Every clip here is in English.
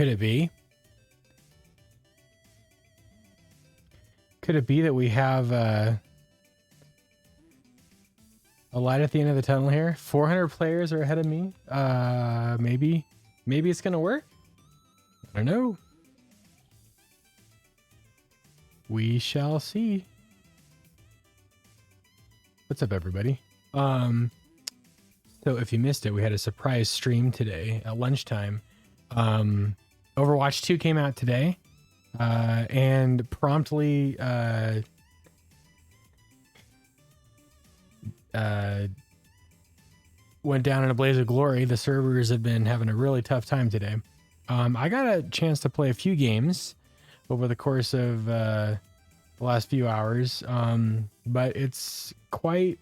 Could it be? Could it be that we have a light at the end of the tunnel here? 400 players are ahead of me. Maybe it's gonna work. I don't know. We shall see. What's up, everybody? So if you missed it, we had a surprise stream today at lunchtime. Overwatch 2 came out today, and promptly went down in a blaze of glory. The servers have been having a really tough time today. I got a chance to play a few games over the course of the last few hours, but it's quite,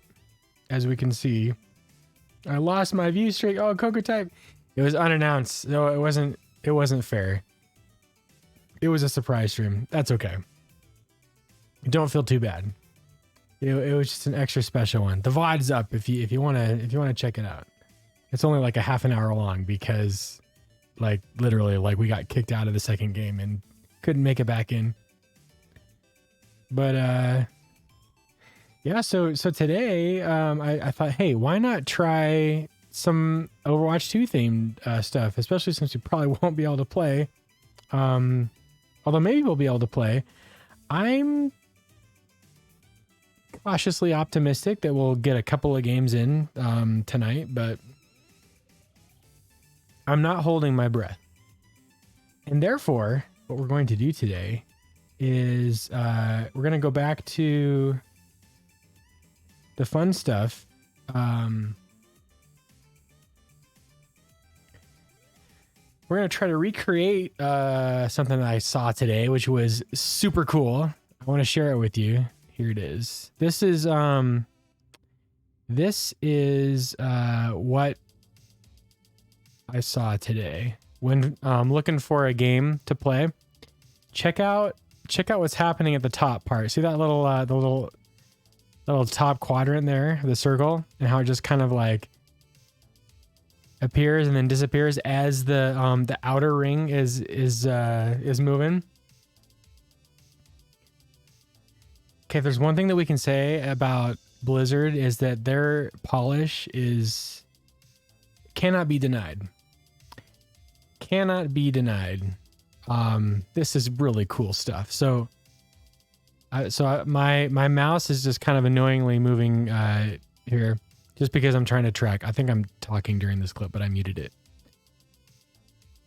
as we can see, I lost my view streak. Oh, Coco type. It was unannounced, so it wasn't fair. It was a surprise stream. That's okay. Don't feel too bad. It was just an extra special one. The VOD's up if you wanna check it out. It's only like a half an hour long because, like, literally, like, we got kicked out of the second game and couldn't make it back in. But yeah. So today, I thought, hey, why not try some Overwatch 2 themed stuff, especially since we probably won't be able to play. Although maybe we'll be able to play. I'm cautiously optimistic that we'll get a couple of games in tonight, but I'm not holding my breath. And therefore, what we're going to do today is we're going to go back to the fun stuff. We're going to try to recreate something that I saw today, which was super cool. I want to share it with you. Here it is. This is what I saw today when looking for a game to play. Check out what's happening at the top part. See that little the little top quadrant there, the circle, and how it just kind of like appears and then disappears as the outer ring is moving. Okay, if there's one thing that we can say about Blizzard is that their polish cannot be denied. Cannot be denied. This is really cool stuff. So my mouse is just kind of annoyingly moving here, just because I'm trying to track. I think I'm talking during this clip, but I muted it.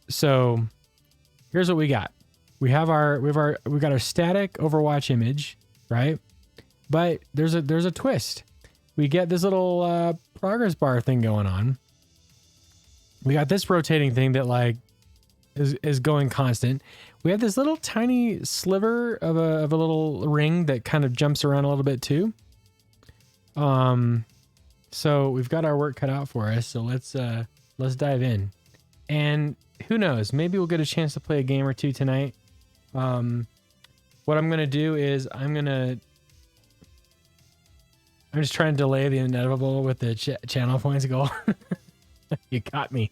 So here's what we got. We got our static Overwatch image, right? But there's a twist. We get this little progress bar thing going on. We got this rotating thing that like is going constant. We have this little tiny sliver of a little ring that kind of jumps around a little bit too. So we've got our work cut out for us. So let's dive in. And who knows, maybe we'll get a chance to play a game or two tonight. What I'm going to do is I'm just trying to delay the inevitable with the channel points goal. You got me.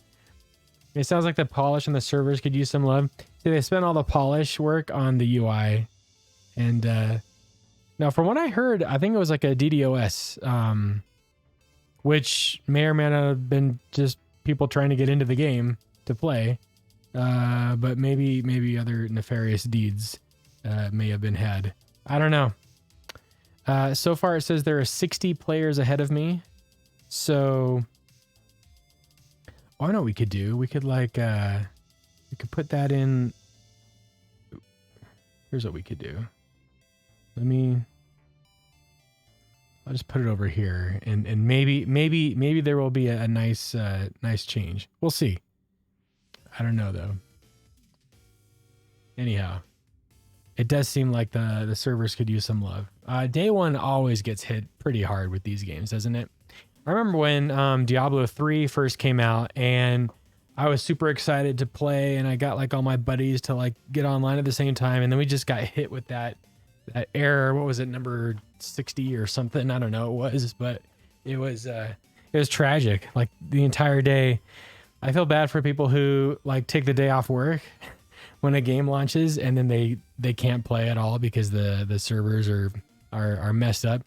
It sounds like the polish on the servers could use some love. See, they spent all the polish work on the UI. And now from what I heard, I think it was like a DDoS, which may or may not have been just people trying to get into the game to play. But maybe other nefarious deeds may have been had. I don't know. So far it says there are 60 players ahead of me. So I know what we could do. We could like we could put that in. Here's what we could do. I'll just put it over here, and maybe there will be a nice change. We'll see. I don't know though. Anyhow, it does seem like the servers could use some love. Day one always gets hit pretty hard with these games, doesn't it? I remember when Diablo 3 first came out, and I was super excited to play, and I got like all my buddies to like get online at the same time, and then we just got hit with that error. What was it, number 60 or something? I don't know what it was, but it was tragic. Like the entire day, I feel bad for people who like take the day off work when a game launches and then they can't play at all because the servers are messed up.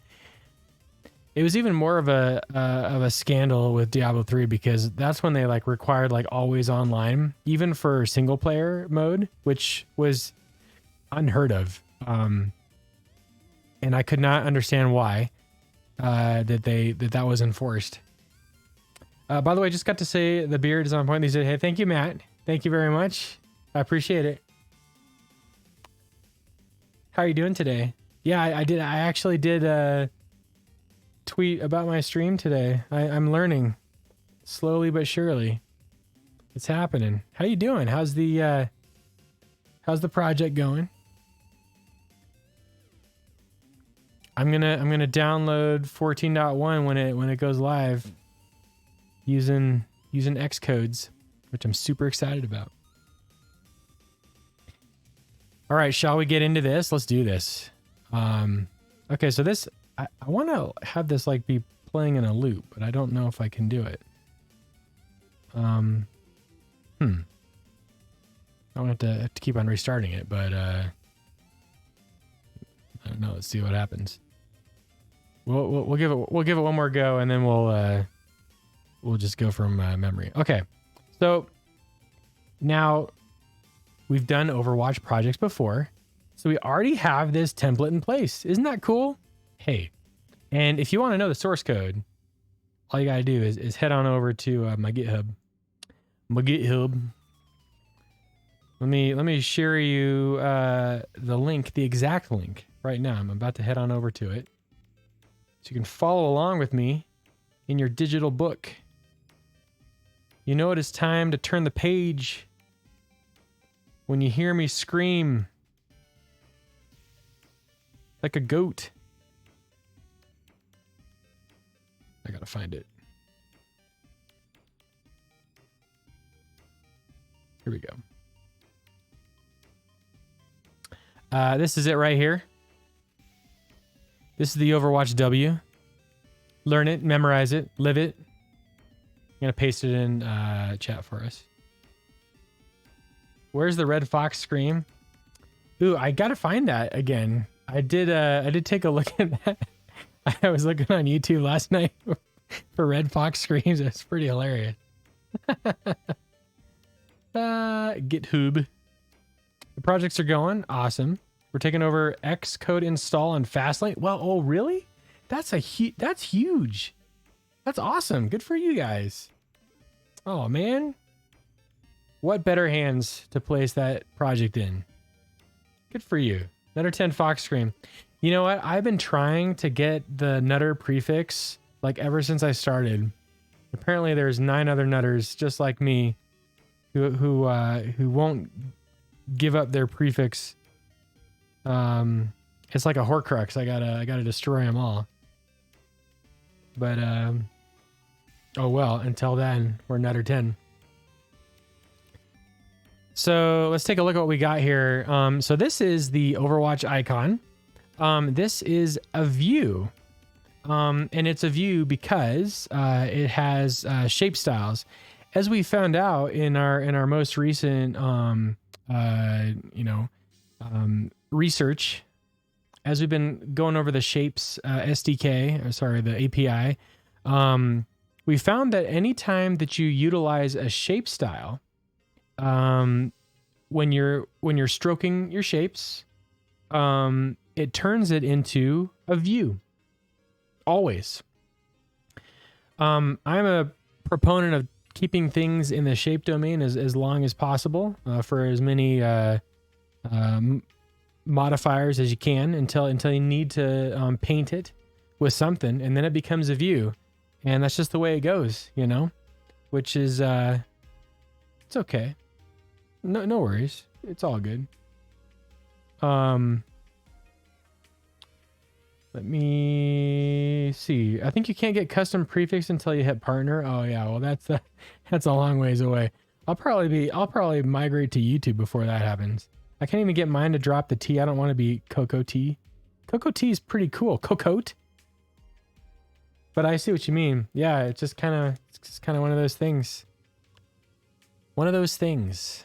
It was even more of a scandal with Diablo 3 because that's when they like required like always online, even for single player mode, which was unheard of. And I could not understand why that was enforced. By the way, I just got to say the beard is on point. They said, "Hey, thank you, Matt. Thank you very much. I appreciate it." How are you doing today? Yeah, I did. I actually did tweet about my stream today. I'm learning slowly but surely. It's happening. How you doing? How's the project going? I'm gonna download 14.1 when it goes live using Xcodes, which I'm super excited about. All right, shall we get into this? Let's do this. Okay, so this I want to have this like be playing in a loop, but I don't know if I can do it. I want to have to keep on restarting it, but I don't know. Let's see what happens. We'll give it one more go, and then we'll just go from memory. Okay, so now we've done Overwatch projects before, so we already have this template in place. Isn't that cool? Hey, and if you want to know the source code, all you gotta do is head on over to my GitHub. Let me share you the link, the exact link right now. I'm about to head on over to it, so you can follow along with me in your digital book. You know it is time to turn the page when you hear me scream like a goat. I gotta find it. Here we go. This is it right here. This is the Overwatch W. Learn it, memorize it, live it. I'm gonna paste it in chat for us. Where's the Red Fox scream? Ooh, I gotta find that again. I did take a look at that. I was looking on YouTube last night for Red Fox screams. It's pretty hilarious. GitHub. The projects are going. Awesome. We're taking over Xcode install on Fastlane. Well, oh really? That's huge. That's awesome. Good for you guys. Oh man. What better hands to place that project in? Good for you. Nutter 10 Fox Scream. You know what? I've been trying to get the Nutter prefix like ever since I started. Apparently there's 9 other Nutters just like me who won't give up their prefix. It's like a Horcrux. I gotta destroy them all. But oh well, until then, we're Nutter 10. So let's take a look at what we got here. So this is the Overwatch icon. This is a view. And it's a view because it has shape styles. As we found out in our most recent research, as we've been going over the Shapes SDK, or sorry, the API, we found that anytime that you utilize a shape style, when you're stroking your shapes, it turns it into a view. Always. I'm a proponent of keeping things in the shape domain as long as possible, for as many modifiers as you can until you need to paint it with something, and then it becomes a view, and that's just the way it goes, you know, which is it's okay. No worries. It's all good. Let me see. I think you can't get custom prefix until you hit partner. Oh yeah, well that's a long ways away. I'll probably migrate to YouTube before that happens. I can't even get mine to drop the T. I don't want to be Coco T. Coco T is pretty cool. Cocote. But I see what you mean. Yeah, it's just kind of one of those things. One of those things.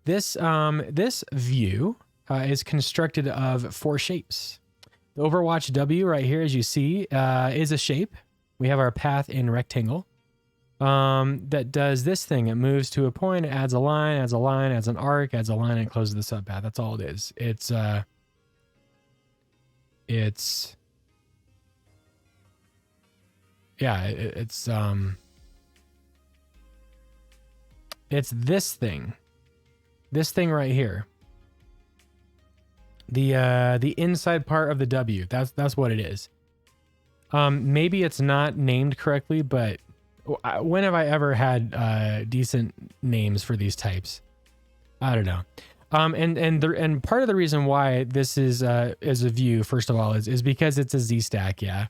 This view is constructed of 4 shapes. The Overwatch W right here, as you see, is a shape. We have our path in rectangle that does this thing. It moves to a point, it adds a line, adds an arc, adds a line, and closes the subpath. That's all it is. It's this thing. This thing right here. The inside part of the W. That's what it is. Maybe it's not named correctly, but when have I ever had decent names for these types? I don't know. And part of the reason why this is a view, first of all, is because it's a Z stack. Yeah.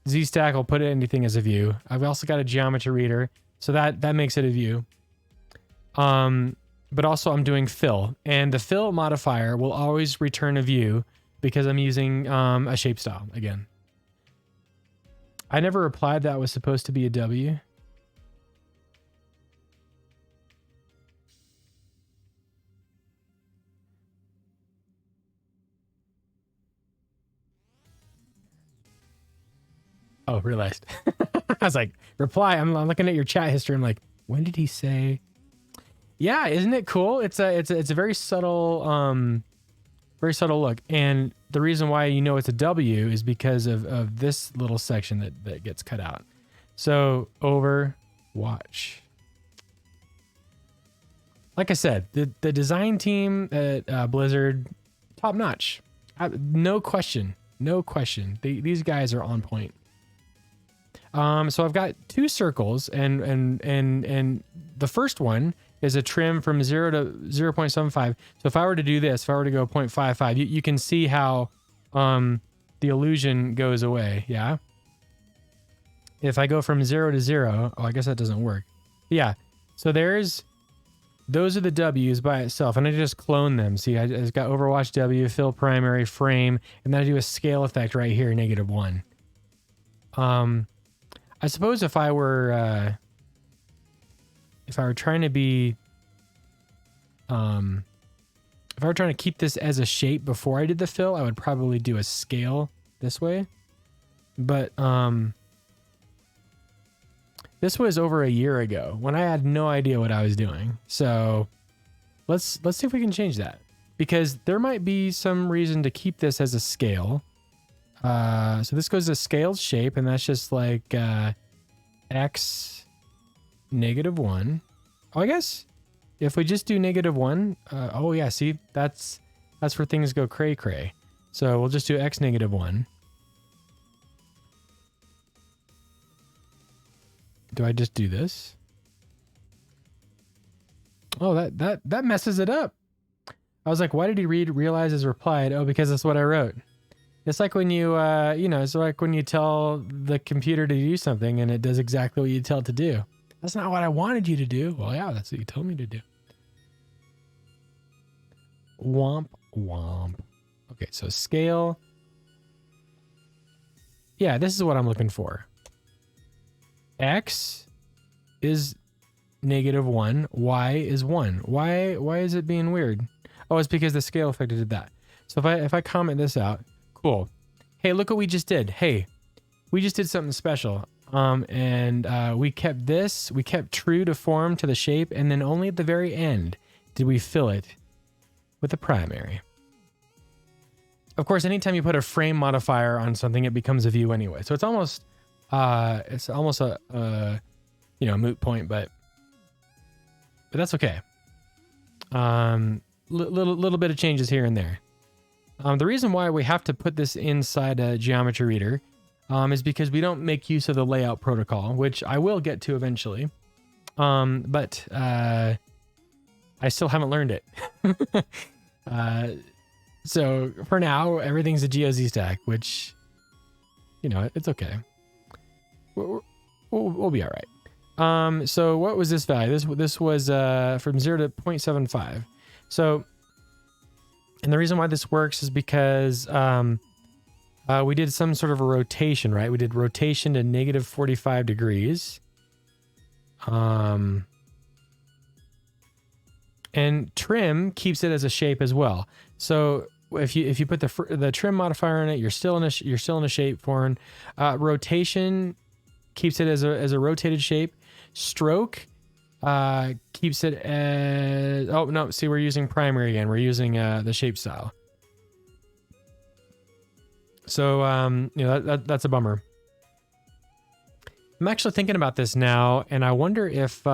Z stack will put anything as a view. I've also got a geometry reader, so that makes it a view. But also I'm doing fill, and the fill modifier will always return a view because I'm using a shape style again. I never replied that was supposed to be a W. Oh, realized. I was like, reply. I'm looking at your chat history. I'm like, when did he say? Yeah, isn't it cool? It's a very subtle look. And the reason why you know it's a W is because of this little section that gets cut out. So Overwatch. Like I said, the design team at Blizzard, top notch. No question. These guys are on point. So I've got 2 circles, and the first one is a trim from 0 to 0.75. So if I were to do this, if I were to go 0.55, you can see how the illusion goes away. Yeah. If I go from 0 to 0, oh, I guess that doesn't work. Yeah. So those are the W's by itself, and I just clone them. See, I just got Overwatch W, fill primary, frame, and then I do a scale effect right here, -1. I suppose if I were trying to be, if I were trying to keep this as a shape before I did the fill, I would probably do a scale this way. But this was over a year ago when I had no idea what I was doing. So let's see if we can change that, because there might be some reason to keep this as a scale. So this goes to scaled shape, and that's just like x -1. Oh, I guess if we just do -1, oh yeah, see, that's where things go cray. So we'll just do x -1. Do I just do this? Oh, that messes it up. I was like, why did he realize his replied? Oh, because that's what I wrote. It's like when you, it's like when you tell the computer to do something and it does exactly what you tell it to do. That's not what I wanted you to do. Well, yeah, that's what you told me to do. Womp womp. Okay, so scale. Yeah, this is what I'm looking for. X is -1. Y is 1. Why is it being weird? Oh, it's because the scale effect did that. So if I comment this out, cool. Hey, look what we just did. Hey, we just did something special. We kept this. We kept true to form, to the shape, and then only at the very end did we fill it with a primary. Of course, anytime you put a frame modifier on something, it becomes a view anyway. So it's almost a moot point, but that's okay. Little bit of changes here and there. The reason why we have to put this inside a geometry reader is because we don't make use of the layout protocol, which I will get to eventually. But I still haven't learned it. So for now, everything's a GeoZ stack, which, it's okay. We'll be all right. So what was this value? This was from 0 to 0.75. So, and the reason why this works is because we did some sort of a rotation, right? We did rotation to -45 degrees. And trim keeps it as a shape as well. So if you put the trim modifier in it, you're still in a shape form. Rotation keeps it as a rotated shape. Stroke keeps it as, oh no, see, we're using primary again. We're using the shape style. So that's a bummer. I'm actually thinking about this now, and I wonder if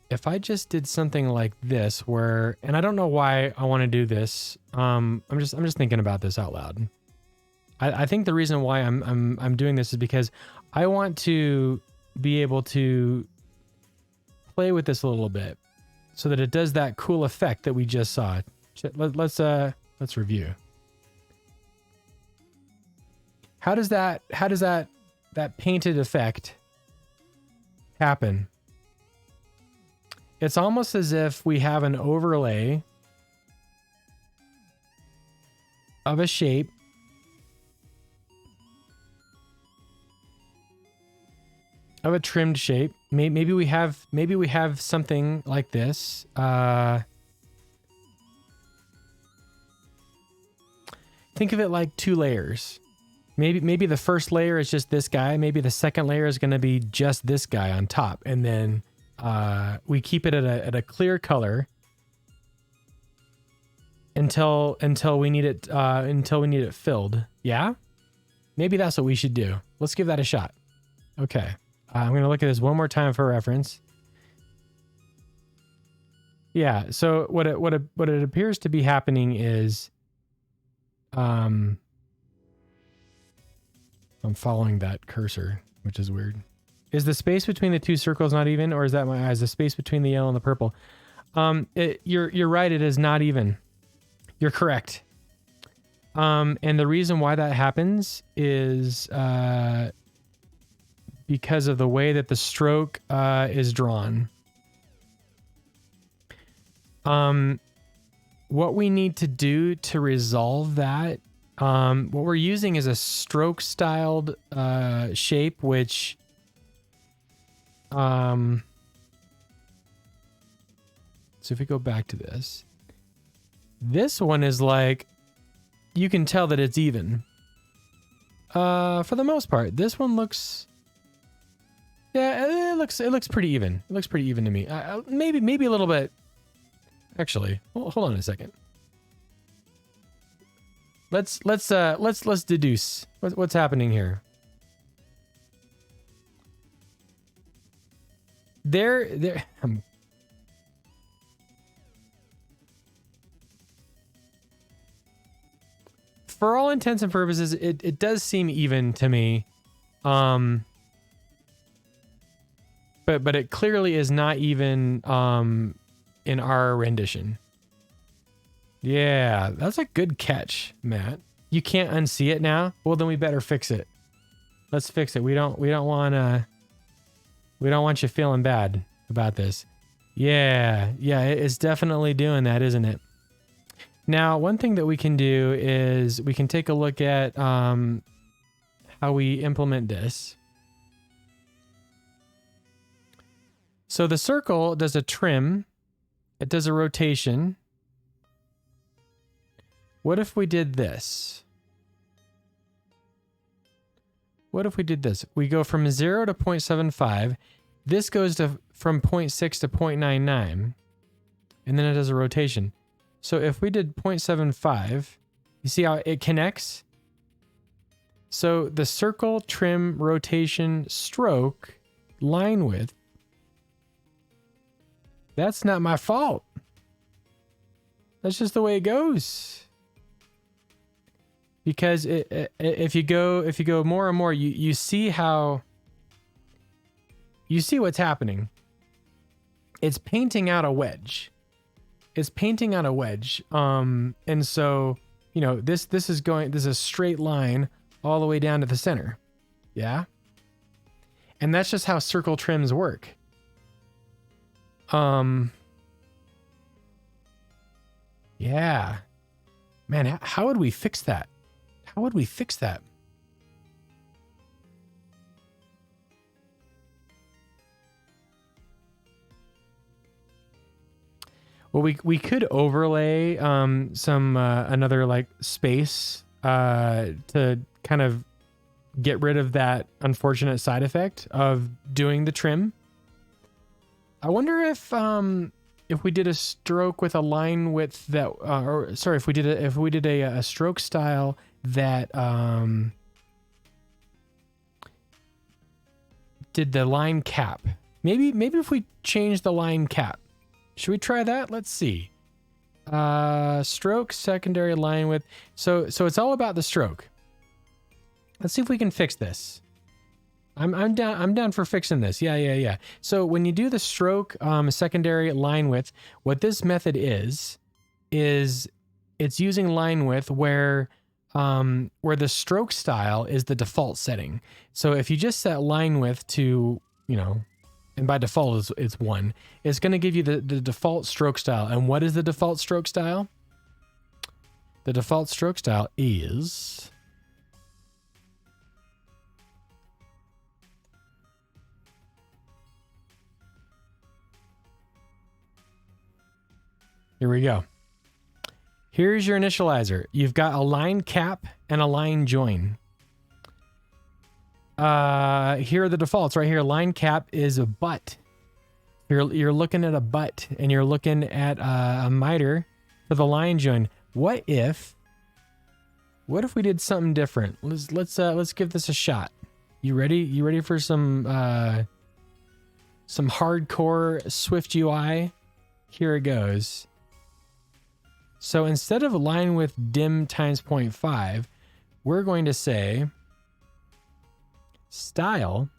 if I just did something like this, where, and I don't know why I want to do this. I'm just thinking about this out loud. I think the reason why I'm doing this is because I want to be able to play with this a little bit, so that it does that cool effect that we just saw. Let's review. How does that painted effect happen? It's almost as if we have an overlay of a shape of a trimmed shape. Maybe we have something like this. Think of it like 2 layers. Maybe the first layer is just this guy. Maybe the second layer is going to be just this guy on top, and then we keep it at a clear color until we need it filled. Yeah, maybe that's what we should do. Let's give that a shot. Okay, I'm going to look at this one more time for reference. Yeah. So what it appears to be happening is, I'm following that cursor, which is weird. Is the space between the 2 circles not even, or is that my eyes? The space between the yellow and the purple. You're right. It is not even. You're correct. And the reason why that happens is because of the way that the stroke is drawn. What we need to do to resolve that, what we're using is a stroke styled shape, which so if we go back to this one is like, you can tell that it's even for the most part. This one looks, yeah, it looks pretty even. It looks pretty even to me. Maybe a little bit. Actually, hold on a second. Let's deduce what's happening here. There. For all intents and purposes, it does seem even to me. But it clearly is not even in our rendition. Yeah, that's a good catch, Matt. You can't unsee it now? Well, then we better fix it. Let's fix it. We don't want you feeling bad about this. Yeah, it's definitely doing that, isn't it? Now, one thing that we can do is we can take a look at how we implement this. So the circle does a trim. It does a rotation. What if we did this? What if we did this? We go from 0 to 0.75. This goes from 0.6 to 0.99. And then it does a rotation. So if we did 0.75, you see how it connects? So the circle, trim, rotation, stroke, line width, that's not my fault. That's just the way it goes. Because if you go more and more, you see how, you see what's happening. It's painting out a wedge. It's painting out a wedge. And so, you know, this is a straight line all the way down to the center. Yeah. And that's just how circle trims work. Yeah, man, how would we fix that? How would we fix that? Well, we could overlay some another like space to kind of get rid of that unfortunate side effect of doing the trim. I wonder if we did a stroke with a line width that, or sorry, if we did a stroke style that did the line cap. Maybe if we change the line cap. Should we try that? Let's see. Stroke secondary line width. So it's all about the stroke. Let's see if we can fix this. I'm down for fixing this. Yeah. So when you do the stroke secondary line width, what this method is it's using line width where the stroke style is the default setting. So if you just set line width to, and by default it's 1, it's going to give you the default stroke style. And what is the default stroke style? The default stroke style is here we go. Here's your initializer. You've got a line cap and a line join. Here are the defaults right here. Line cap is a butt. You're looking at a butt, and you're looking at a miter for the line join. What if we did something different? Let's give this a shot. You ready? You ready for some hardcore SwiftUI? Here it goes. So instead of line width dim times 0.5, we're going to say style.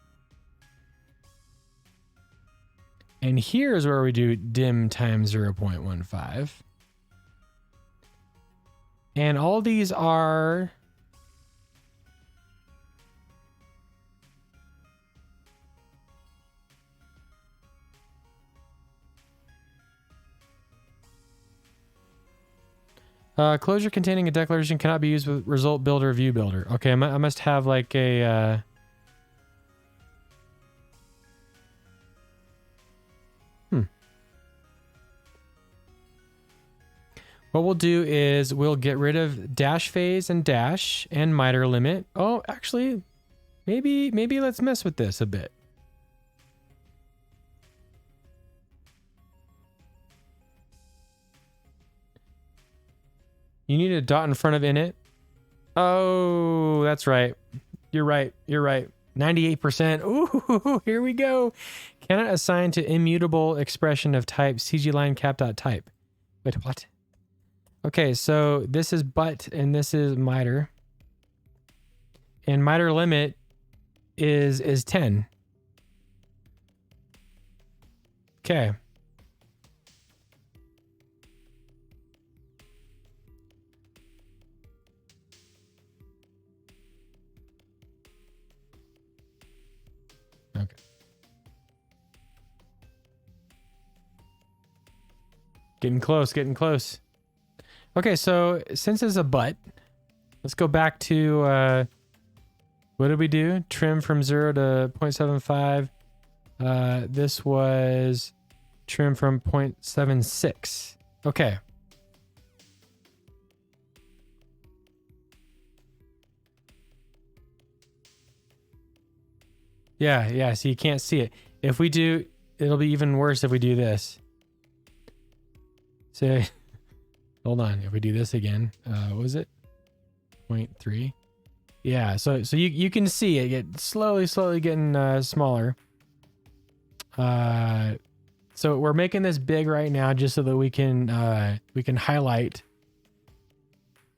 And here's where we do dim times 0.15. And all these are closure containing a declaration cannot be used with result builder view builder. Okay, I must have like a What we'll do is we'll get rid of dash phase and dash and miter limit. Oh, actually, maybe let's mess with this a bit. You need a dot in front of init. Oh, that's right. You're right. 98%. Ooh, here we go. Cannot assign to immutable expression of type cgLineCap.type. Wait, what? Okay, so this is butt and this is miter. And miter limit is 10. Okay. Okay. Getting close. Okay, so since it's a butt, let's go back to, what did we do? Trim from 0 to 0.75. This was trim from 0.76. Okay. Yeah, so you can't see it. If we do, it'll be even worse if we do this. So, hold on. If we do this again, what was it? 0.3. Yeah, so you can see it get slowly getting smaller. So we're making this big right now just so that we can highlight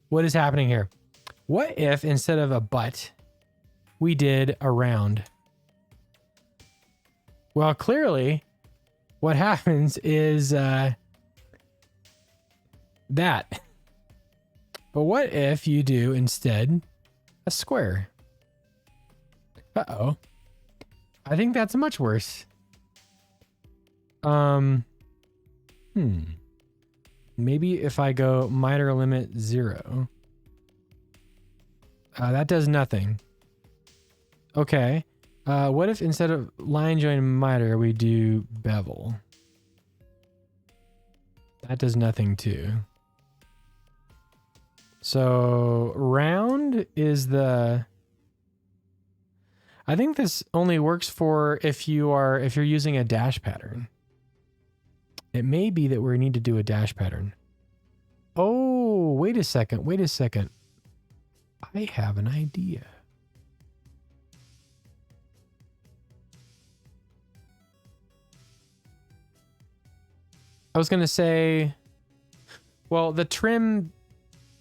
what is happening here. What if instead of a butt, we did a round? Well, clearly, what happens is that. But what if you do instead a square? Uh-oh. I think that's much worse. Maybe if I go miter limit 0. That does nothing. Okay. What if instead of line join miter, we do bevel? That does nothing too. So round is the... I think this only works for if you're using a dash pattern. It may be that we need to do a dash pattern. Oh, wait a second. Wait a second. I have an idea. I was going to say, well, the trim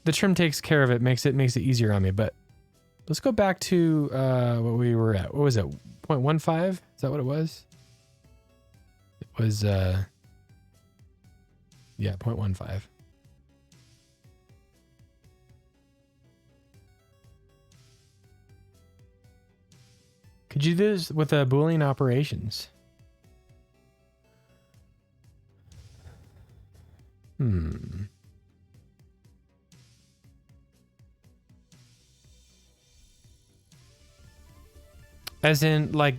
takes care of it, makes it easier on me, but let's go back to what we were at. What was it? 0.15? Is that what it was? It was yeah, 0.15. Could you do this with Boolean operations? As in, like,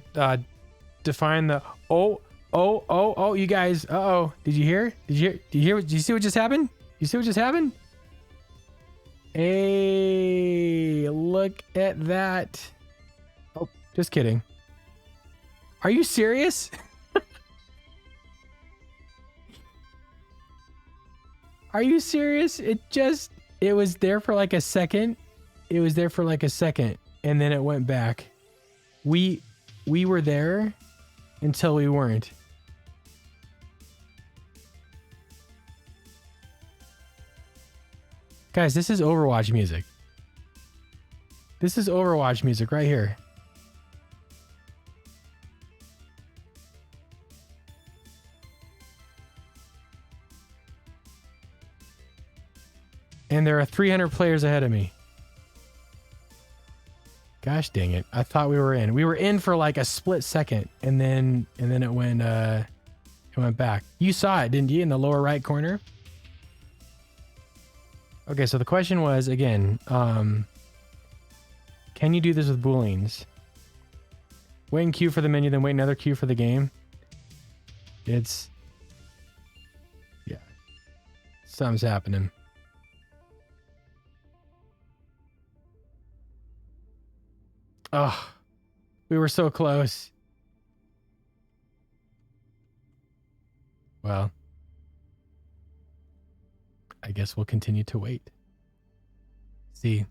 define the... Oh, you guys. Uh-oh. Did you hear? Did you see what just happened? You see what just happened? Hey, look at that. Oh, just kidding. Are you serious? Are you serious? It was there for like a second. It was there for like a second, and then it went back. We were there until we weren't. Guys, this is Overwatch music. This is Overwatch music right here. And there are 300 players ahead of me. Gosh dang it. I thought we were in. We were in for like a split second, and then it went back. You saw it, didn't you, in the lower right corner? Okay, so the question was, again, can you do this with Booleans? Wait and queue for the menu, then wait another queue for the game. It's... yeah. Something's happening. Oh, we were so close. Well, I guess we'll continue to wait. See,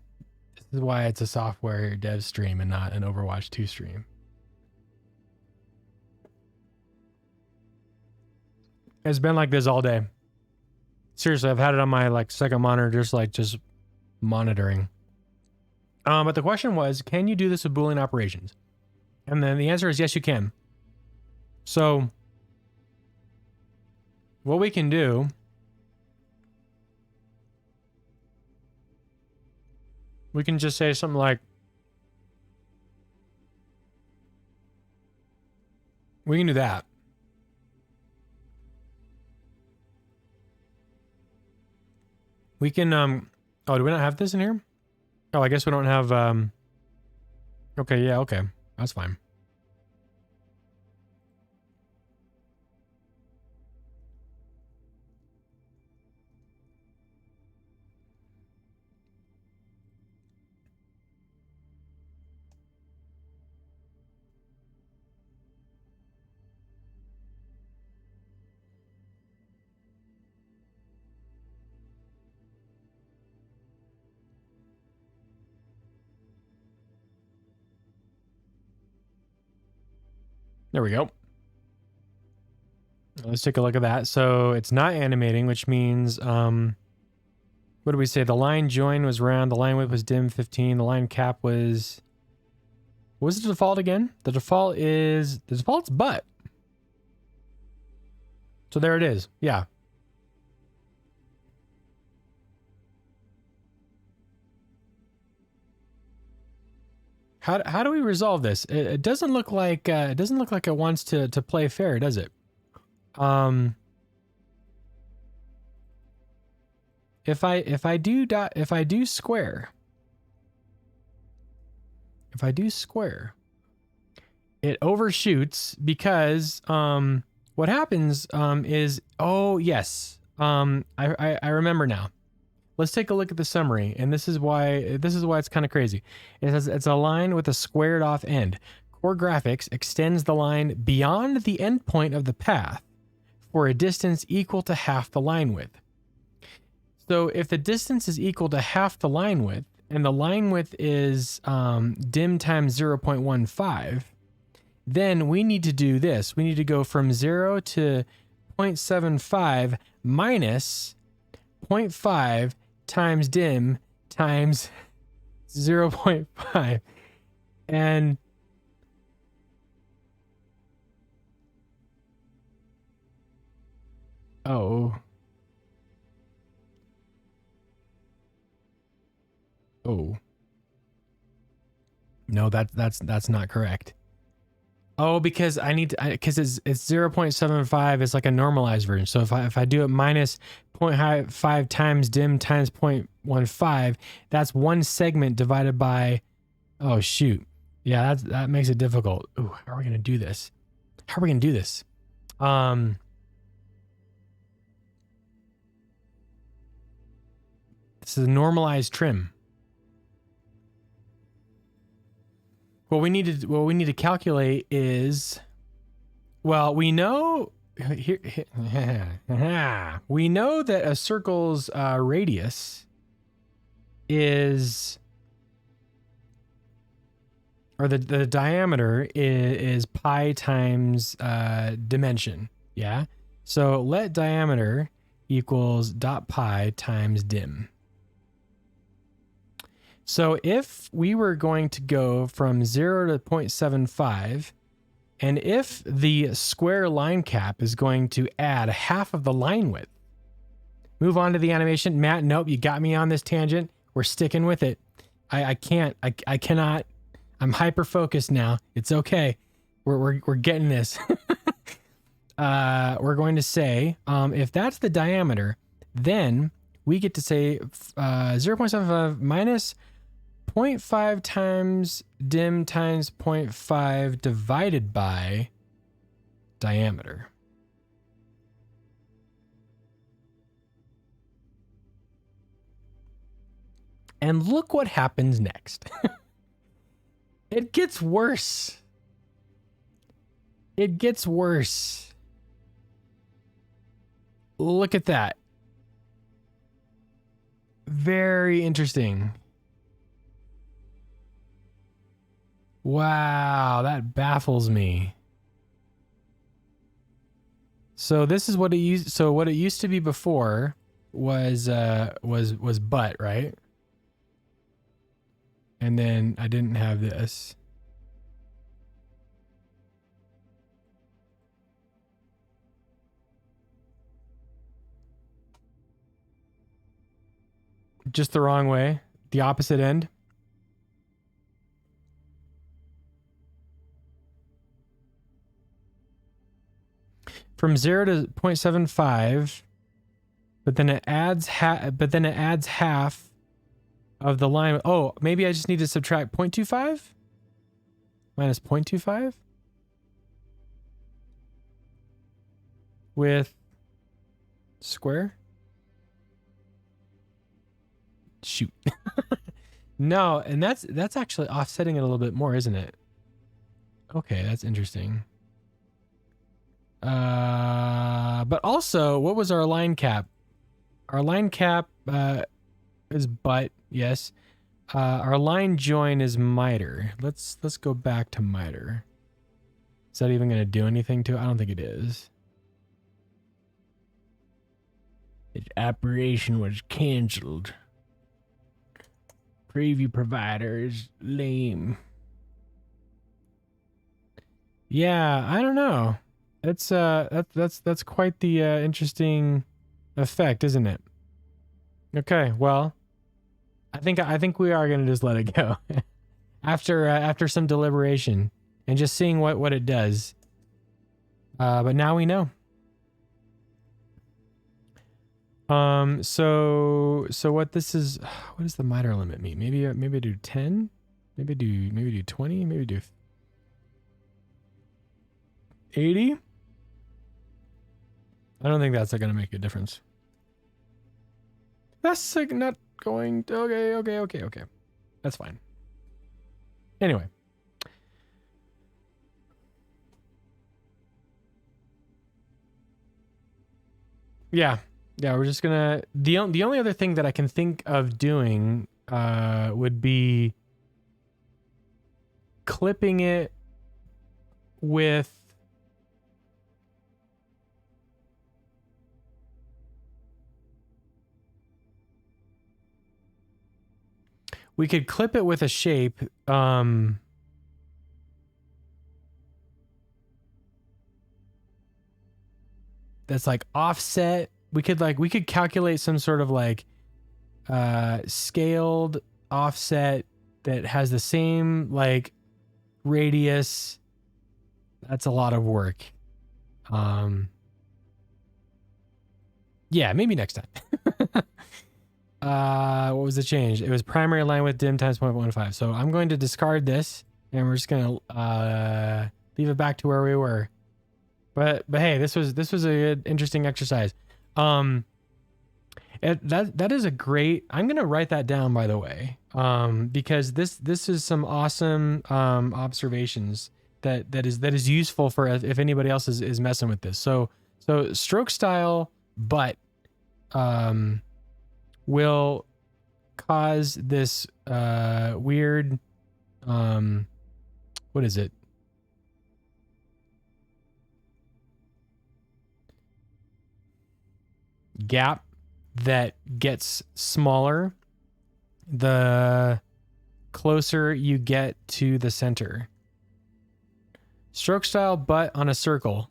this is why it's a software dev stream and not an Overwatch 2 stream. It's been like this all day. Seriously, I've had it on my like second monitor, just monitoring. But the question was, can you do this with Boolean operations? And then the answer is yes, you can. So what we can do we can just say something like, we can do that. We can, oh, do we not have this in here? Oh, I guess we don't have, okay, yeah, okay. That's fine. There we go. Let's take a look at that. So it's not animating, which means, what do we say? The line join was round, the line width was dim 15, the line cap was, what was the default again? The default's butt. So there it is. Yeah. How do we resolve this? It doesn't look like it wants to play fair, does it? If I do square, it overshoots because what happens is, oh yes, I remember now. Let's take a look at the summary, and this is why it's kind of crazy. It says it's a line with a squared off end. Core graphics extends the line beyond the endpoint of the path for a distance equal to half the line width. So if the distance is equal to half the line width, and the line width is dim times 0.15, then we need to do this. We need to go from 0 to 0.75 minus 0.5 times dim times 0.5. And oh. No, that's not correct. Oh, because I need to, because it's 0.75 is like a normalized version. So if I do it minus 0.5 times dim times 0.15, that's one segment divided by, oh shoot. Yeah, that makes it difficult. Ooh, how are we gonna do this? How are we gonna do this? This is a normalized trim. What we need to calculate is, well, we know here we know that a circle's radius is, or the diameter is pi times dimension. Yeah. So let diameter equals dot pi times dim. So if we were going to go from 0 to 0.75, and if the square line cap is going to add half of the line width, move on to the animation. Matt, nope, you got me on this tangent. We're sticking with it. I cannot. I'm hyper focused now. It's okay. We're getting this. We're going to say, if that's the diameter, then we get to say 0.75 minus 0.5 times dim times 0.5 divided by diameter. And look what happens next. It gets worse. It gets worse. Look at that. Very interesting. Wow, that baffles me. So this is what it used. So what it used to be before was butt, right? And then I didn't have this. Just the wrong way, the opposite end. From 0 to 0.75, but then it adds half of the line. Oh, maybe I just need to subtract 0.25 minus 0.25 with square. Shoot. No, and that's actually offsetting it a little bit more, isn't it? Okay, that's interesting. But also, what was our line cap? Our line cap is butt, yes. Our line join is miter. Let's go back to miter. Is that even going to do anything to it? I don't think it is. Its operation was canceled. Preview provider is lame. Yeah, I don't know. It's that's quite the interesting effect, isn't it? Okay, well, I think we are gonna just let it go after some deliberation and just seeing what it does. But now we know. So what this is, what does the miter limit mean? Maybe do 10, maybe do 20, maybe do 80. I don't think that's going to make a difference. That's like not going to, okay. That's fine. Anyway. Yeah. Yeah, we're just gonna, the only other thing that I can think of doing would be clipping it with we could clip it with a shape that's like offset. We could calculate some sort of like scaled offset that has the same like radius. That's a lot of work. Yeah, maybe next time. What was the change? It was primary line with dim times 0.15. So I'm going to discard this and we're just going to leave it back to where we were. But hey, this was a good, interesting exercise. That is a great, I'm going to write that down, by the way, because this is some awesome observations that is useful for if anybody else is messing with this. So stroke style, but will cause this weird what is it? Gap that gets smaller the closer you get to the center. Stroke style, but on a circle.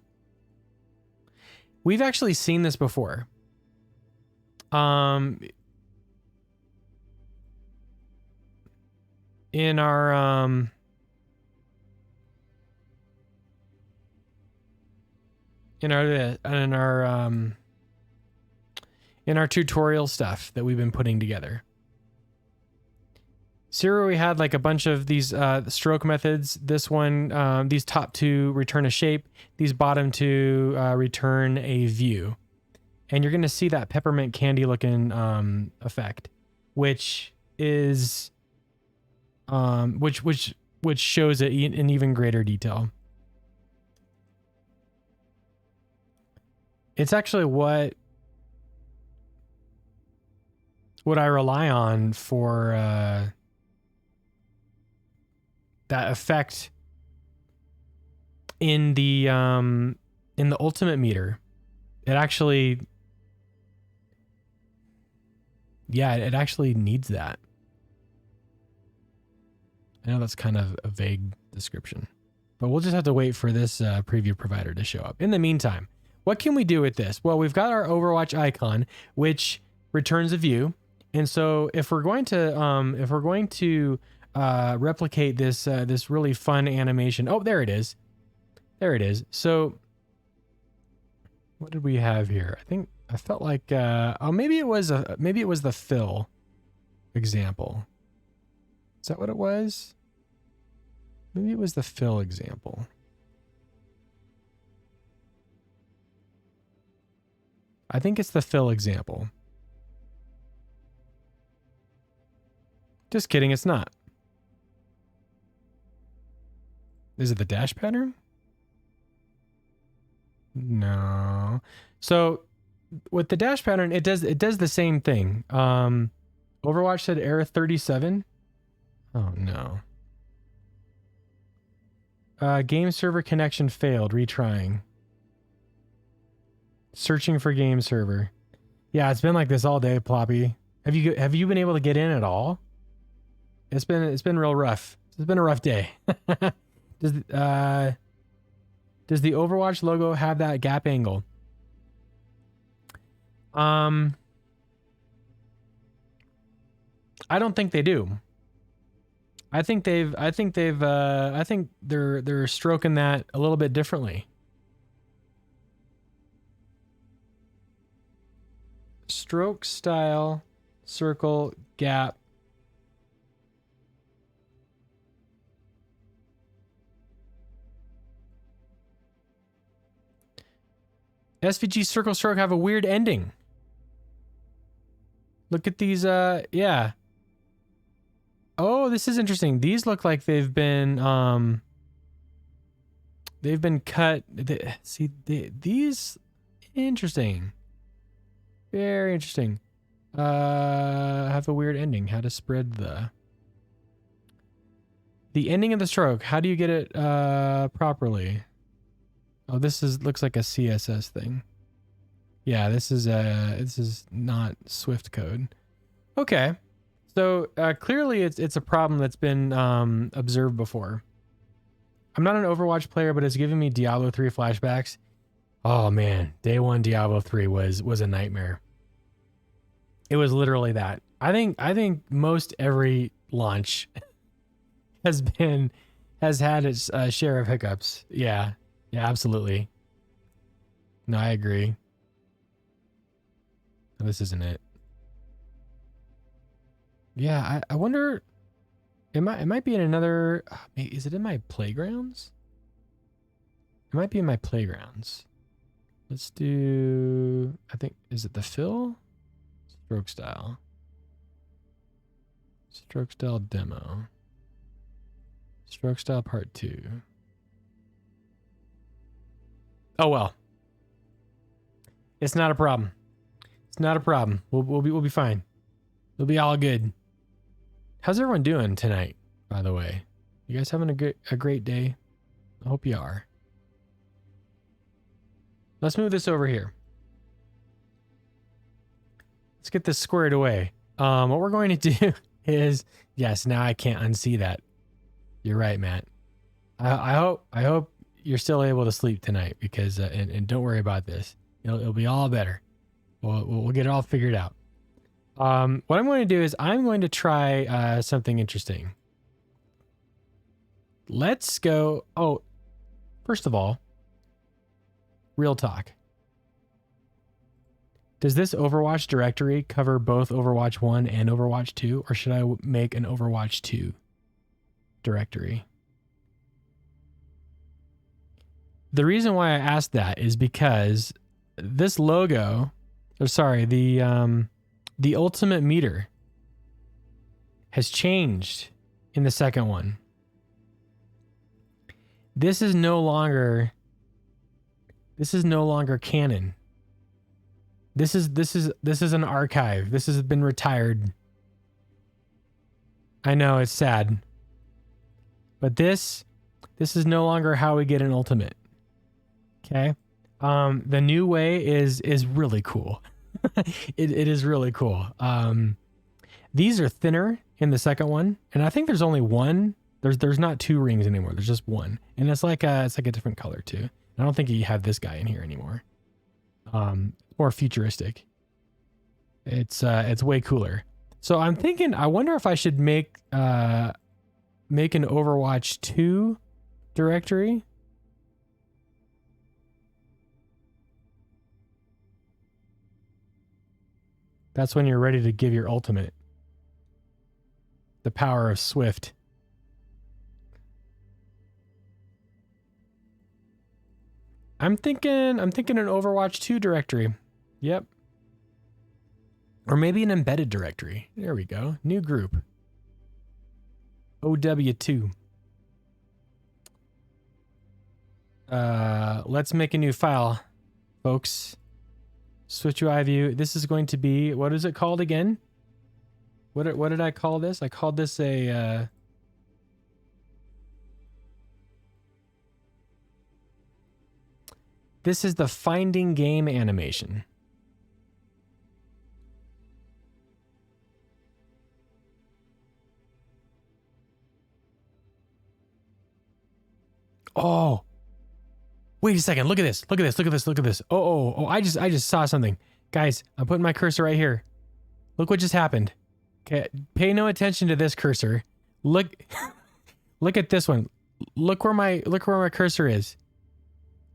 We've actually seen this before. In our in our tutorial stuff that we've been putting together. Zero, we had like a bunch of these stroke methods. This one, these top two return a shape. These bottom two return a view. And you're going to see that peppermint candy looking effect, which is which shows it in even greater detail. It's actually what I rely on for that effect in the ultimate meter. It actually, yeah, it actually needs that. I know that's kind of a vague description, but we'll just have to wait for this preview provider to show up. In the meantime, what can we do with this? Well, we've got our Overwatch icon, which returns a view. And so if we're going to replicate this this really fun animation, oh, there it is. There it is. So what did we have here? I felt like oh, maybe it was the fill example. Is that what it was? Maybe it was the fill example. I think it's the fill example. Just kidding, it's not. Is it the dash pattern? No. So with the dash pattern, it does the same thing. Overwatch said error 37. Oh no. Game server connection failed. Retrying. Searching for game server. Yeah, it's been like this all day, Ploppy. Have you been able to get in at all? It's been real rough. It's been a rough day. Does the Overwatch logo have that gap angle? I don't think they do. I think they're stroking that a little bit differently. Stroke style, circle, gap. SVG circle stroke have a weird ending. Look at these, yeah. Oh, this is interesting. These look like they've been cut. These, interesting. Very interesting. Have a weird ending. How to spread the ending of the stroke. How do you get it properly? Oh, looks like a CSS thing. Yeah, this is not Swift code. Okay. So clearly it's a problem that's been observed before. I'm not an Overwatch player, but it's giving me Diablo 3 flashbacks. Oh man, day one Diablo 3 was a nightmare. It was literally that. I think most every launch has had its share of hiccups. Yeah, absolutely. No, I agree. Oh, this isn't it. Yeah, I wonder. It might be in another. Is it in my playgrounds? It might be in my playgrounds. Let's do. I think, is it the fill? Stroke style. Stroke style demo. Stroke style part 2. Oh well. It's not a problem. It's not a problem. We'll be fine. We'll be all good. How's everyone doing tonight, by the way? You guys having a great day? I hope you are. Let's move this over here. Let's get this squared away. What we're going to do is, yes, now I can't unsee that. You're right, Matt. I hope you're still able to sleep tonight, because and don't worry about this. It'll be all better. We'll get it all figured out. What I'm going to do is I'm going to try something interesting. Let's go. Oh, first of all, real talk. Does this Overwatch directory cover both Overwatch 1 and Overwatch 2, or should I make an Overwatch 2 directory? The reason why I asked that is because this logo, or sorry, the ultimate meter has changed in the second one. This is no longer canon. This is an archive. This has been retired. I know it's sad. But this is no longer how we get an ultimate. Okay? The new way is really cool. It is really cool. These are thinner in the second one, and I think there's only one. There's not 2 rings anymore. There's just one, and it's like a different color too. I don't think you have this guy in here anymore. More futuristic. It's way cooler. So I'm thinking, I wonder if I should make an Overwatch 2 directory. That's when you're ready to give your ultimate. The power of Swift. I'm thinking an Overwatch 2 directory. Yep. Or maybe an embedded directory. There we go. New group. OW2. Let's make a new file, folks. SwiftUI view. This is going to be, what is it called again? What did I call this? I called this a this is the finding game animation. Oh. Wait a second. Look at this. Look at this. Look at this. Look at this. Oh, I just saw something. Guys, I'm putting my cursor right here. Look what just happened. Okay, pay no attention to this cursor. Look look at this one. Look where my cursor is.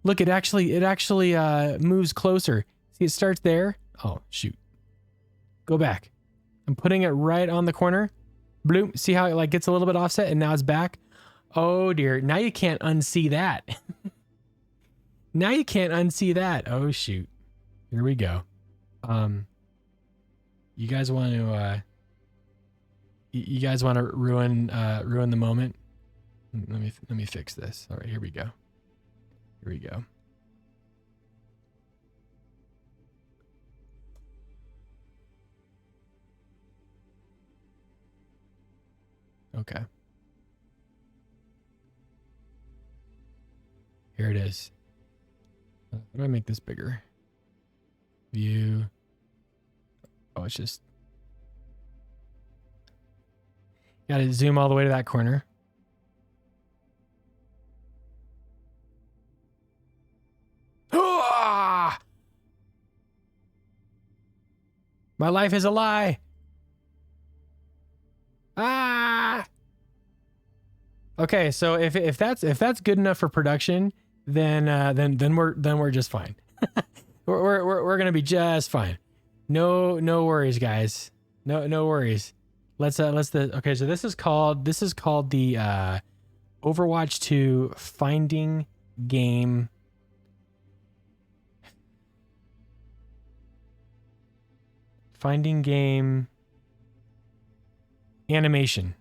Look, it actually moves closer. See, it starts there. Oh, shoot. Go back. I'm putting it right on the corner. Bloop. See how it like gets a little bit offset and now it's back? Oh dear. Now you can't unsee that. Now you can't unsee that. Oh shoot. Here we go. You guys want to you guys want to ruin ruin the moment? Let me fix this. All right, here we go. Here we go. Okay. Here it is. How do I make this bigger? View. Oh, it's just... Gotta zoom all the way to that corner. Ah! My life is a lie. Ah! Okay, so if that's good enough for production, then we're just fine. we're gonna be just fine. No worries, guys. No worries. Okay, so this is called the Overwatch 2 Finding Game animation.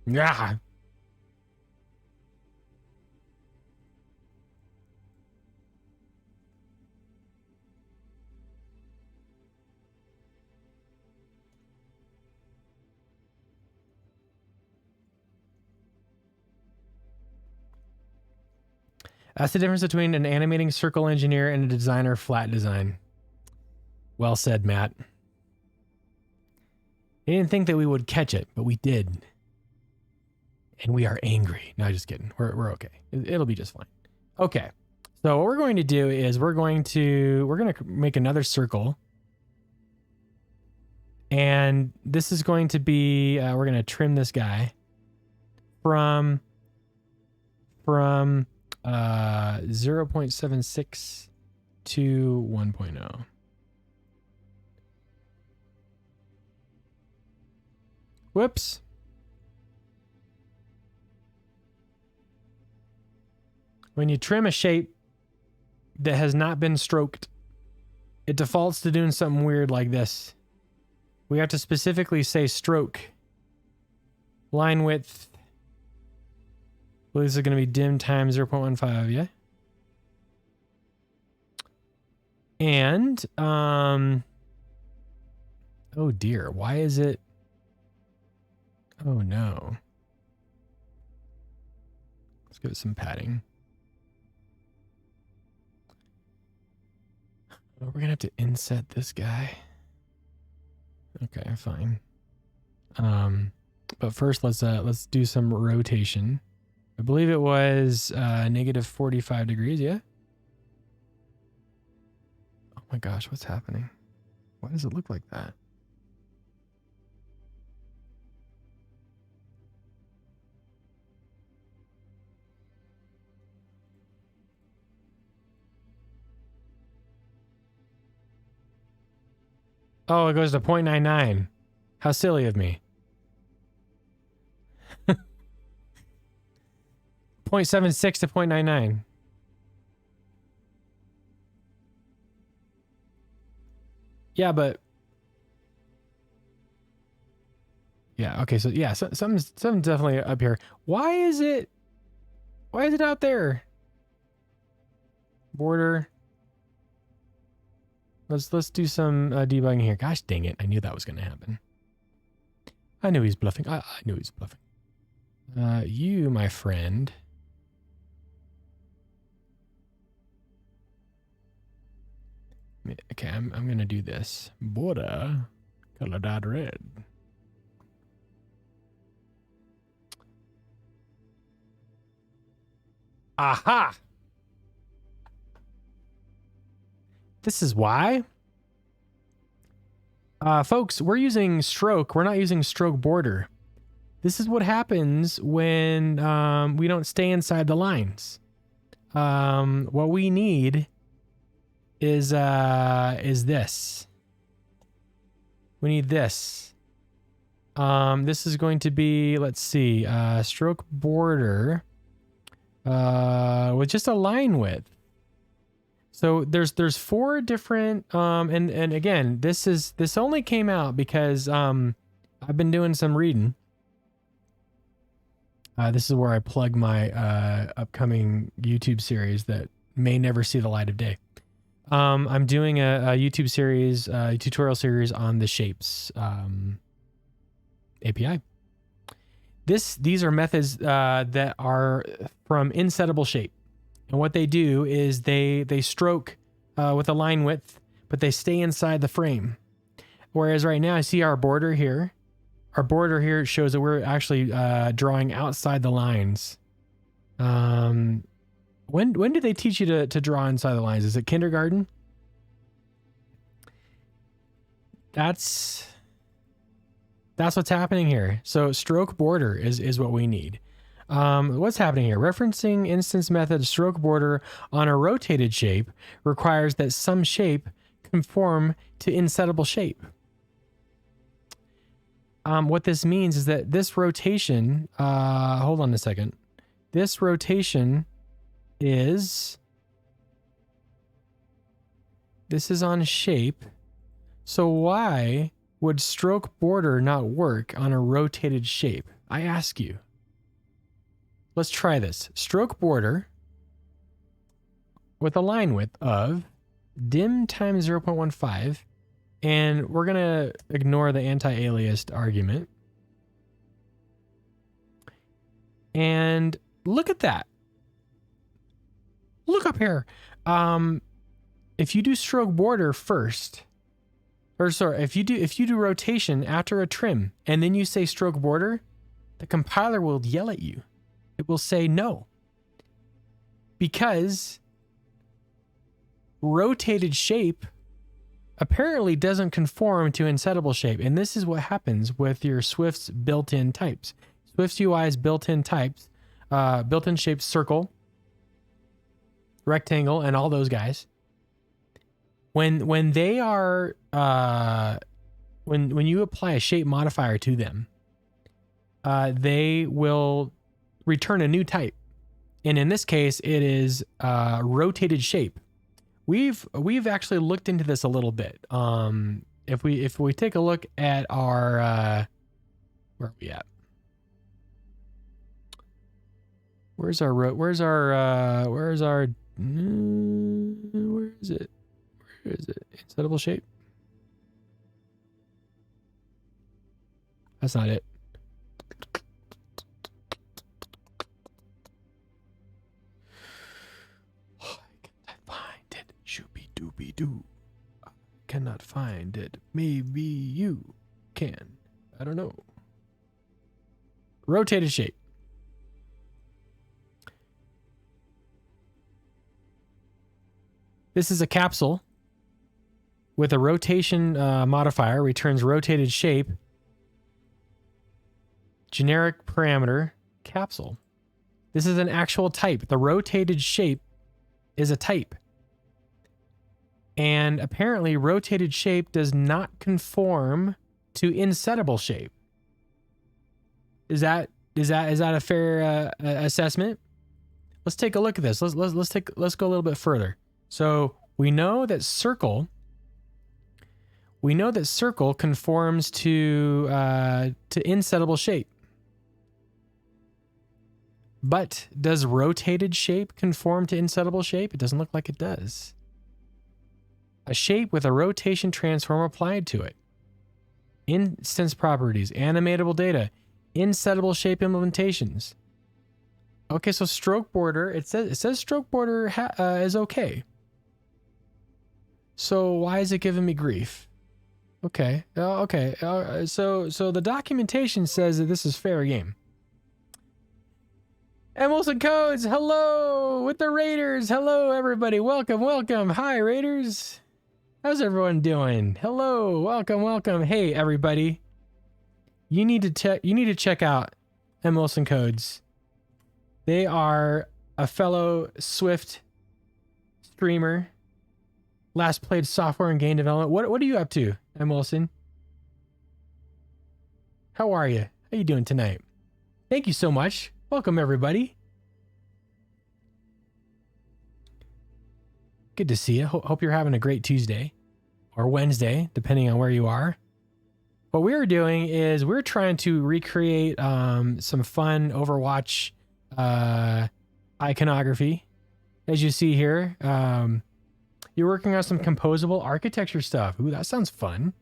Yeah. That's the difference between an animating circle engineer and a designer flat design. Well said, Matt. I didn't think that we would catch it, but we did. And we are angry. No, just kidding. We're okay. It'll be just fine. Okay. So what we're going to do is we're going to make another circle. And this is going to be, we're going to trim this guy from 0.76 to 1.0. Whoops. When you trim a shape that has not been stroked, it defaults to doing something weird like this. We have to specifically say stroke. Line width. Well, this is going to be dim times 0.15, yeah? And, oh dear, why is it? Oh no. Let's give it some padding. Oh, we're gonna have to inset this guy. Okay, fine. But first let's do some rotation. I believe it was negative 45 degrees, yeah? Oh my gosh, what's happening? Why does it look like that? Oh, it goes to 0.99. How silly of me. 0.76 to 0.99. Yeah, but... Yeah, okay, so yeah, something's definitely up here. Why is it out there? Border. Let's do some debugging here. Gosh dang it, I knew that was going to happen. I knew he's bluffing. I knew he's bluffing. You, my friend. Okay, I'm going to do this. Border. Color dot red. Aha! This is why. Folks, we're using stroke. We're not using stroke border. This is what happens when we don't stay inside the lines. What we need is this. We need this. This is going to be, let's see, stroke border with just a line width. So there's four different and again, this only came out because I've been doing some reading. This is where I plug my upcoming YouTube series that may never see the light of day. I'm doing a YouTube series, a tutorial series on the Shapes API. These are methods that are from insettable shape. And what they do is they stroke with a line width, but they stay inside the frame. Whereas right now I see our border here. Our border here shows that we're actually drawing outside the lines. When did they teach you to draw inside the lines? Is it kindergarten? That's what's happening here. So stroke border is what we need. What's happening here? Referencing instance method stroke border on a rotated shape requires that some shape conform to insettable shape. What this means is that this rotation, hold on a second. This rotation this is on shape. So why would stroke border not work on a rotated shape? I ask you. Let's try this. Stroke border with a line width of dim times 0.15. And we're going to ignore the anti-aliased argument. And look at that. Look up here. If you do stroke border first, or sorry, if you do rotation after a trim and then you say stroke border, the compiler will yell at you. It will say no. Because rotated shape apparently doesn't conform to insettable shape. And this is what happens with your Swift's built-in types. SwiftUI's built-in types, built-in shapes, circle, rectangle, and all those guys. When they are when you apply a shape modifier to them, they will return a new type. And in this case, it is rotated shape. We've actually looked into this a little bit. If we take a look at our where are we at? Where is it? Where is it? Insettable shape? That's not it. Doobie-doo. I cannot find it. Maybe you can. I don't know. Rotated shape. This is a capsule with a rotation modifier, returns rotated shape, generic parameter, capsule. This is an actual type. The rotated shape is a type. And apparently rotated shape does not conform to insettable shape. Is that a fair assessment? Let's take a look at this. Let's go a little bit further. So we know that circle conforms to insettable shape. But does rotated shape conform to insettable shape? It doesn't look like it does. A shape with a rotation transform applied to it. Instance properties, animatable data, insettable shape implementations. Okay, so stroke border, it says stroke border is okay. So why is it giving me grief? Okay, okay. So the documentation says that this is fair game. Emils and Codes, hello with the Raiders. Hello everybody, welcome. Hi Raiders. How's everyone doing? Hello, welcome. Hey everybody, you need to check out Emils and Codes. They are a fellow Swift streamer. Last played software and game development. What are you up to, M. Wilson? How are you? How you doing tonight? Thank you so much. Welcome everybody. Good to see you. Hope you're having a great Tuesday or Wednesday, depending on where you are. What we're doing is we're trying to recreate some fun Overwatch iconography. As you see here, you're working on some composable architecture stuff. Ooh, that sounds fun.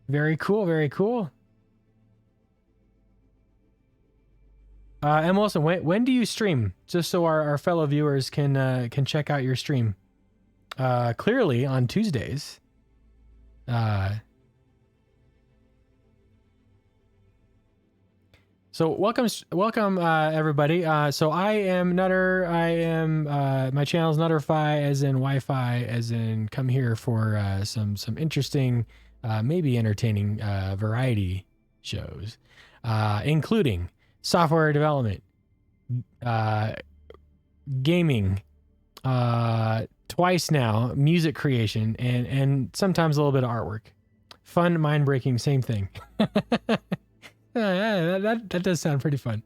Very cool, very cool. And Wilson, when do you stream? Just so our fellow viewers can check out your stream. Clearly on Tuesdays. So welcome everybody. So I am Nutter. I am my channel's Nutterfi, as in Wi-Fi, as in come here for some interesting, maybe entertaining variety shows, including software development, gaming, twice now, music creation, and sometimes a little bit of artwork. Fun, mind-breaking, same thing. That does sound pretty fun.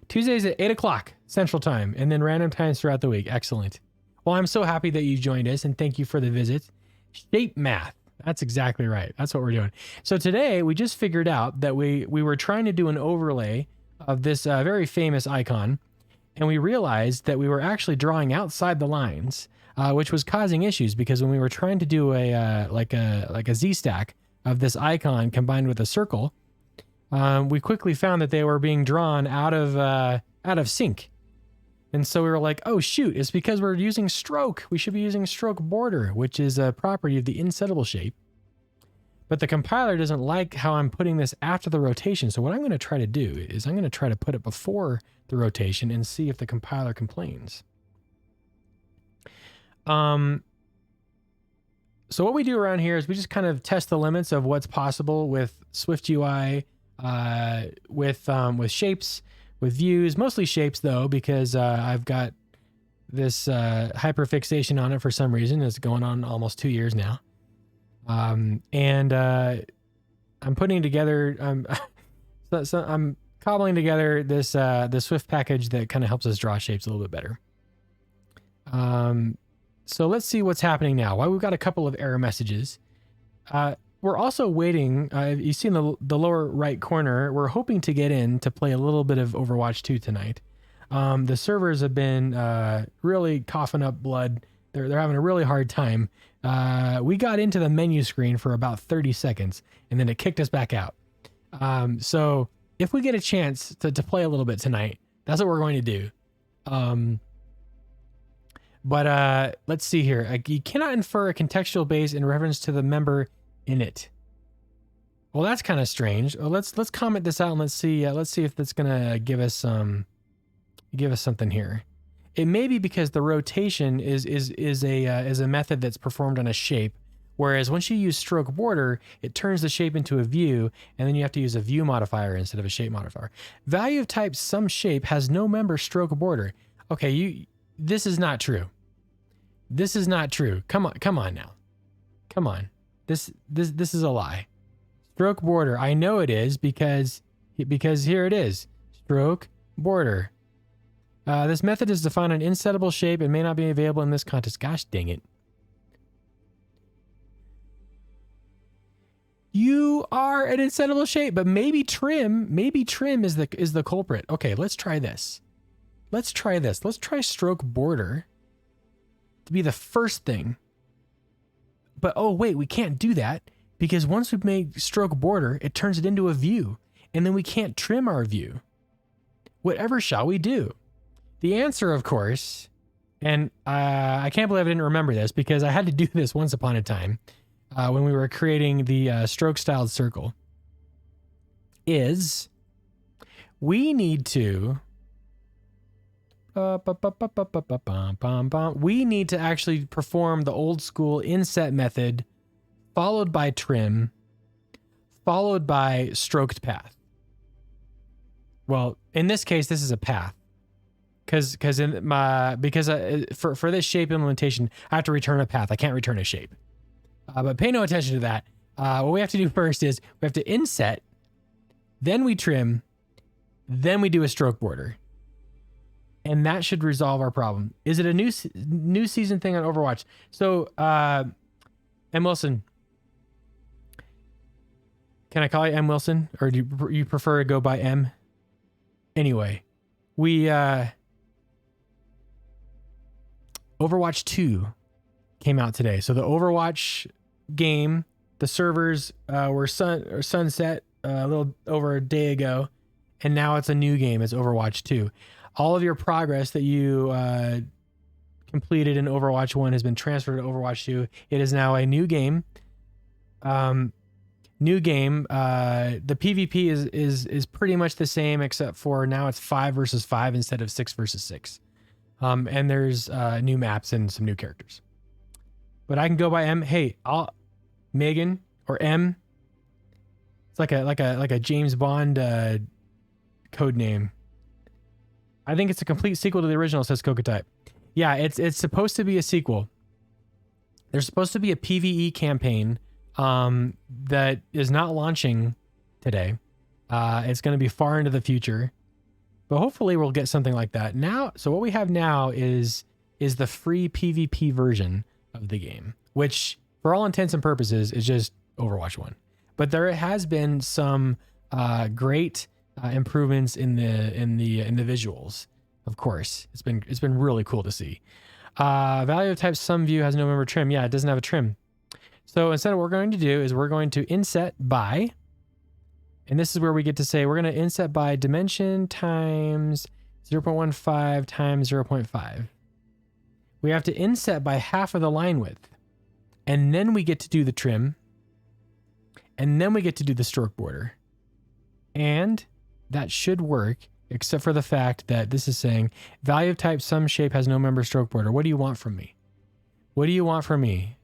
Tuesdays at 8 o'clock Central Time, and then random times throughout the week. Excellent. Well, I'm so happy that you joined us, and thank you for the visit. Shape math. That's exactly right. That's what we're doing. So today, we just figured out that we were trying to do an overlay of this very famous icon, and we realized that we were actually drawing outside the lines, which was causing issues, because when we were trying to do a like a Z-stack of this icon combined with a circle, we quickly found that they were being drawn out of sync. And so we were like, oh shoot, it's because we're using stroke. We should be using stroke border, which is a property of the insettable shape. But the compiler doesn't like how I'm putting this after the rotation. So what I'm going to try to do is I'm going to try to put it before the rotation and see if the compiler complains. So what we do around here is we just kind of test the limits of what's possible with SwiftUI, with shapes, with views, mostly shapes though, because I've got this hyperfixation on it for some reason. It's going on almost 2 years now. And I'm putting together, so I'm cobbling together this the Swift package that kind of helps us draw shapes a little bit better. So let's see what's happening now. Well, we've got a couple of error messages. We're also waiting. You see in the lower right corner, we're hoping to get in to play a little bit of Overwatch 2 tonight. The servers have been really coughing up blood. They're having a really hard time. We got into the menu screen for about 30 seconds, and then it kicked us back out. So if we get a chance to play a little bit tonight, that's what we're going to do. But let's see here. You cannot infer a contextual base in reference to the member in it. Well, that's kind of strange. Well, let's comment this out and let's see if that's gonna give us something here. It may be because the rotation is a method that's performed on a shape, whereas once you use stroke border, it turns the shape into a view, and then you have to use a view modifier instead of a shape modifier. Value of type some shape has no member stroke border. Okay, this is not true. This is not true. Come on now. Come on. This is a lie. Stroke border. I know it is because here it is. Stroke border. This method is defined an insettable shape and may not be available in this context. Gosh dang it. You are an insettable shape, but maybe trim is the culprit. Okay, let's try this. Let's try stroke border to be the first thing. But oh wait, we can't do that because once we've made stroke border, it turns it into a view, and then we can't trim our view. Whatever shall we do? The answer, of course, and I can't believe I didn't remember this because I had to do this once upon a time when we were creating the stroke styled circle, is we need to actually perform the old school inset method, followed by trim, followed by stroked path. Well, in this case, this is a path, because for this shape implementation, I have to return a path. I can't return a shape. But pay no attention to that. What we have to do first is we have to inset, then we trim, then we do a stroke border. and that should resolve our problem. Is it a new season thing on Overwatch? So, M. Wilson, can I call you M. Wilson, or do you prefer to go by M? Anyway, we Overwatch 2 came out today. So the Overwatch game, the servers were sunset a little over a day ago, and now it's a new game. It's Overwatch 2. All of your progress that you completed in Overwatch 1 has been transferred to Overwatch 2. It is now a new game. The PvP is pretty much the same, except for now it's 5 versus 5 instead of 6 versus 6. And there's new maps and some new characters. But I can go by M. Hey, Megan or M. It's like a James Bond code name. I think it's a complete sequel to the original, says Cocotype. Yeah, it's supposed to be a sequel. There's supposed to be a PvE campaign that is not launching today. It's going to be far into the future, but hopefully we'll get something like that now. So what we have now is the free PvP version of the game, which for all intents and purposes is just Overwatch 1. But there has been some great improvements in the visuals. Of course, it's been really cool to see. Value of type sum view has no member trim. Yeah, it doesn't have a trim. So instead, what we're going to do is we're going to inset by, and this is where we get to say we're going to inset by dimension times 0.15 times 0.5. We have to inset by half of the line width, and then we get to do the trim, and then we get to do the stroke border. And that should work, except for the fact that this is saying value of type sum shape has no member stroke border. What do you want from me? What do you want from me?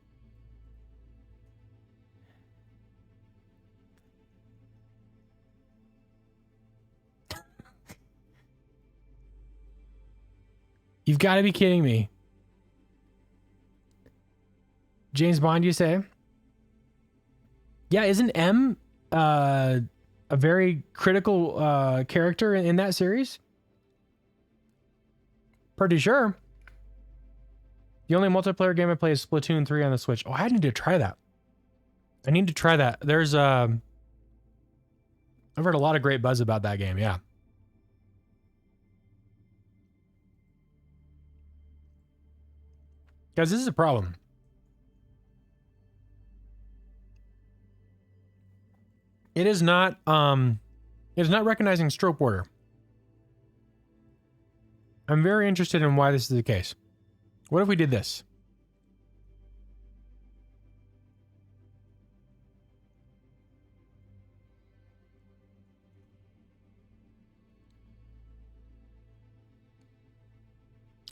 You've got to be kidding me. James Bond, you say? Yeah, isn't M a very critical character in that series? Pretty sure. The only multiplayer game I play is Splatoon 3 on the Switch. Oh, I need to try that. I need to try that. There's I've heard a lot of great buzz about that game, yeah. Guys, this is a problem. It is not recognizing stroke border. I'm very interested in why this is the case. What if we did this?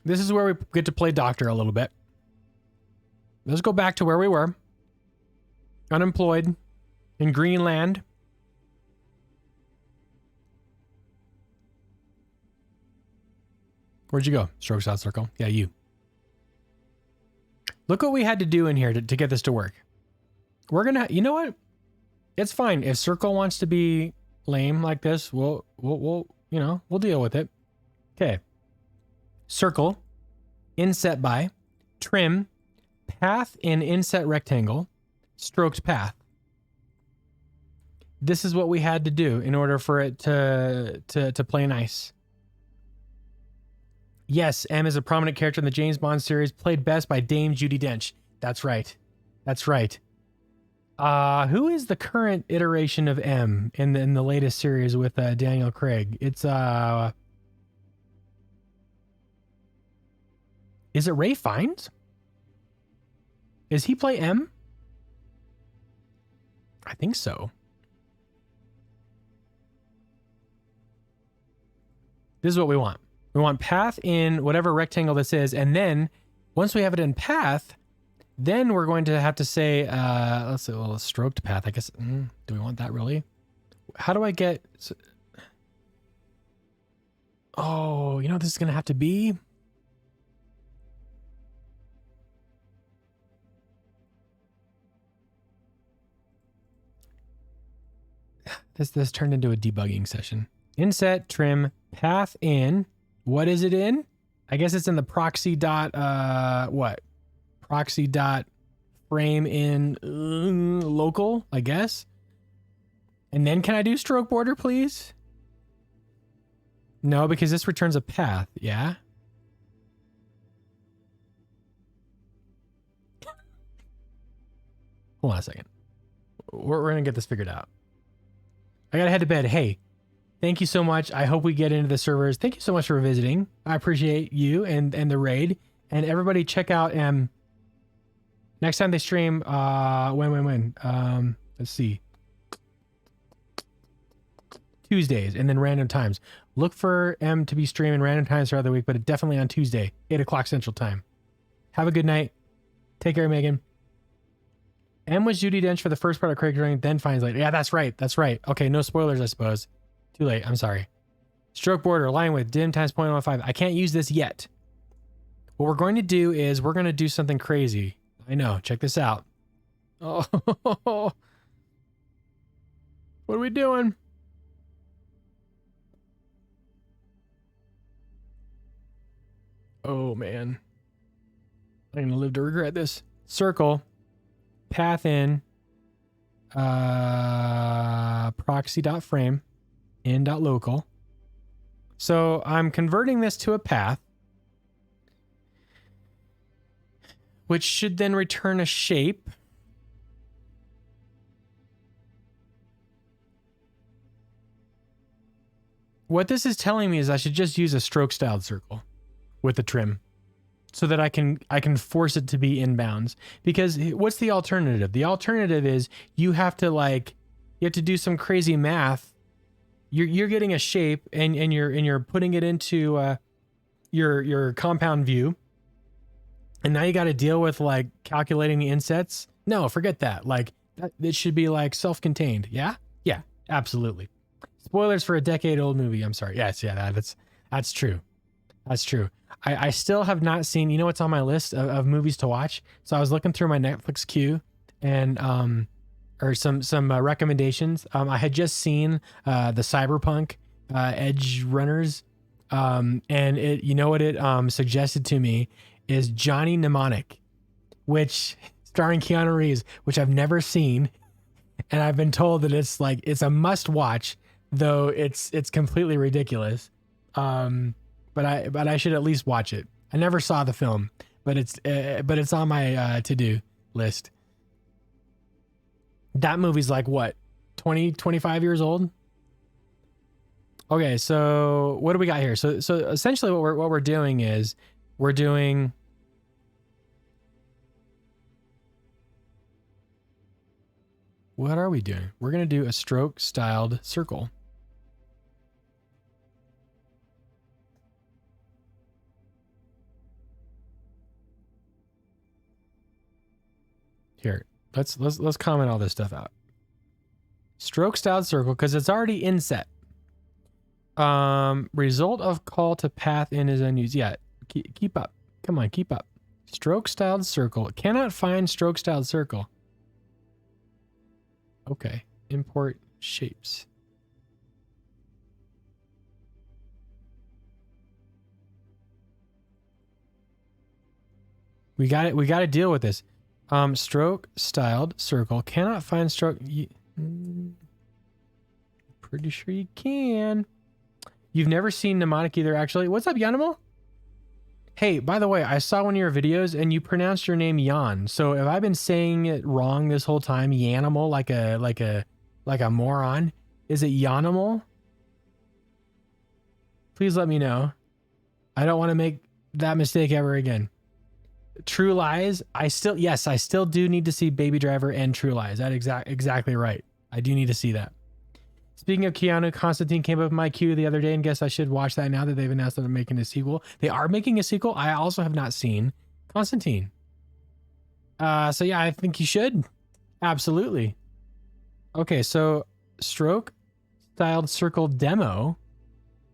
This is where we get to play doctor a little bit. Let's go back to where we were. Unemployed in Greenland. Where'd you go? Strokes out circle. Yeah, you. Look what we had to do in here to get this to work. We're gonna, you know what? It's fine. If circle wants to be lame like this, we'll deal with it. Okay. Circle, inset by, trim, path in inset rectangle, stroked path. This is what we had to do in order for it to play nice. Yes, M is a prominent character in the James Bond series, played best by Dame Judi Dench. That's right. That's right. Who is the current iteration of M in the latest series with Daniel Craig? It's is it Ray Fiennes? Is he play M? I think so. This is what we want. We want path in whatever rectangle this is, and then once we have it in path, then we're going to have to say, let's say, well, a stroked path. I guess. Do we want that really? How do I get? Oh, you know what this is going to have to be? This turned into a debugging session. Inset, trim, path in. What is it in? I guess it's in the proxy dot, what? Proxy dot frame in local, I guess. And then can I do stroke border, please? No, because this returns a path. Yeah. Hold on a second. We're going to get this figured out. I got to head to bed. Hey, thank you so much. I hope we get into the servers. Thank you so much for visiting. I appreciate you and the raid. And everybody check out next time they stream, when? Let's see. Tuesdays and then random times. Look for M to be streaming random times throughout the week, but definitely on Tuesday, 8 o'clock Central Time. Have a good night. Take care, Megan. M was Judi Dench for the first part of Craig Drawing, then finds later. Yeah, that's right. That's right. Okay, no spoilers, I suppose. Too late. I'm sorry. Stroke border, line width, dim times 0.15. I can't use this yet. What we're going to do is we're going to do something crazy. I know. Check this out. Oh, what are we doing? Oh, man. I'm going to live to regret this. Circle. Path in. Proxy.frame. In.local. So I'm converting this to a path, which should then return a shape. What this is telling me is I should just use a stroke styled circle with the trim so that I can force it to be inbounds. Because what's the alternative? The alternative is you have to do some crazy math. You're getting a shape and you're putting it into your compound view. And now you got to deal with calculating the insets. No, forget that. It should be self-contained. Yeah? Yeah, absolutely. Spoilers for a decade-old movie. I'm sorry. Yes, yeah, that's true. That's true. I still have not seen, you know what's on my list of movies to watch? So I was looking through my Netflix queue and or some recommendations. I had just seen the Cyberpunk Edge Runners. And it, you know what it suggested to me is Johnny Mnemonic, which starring Keanu Reeves, which I've never seen. And I've been told that it's it's a must watch, though it's completely ridiculous. But I should at least watch it. I never saw the film, but it's on my to-do list. That movie's what? 20, 25 years old? Okay, so what do we got here? So essentially what we're doing is we're doing what are we doing? We're going to do a stroke styled circle. Here, let's comment all this stuff out. Stroke styled circle, because it's already inset. Result of call to path in is unused. Yeah, keep up. Come on, keep up. Stroke styled circle. Cannot find stroke styled circle. Okay, import shapes. We got it. We got to deal with this. Stroke styled circle. Cannot find stroke. Pretty sure you can. You've never seen mnemonic either, actually. What's up, Yanimal? Hey, by the way, I saw one of your videos and you pronounced your name Yan. So have I been saying it wrong this whole time? Yanimal, like a moron? Is it Yanimal? Please let me know. I don't want to make that mistake ever again. True Lies. I still do need to see Baby Driver and True Lies. That's exactly right. I do need to see that. Speaking of Keanu, Constantine came up in my queue the other day and guess I should watch that now that they've announced that they're making a sequel. They are making a sequel. I also have not seen Constantine. So yeah, I think you should. Absolutely. Okay, so stroke styled circle demo.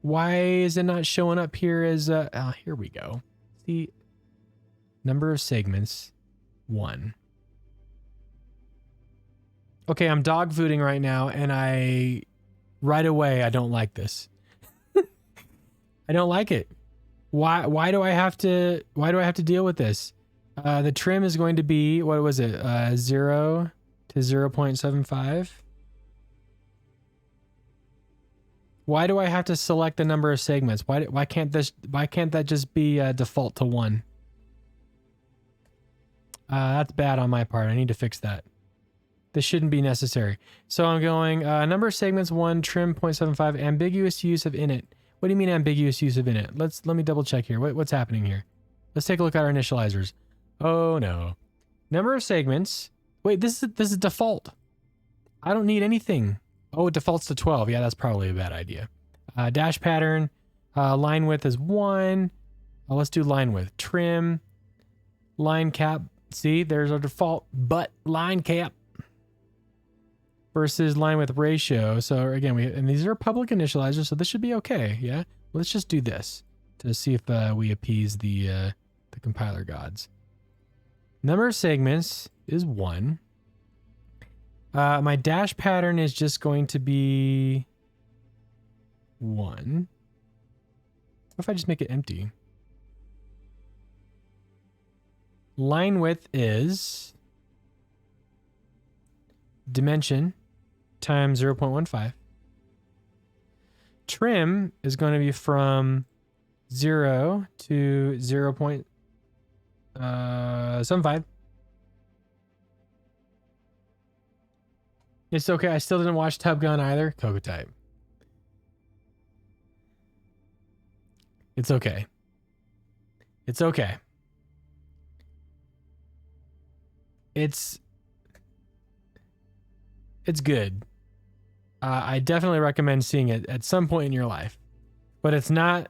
Why is it not showing up here as here we go. See, number of segments 1. Okay, I'm dog fooding right now and right away I don't like this. I don't like it. Why do I have to deal with this? The trim is going to be, what was it? 0 to 0.75. Why do I have to select the number of segments? Why can't that just be default to 1? That's bad on my part. I need to fix that. This shouldn't be necessary. So I'm going number of segments 1, trim 0.75, ambiguous use of init. What do you mean ambiguous use of init? Let me double check here. What's happening here? Let's take a look at our initializers. Oh no. Number of segments. Wait, this is default. I don't need anything. Oh, it defaults to 12. Yeah, that's probably a bad idea. Dash pattern. Line width is 1. Let's do line width. Trim. Line cap. See, there's our default, but line cap versus line width ratio. So again, and these are public initializers, so this should be okay. Yeah. Let's just do this to see if we appease the compiler gods. Number of segments is 1. My dash pattern is just going to be 1. What if I just make it empty? Line width is dimension times 0.15. Trim is going to be from 0 to 0.75. It's okay. I still didn't watch Tub Gun either. Coco type. It's okay. It's okay. It's good. I definitely recommend seeing it at some point in your life, but it's not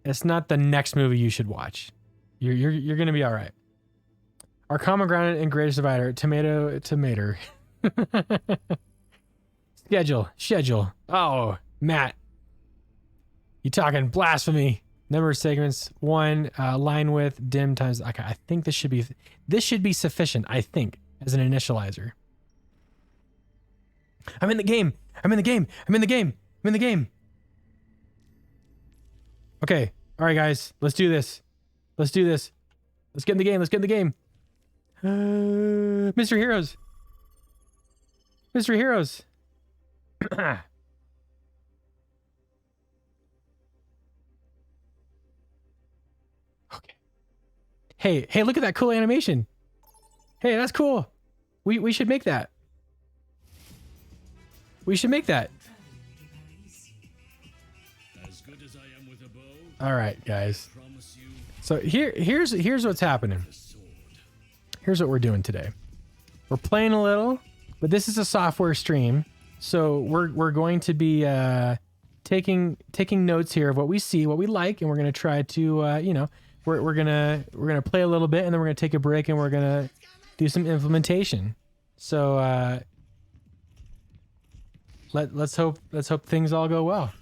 the next movie you should watch. You're gonna be all right. Our common ground and greatest divider: tomato. Schedule. Oh, Matt, you talking blasphemy? Number of segments 1. Line width dim times. Okay, I think this should be sufficient. I think as an initializer. I'm in the game. Okay. All right, guys. Let's do this. Let's get in the game. Mr. Heroes. Okay. Hey, look at that cool animation. Hey, that's cool. We should make that. All right, guys. So here's what's happening. Here's what we're doing today. We're playing a little, but this is a software stream, so we're going to be taking notes here of what we see, what we like, and we're gonna try to we're gonna play a little bit, and then we're gonna take a break, and we're gonna do some implementation. So let's hope things all go well.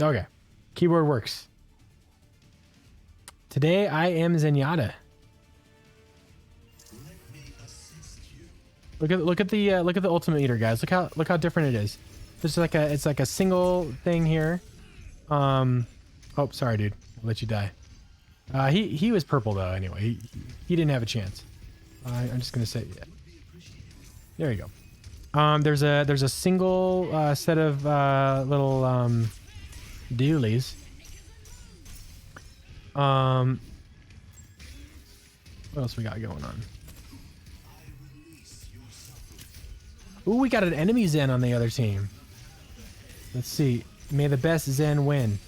Okay, keyboard works. Today I am Zenyatta. Look at the ultimate eater, guys. Look how different it is. It's like a single thing here. Oh, sorry, dude. I'll let you die. He was purple though. Anyway, he didn't have a chance. I'm just gonna say, yeah. There you go. There's a single set of little doolies. What else we got going on? Ooh, we got an enemy Zen on the other team. Let's see. May the best Zen win.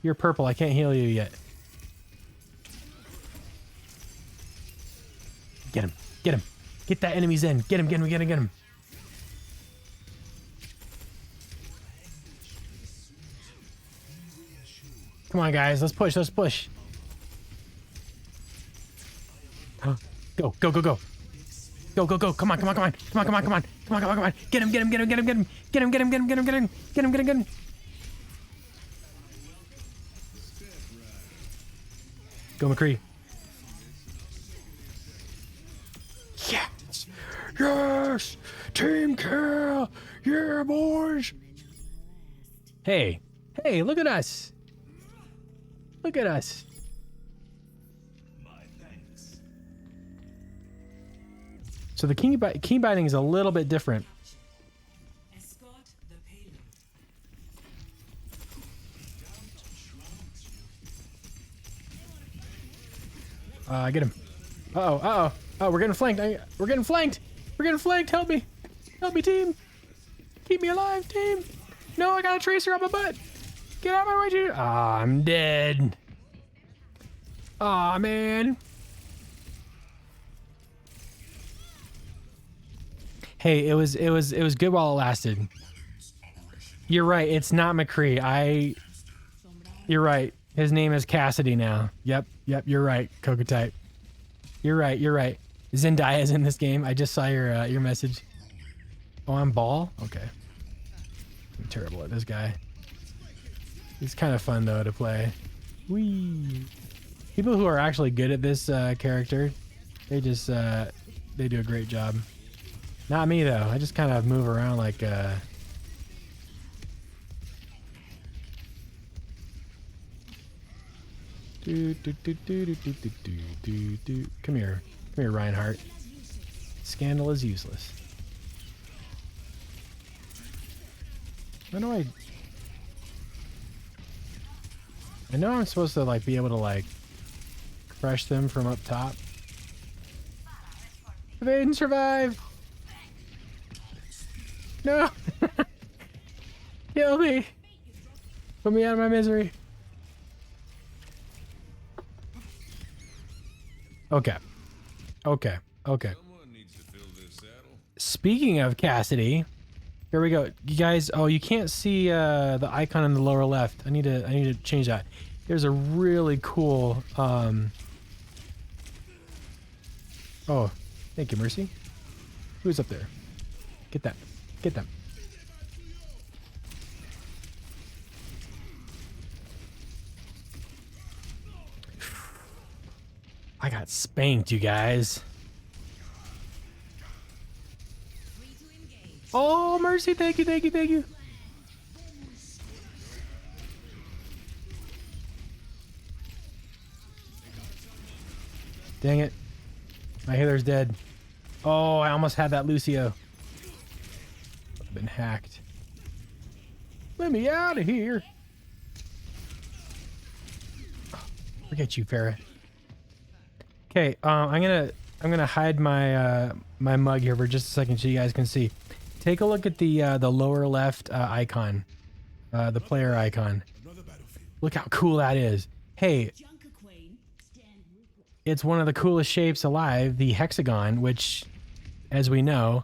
You're purple. I can't heal you yet. Get him. Get that enemy Zen. Get him. Come on, guys. Let's push. Go. Go. Come on. Get him. Go McCree. Yes! Yes! Team kill! Yeah, boys! Hey. Hey, look at us. Look at us. So the key binding is a little bit different. Get him. Uh-oh, uh-oh. Oh, we're getting flanked. We're getting flanked. We're getting flanked. Help me. Help me, team. Keep me alive, team. No, I got a tracer on my butt. Get out of my way, dude. Ah, I'm dead. Aw, man. Hey, it was good while it lasted. You're right. It's not McCree. You're right. His name is Cassidy now. Yep. You're right, Coca Type. You're right. Zendaya is in this game. I just saw your message. Oh, I'm Ball? Okay. I'm terrible at this guy. He's kind of fun though to play. Whee! People who are actually good at this character, they just they do a great job. Not me though. I just kind of move around like Come here, Reinhardt. Scandal is useless. How do I know I'm supposed to like be able to like crush them from up top. Evade and survive. No. Kill me. Put me out of my misery. Okay. Speaking of Cassidy, here we go. You guys, oh, you can't see the icon in the lower left. I need to change that. There's a really cool oh, thank you, Mercy. Who's up there? Get that. Get them. I got spanked, you guys. Oh, Mercy, thank you. Dang it. My healer's dead. Oh, I almost had that Lucio. I've been hacked. Let me out of here. Forget you, Farrah. Okay, I'm gonna hide my my mug here for just a second so you guys can see. Take a look at the lower left icon, the player icon. Look how cool that is. Hey, it's one of the coolest shapes alive, the hexagon, which, as we know,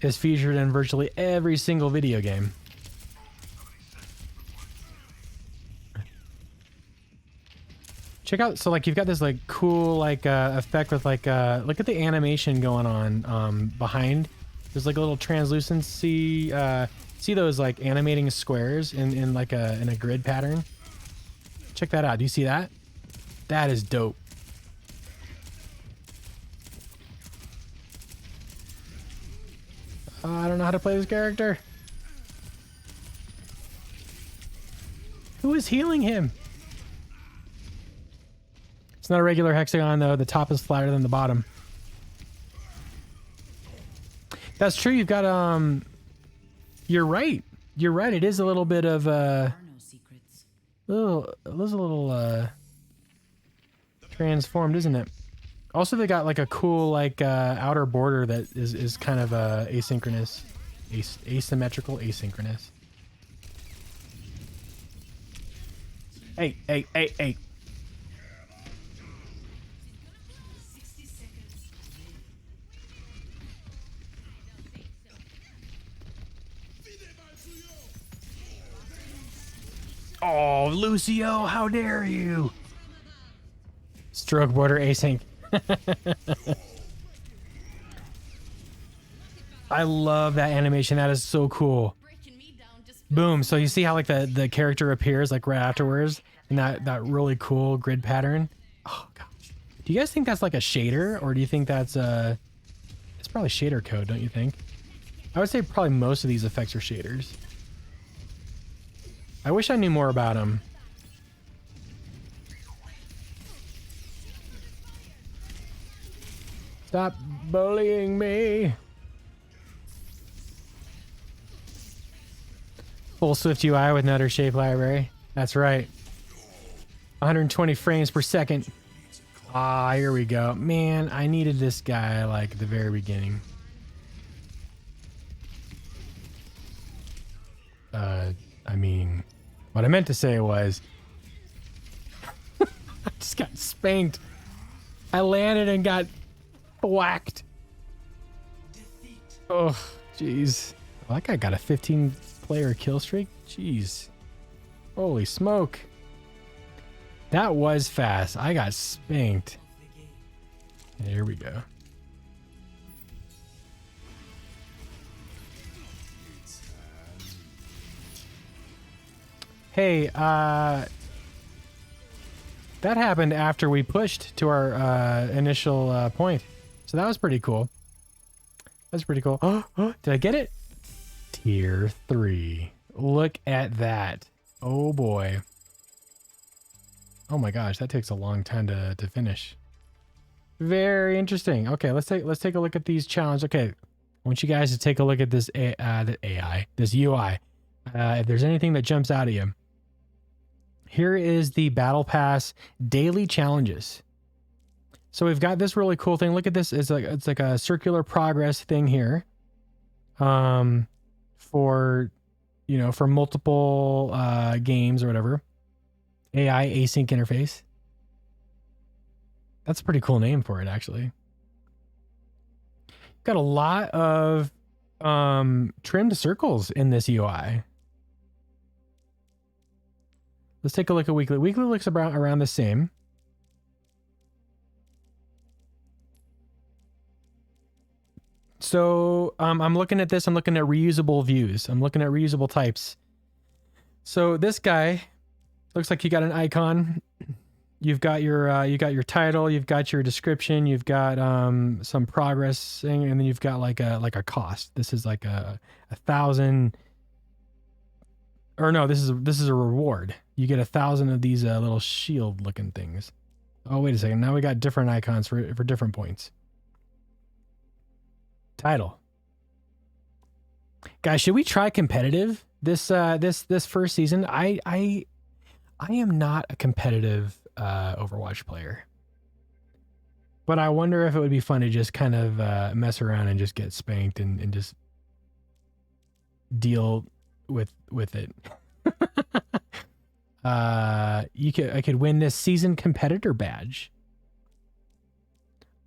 is featured in virtually every single video game. Check out, so like you've got this like cool like effect with like look at the animation going on behind. There's like a little translucency. See those like animating squares in like in a grid pattern? Check that out. Do you see that? That is dope. I don't know how to play this character. Who is healing him? It's not a regular hexagon though. The top is flatter than the bottom. That's true. You've got you're right. You're right. It is a little bit of it was a little transformed, isn't it? Also, they got like a cool like outer border that is kind of asynchronous, asymmetrical, asynchronous. Hey. Oh, Lucio, how dare you? Stroke border async. I love that animation. That is so cool. Boom. So you see how like the character appears like right afterwards, and that really cool grid pattern. Oh gosh, do you guys think that's like a shader, or do you think that's it's probably shader code, don't you think? I would say probably most of these effects are shaders. I wish I knew more about them. Stop bullying me. Full SwiftUI with Nutter Shape Library. That's right. 120 frames per second. Ah, here we go. Man, I needed this guy like at the very beginning. I mean, what I meant to say was I just got spanked. I landed and got whacked. Oh, jeez. Well, that guy got a 15-player kill streak. Jeez. Holy smoke. That was fast. I got spanked. Here we go. Hey, that happened after we pushed to our initial point. So that was pretty cool. That's pretty cool. Oh, did I get it? Tier 3. Look at that. Oh boy. Oh my gosh, that takes a long time to finish. Very interesting. Okay, let's take a look at these challenges. Okay, I want you guys to take a look at this this UI. If there's anything that jumps out at you. Here is the Battle Pass daily challenges. So we've got this really cool thing. Look at this. It's like a circular progress thing here. For for multiple games or whatever. AI async interface. That's a pretty cool name for it, actually. Got a lot of trimmed circles in this UI. Let's take a look at weekly. Weekly looks around the same. So I'm looking at this. I'm looking at reusable views. I'm looking at reusable types. So this guy looks like you got an icon. You've got your title. You've got your description. You've got some progress, and then you've got like a cost. This is like a 1,000. Or no, this is a reward. You get 1,000 of these little shield looking things. Oh, wait a second. Now we got different icons for different points. Title. Guys, should we try competitive this first season? I am not a competitive Overwatch player. But I wonder if it would be fun to just kind of mess around and just get spanked and just deal with it. I could win this season competitor badge.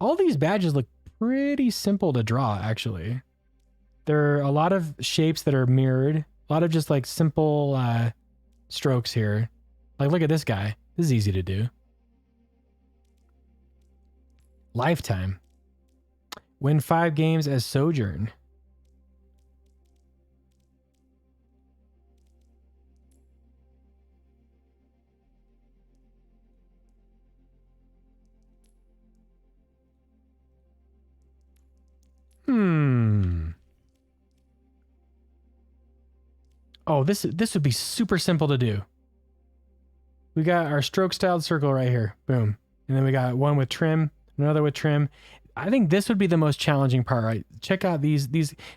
All these badges look pretty simple to draw, actually. There are a lot of shapes that are mirrored. A lot of just like simple strokes here. Like, look at this guy. This is easy to do. Lifetime. Win 5 games as Sojourn. Oh, this would be super simple to do. We got our stroke styled circle right here. Boom. And then we got one with trim, another with trim. I think this would be the most challenging part, right? Check out these.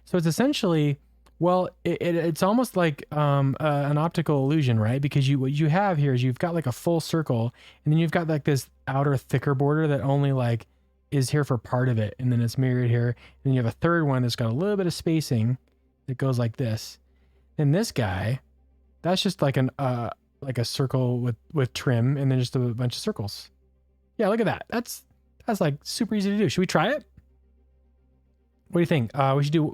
So it's essentially, well, it's almost like an optical illusion, right? Because what you have here is you've got like a full circle, and then you've got like this outer thicker border that only like is here for part of it, and then it's mirrored here. And then you have a third one that's got a little bit of spacing that goes like this. And this guy, that's just like a circle with trim, and then just a bunch of circles. Yeah, look at that. That's like super easy to do. Should we try it? What do you think?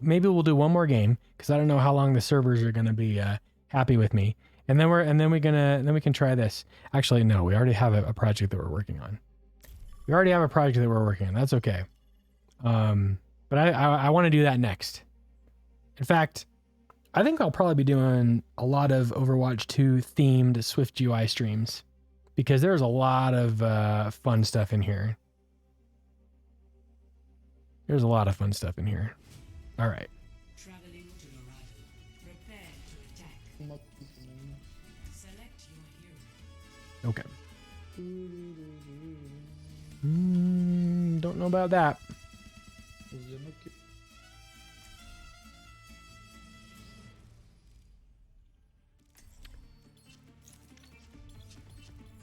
Maybe we'll do one more game, because I don't know how long the servers are gonna be happy with me. And then we can try this. Actually, no, we already have a project that we're working on. That's okay. But I want to do that next. In fact, I think I'll probably be doing a lot of Overwatch 2 themed SwiftUI streams. because there's a lot of fun stuff in here. There's a lot of fun stuff in here. All right. Traveling to arrival. Prepare to attack. Select your hero. Okay. Don't know about that.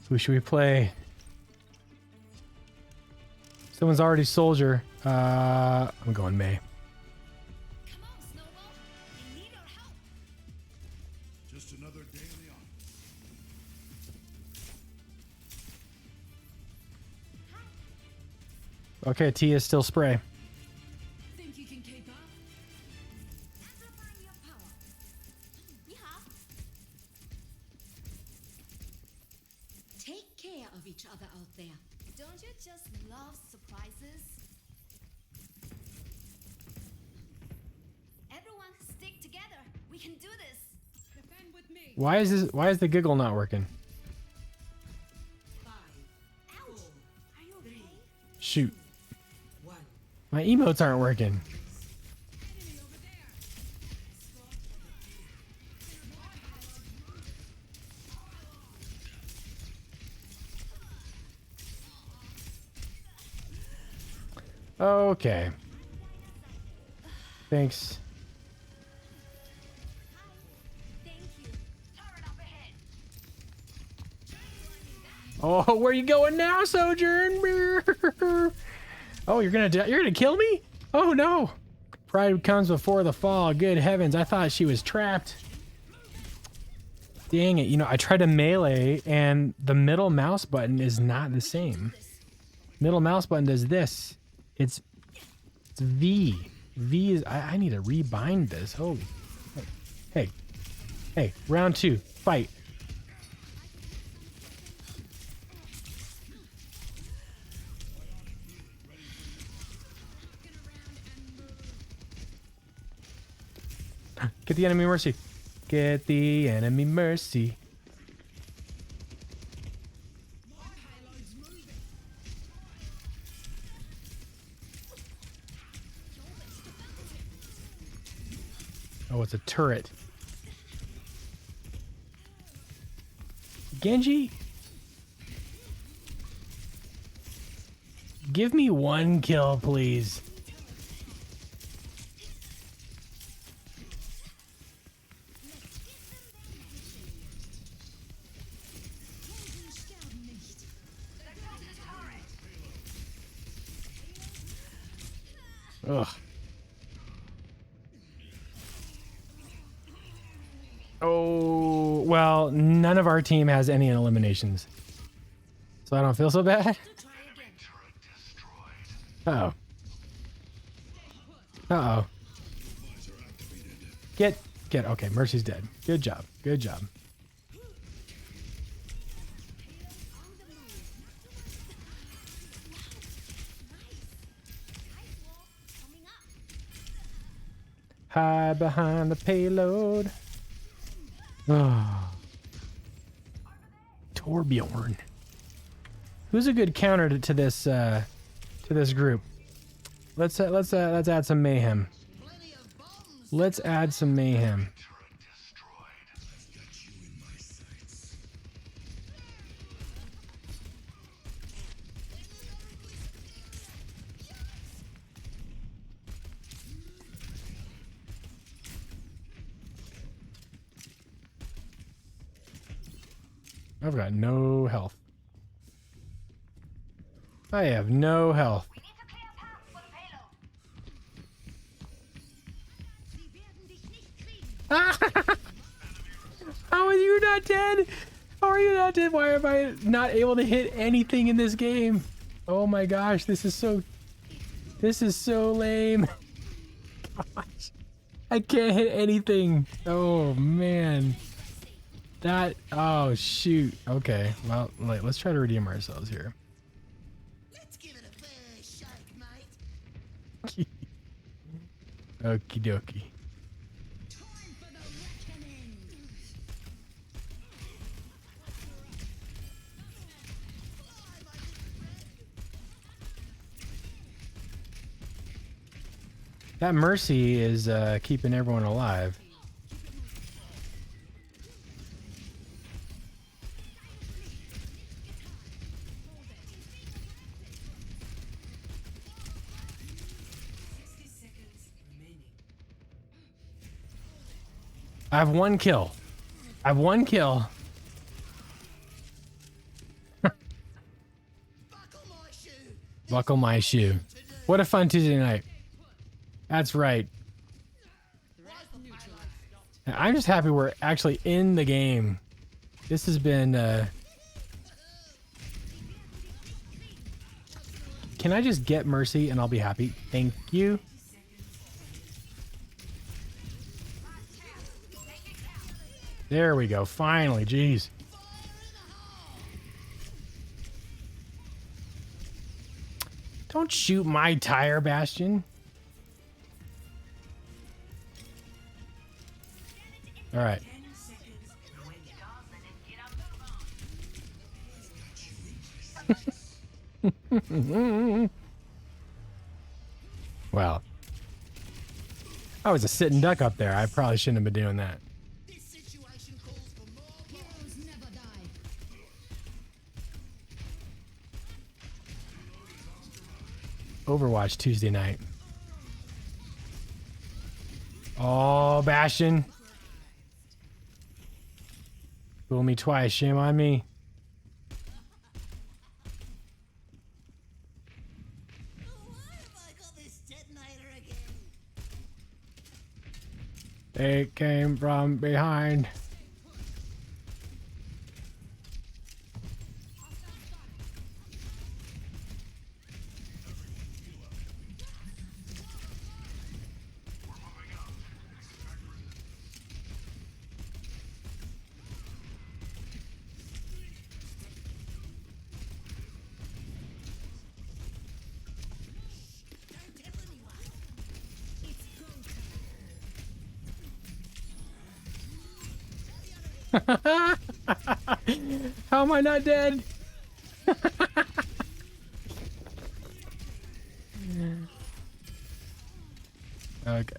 Who should we play? Someone's already soldier. I'm going May. Come on, Snowball. We need your help. Just another day in the office. Okay, T is still spray. Think you can keep up? Amplify your power. Yeah. Take care of each other out there. Don't you just love surprises? Everyone, stick together. We can do this. Defend with me. Why is the giggle not working? 5, Ouch. Are you okay? Shoot. 1. My emotes aren't working. Enemy over there. Okay. Thanks. Thank you. Turret up ahead. Oh, where you going now, Sojourn? Oh, you're gonna kill me? Oh no! Pride comes before the fall. Good heavens! I thought she was trapped. Dang it! You know, I tried to melee, and the middle mouse button is not the same. Middle mouse button does this. It's V. V is. I need to rebind this. Holy. Hey! Round 2. Fight. Get the enemy mercy. Get the enemy mercy. Oh, it's a turret. Genji? Give me 1 kill, please. Ugh. Oh, well, none of our team has any eliminations. So I don't feel so bad. Uh-oh. Uh-oh. Get, okay, Mercy's dead. Good job, good job. Coming up. Hide behind the payload. Oh. Torbjorn. Who's a good counter to this group? Let's add some mayhem. Let's add some mayhem. I've got no health. I have no health. We need to clear a path for the payload. How are you not dead? How are you not dead? Why am I not able to hit anything in this game? Oh my gosh, this is so lame. Gosh, I can't hit anything. Oh man. Oh shoot. Okay, well, let's try to redeem ourselves here. Let's give it a fair shake, mate. Okie dokie. Time for the reckoning. That Mercy is keeping everyone alive. I have one kill. I have one kill. Buckle my shoe. Buckle my shoe. What a fun Tuesday night. That's right. I'm just happy we're actually in the game. This has been... Can I just get Mercy and I'll be happy? Thank you. There we go. Finally. Jeez. Don't shoot my tire, Bastion. All right. Well, I was a sitting duck up there. I probably shouldn't have been doing that. This situation calls for more Heroes never die. Overwatch Tuesday night. Oh, Bastion. Fool me twice. Shame on me. Why have I got this detonator again? It came from behind. Don't tell anyone. How am I not dead? Okay.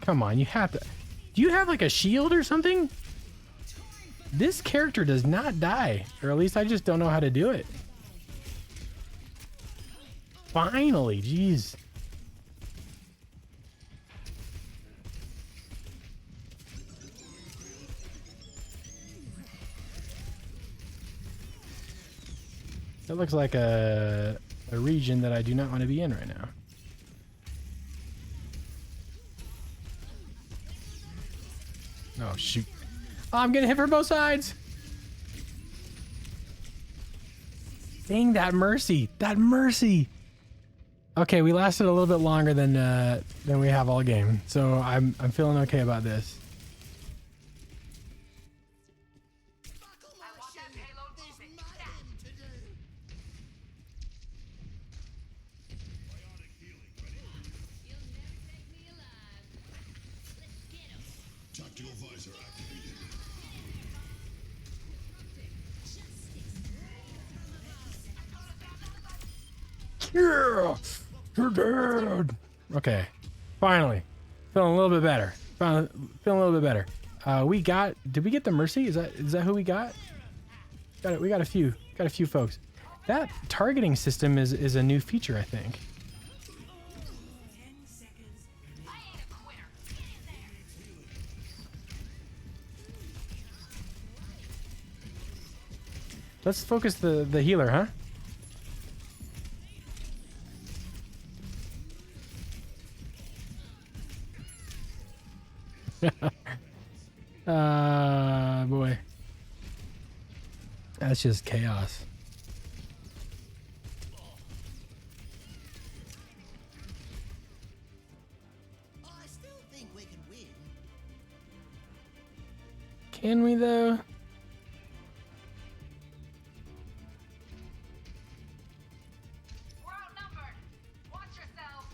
Come on, you have to. Do you have like a shield or something? This character does not die, or at least I just don't know how to do it. Finally, jeez. That looks like a region that I do not want to be in right now. Oh, shoot. Oh, I'm getting hit from both sides. Dang, that Mercy. That Mercy. Okay, we lasted a little bit longer than we have all game. So I'm feeling okay about this. Buckle my shoe. There's nothing to do. You'll never take me alive. Let's get 'em. Tactical visor activated. Yeah, you're dead. Okay, finally, feeling a little bit better. Finally, feeling a little bit better. We got. Did we get the Mercy? Is that who we got? Got it. We got a few. Got a few folks. That targeting system is a new feature, I think. I ain't a quitter. Get in there. Let's focus the healer, huh? Boy. That's just chaos. I still think we can win. Can we though? We're outnumbered. Watch yourself.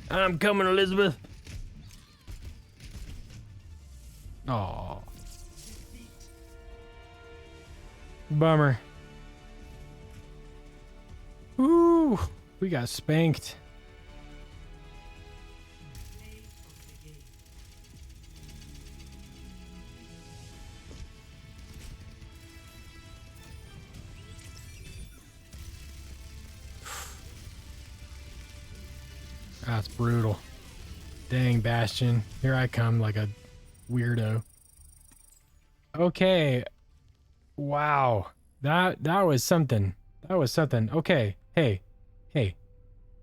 I'm coming, Elizabeth. Oh. Bummer. Ooh, we got spanked. That's brutal. Dang, Bastion. Here I come like a weirdo. Okay. Wow. That was something. That was something. Okay. Hey.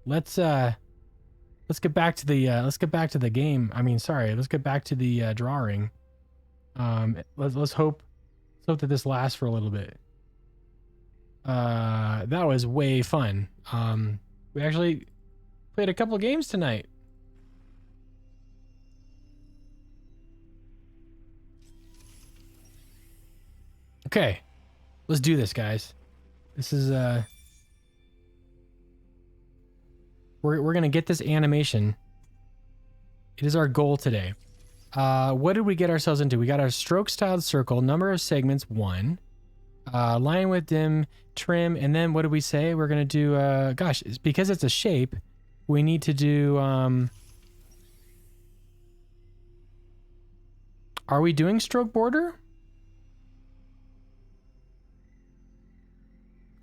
Let's get back to the game. I mean, sorry. Let's get back to the drawing. Let's hope that this lasts for a little bit. That was way fun. We actually played a couple games tonight. Okay, let's do this, guys. This is we're gonna get this animation. It is our goal today. What did we get ourselves into? We got our stroke styled circle, number of segments 1, line width dim, trim, and then what did we say? We're gonna do gosh, it's because it's a shape, we need to do are we doing stroke border?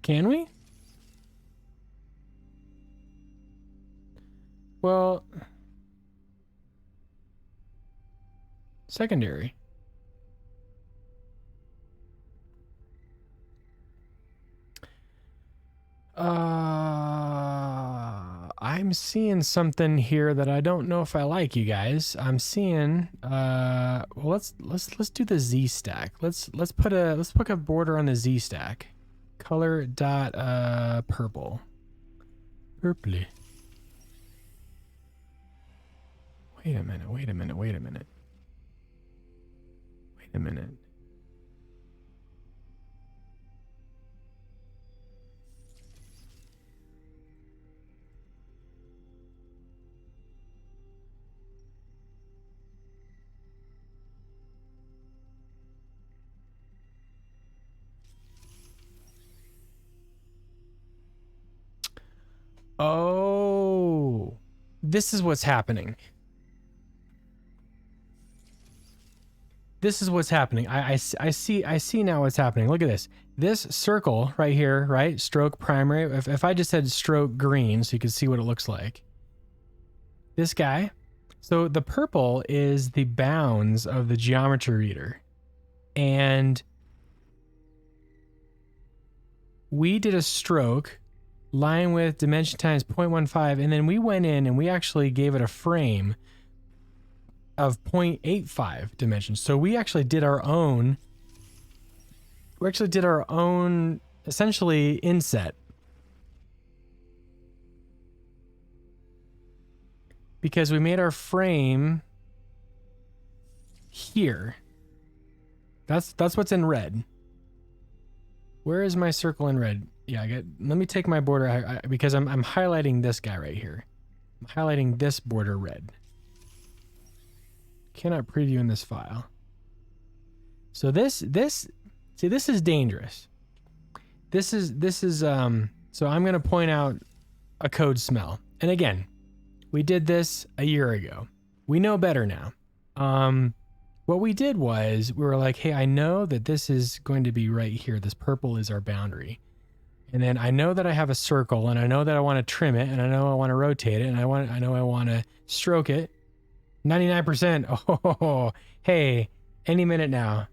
Can we? Well, secondary. I'm seeing something here that I don't know if I like, you guys. I'm seeing well, let's do the Z stack. Let's put a border on the Z stack. Color dot purple. Purpley. Wait a minute. Oh, this is what's happening. This is what's happening. I see now what's happening. Look at this. This circle right here, right? Stroke primary. If I just said stroke green so you can see what it looks like. This guy. So the purple is the bounds of the geometry reader. And we did a stroke, line width, dimension times 0.15, and then we went in and we actually gave it a frame of 0.85 dimensions. So we actually did our own, essentially inset. Because we made our frame here. That's what's in red. Where is my circle in red? Yeah, let me take my border because I'm highlighting this guy right here. I'm highlighting this border red. Cannot preview in this file. So this is dangerous. This is so I'm gonna point out a code smell. And again, we did this a year ago. We know better now. What we did was we were like, hey, I know that this is going to be right here. This purple is our boundary. And then I know that I have a circle and I know that I want to trim it and I know I want to rotate it and I know I want to stroke it. 99%. Oh, hey, any minute now.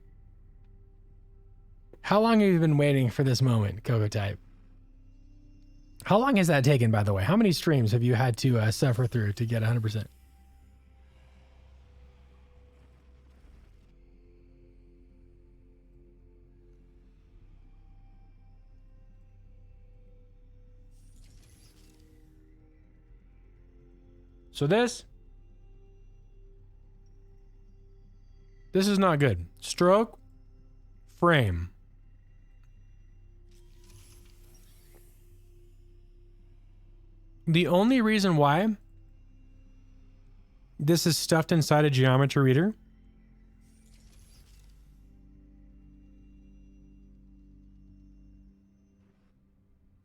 How long have you been waiting for this moment, Coco Type? How long has that taken, by the way? How many streams have you had to suffer through to get 100%? So this is not good. Stroke, frame. The only reason why this is stuffed inside a geometry reader .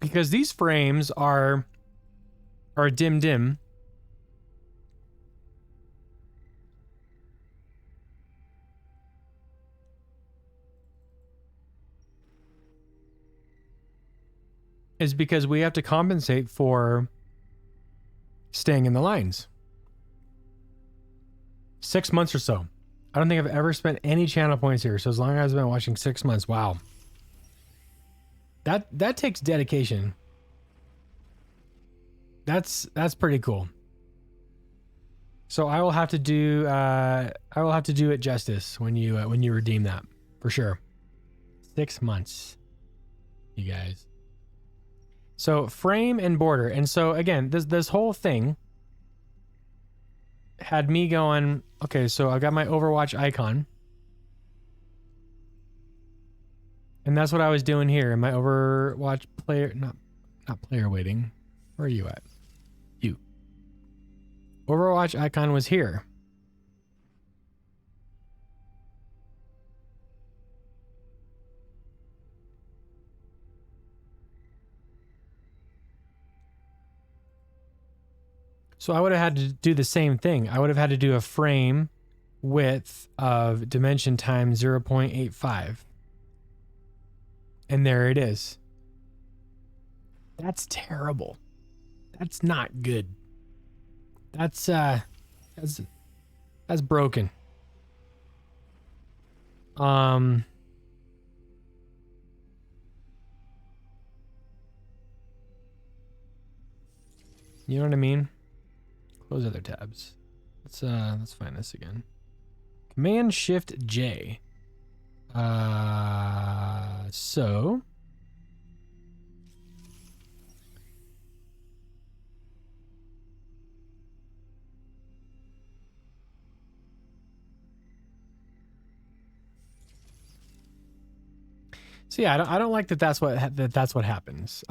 because these frames are dim. Is because we have to compensate for staying in the lines. 6 months or so. I don't think I've ever spent any channel points here. So as long as I've been watching 6 months, wow. That takes dedication. That's pretty cool. So I will have to do it justice when you redeem that for sure. 6 months, you guys. So frame and border, and so again, this whole thing had me going, okay, so I got my Overwatch icon, and that's what I was doing here in my Overwatch player, not player waiting. Where are you at? You. Overwatch icon was here. So I would have had to do the same thing. I would have had to do a frame width of dimension times 0.85. And there it is. That's terrible. That's not good. That's broken. You know what I mean? Close other tabs. Let's find this again. Command Shift J. So yeah, I don't like that. That's what happens.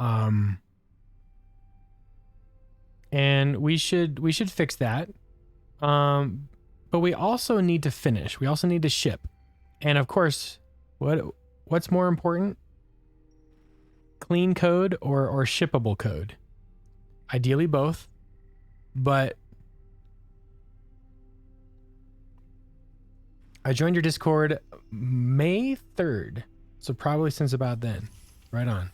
And we should fix that. But we also need to finish. We also need to ship. And of course, what's more important? Clean code or shippable code? Ideally both. But I joined your Discord May 3rd. So probably since about then. Right on.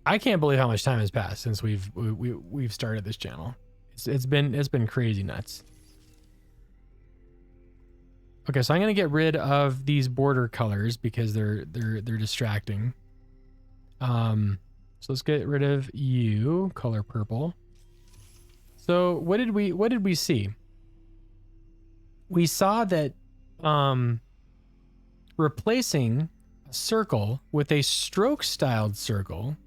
I can't believe how much time has passed since we've started this channel. It's been crazy nuts. Okay, so I'm gonna get rid of these border colors because they're distracting. So let's get rid of you, color purple. So what did we see? We saw that replacing a circle with a stroke styled circle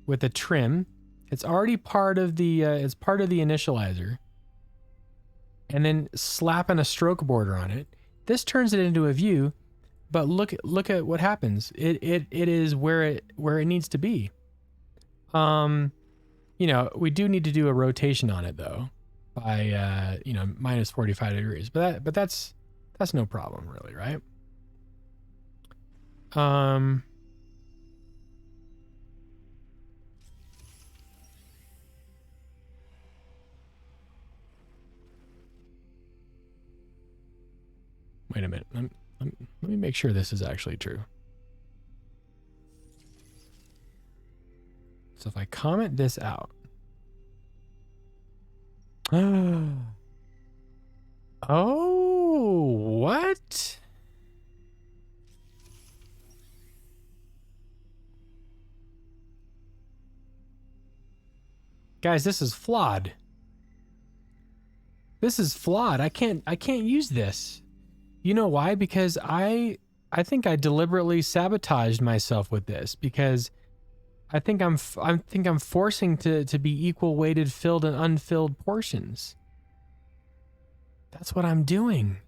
with a trim, it's already part of the initializer, and then slapping a stroke border on it, this turns it into a view. But look at what happens. It is where it needs to be. You know, we do need to do a rotation on it though, by minus 45 degrees. But that's no problem really, right? Wait a minute. Let me make sure this is actually true. So if I comment this out. Oh, what? Guys, this is flawed. This is flawed. I can't use this. You know why? Because I think I deliberately sabotaged myself with this, because I think I'm forcing to be equal weighted filled and unfilled portions. That's what I'm doing.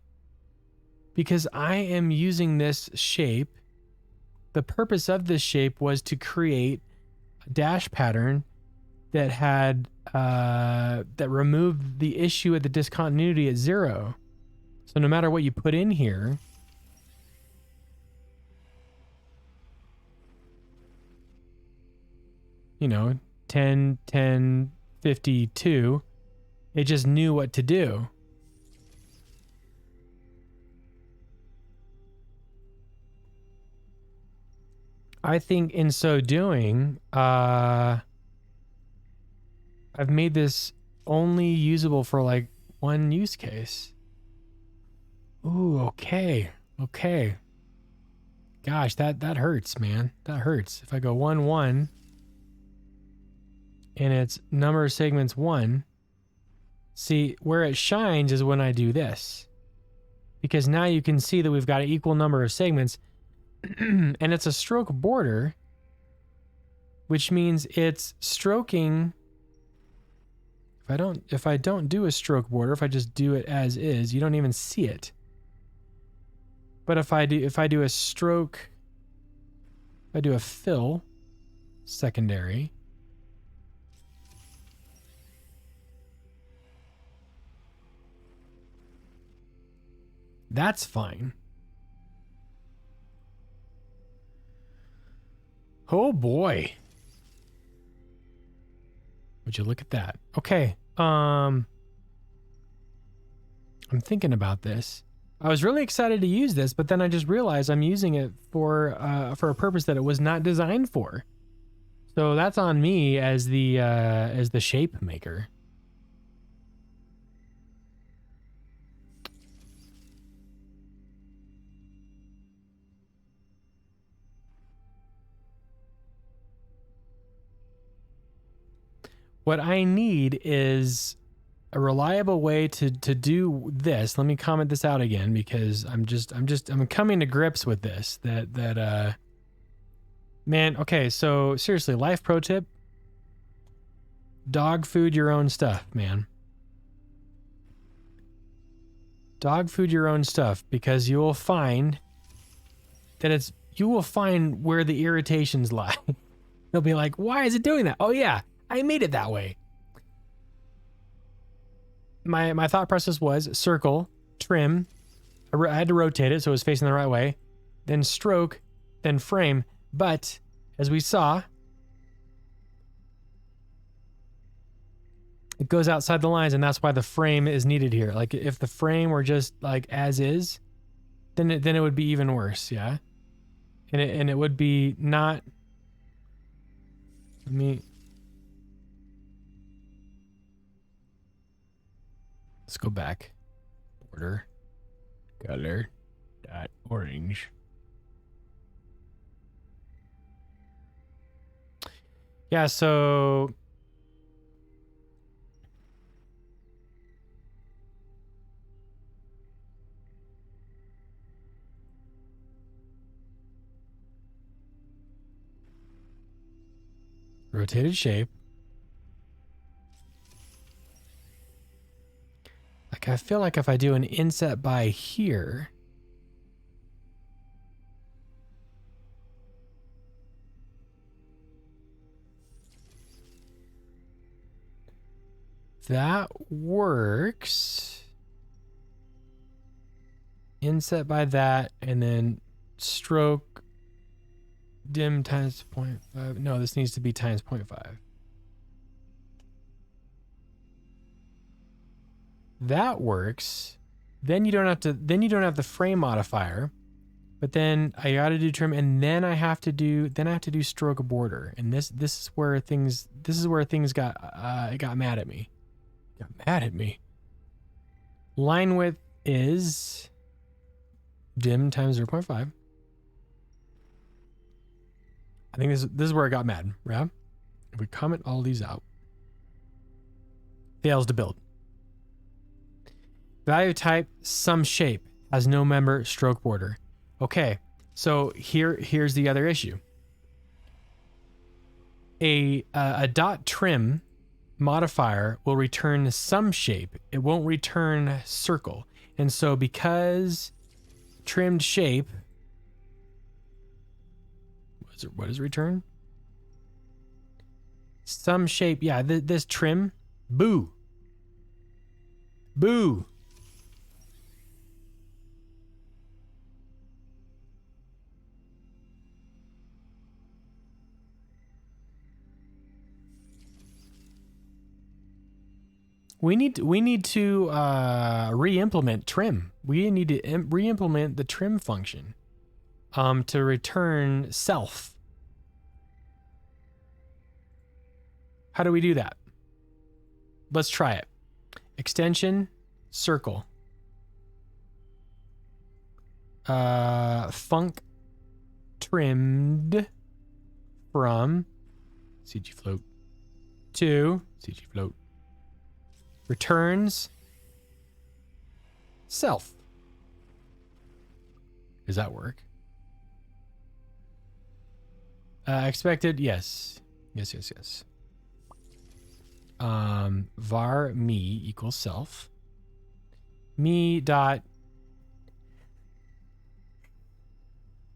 Because I am using this shape. The purpose of this shape was to create a dash pattern that had that removed the issue at the discontinuity at 0. So no matter what you put in here, you know, 10, 10, 52, it just knew what to do. I think in so doing, I've made this only usable for like one use case. Ooh, okay. Okay. Gosh, that hurts, man. That hurts. If I go 1, 1, and it's number of segments 1, see, where it shines is when I do this. Because now you can see that we've got an equal number of segments, and it's a stroke border, which means it's stroking. If I don't do a stroke border, if I just do it as is, you don't even see it. But if I do a stroke, if I do a fill secondary, that's fine. Oh boy. Would you look at that? Okay. I'm thinking about this. I was really excited to use this, but then I just realized I'm using it for a purpose that it was not designed for. So that's on me as the shape maker. What I need is a reliable way to do this. Let me comment this out again because I'm coming to grips with this. Man, okay, so seriously, life pro tip. Dog food your own stuff, man. Dog food your own stuff, because you will find that you will find where the irritations lie. They'll be like, why is it doing that? Oh yeah, I made it that way. My thought process was circle, trim. I had to rotate it so it was facing the right way, then stroke, then frame. But as we saw, it goes outside the lines, and that's why the frame is needed here. Like if the frame were just like as is, then it would be even worse, yeah. And it would be not. Let's go back. Border, color, dot orange. Yeah, so rotated shape. Like I feel like if I do an inset by here, that works. Inset by that, and then stroke dim times 0.5. No, this needs to be times 0.5. That works. Then you don't have the frame modifier, but then I got to do trim, and then I have to do stroke border, and this is where things got mad at me. Line width is dim times 0.5. I think this is where I got mad, right? If we comment all these out, fails to build. Value type, some shape, has no member, stroke border. Okay, so here's the other issue. A dot trim modifier will return some shape. It won't return circle. And so because trimmed shape, what does it return? Some shape, yeah, this trim, boo. Boo. We need to re-implement trim. We need to re-implement the trim function to return self. How do we do that? Let's try it. Extension circle. Func trimmed from CG float to CG float returns self. Does that work? Expected, yes. Yes. Var me equals self. Me dot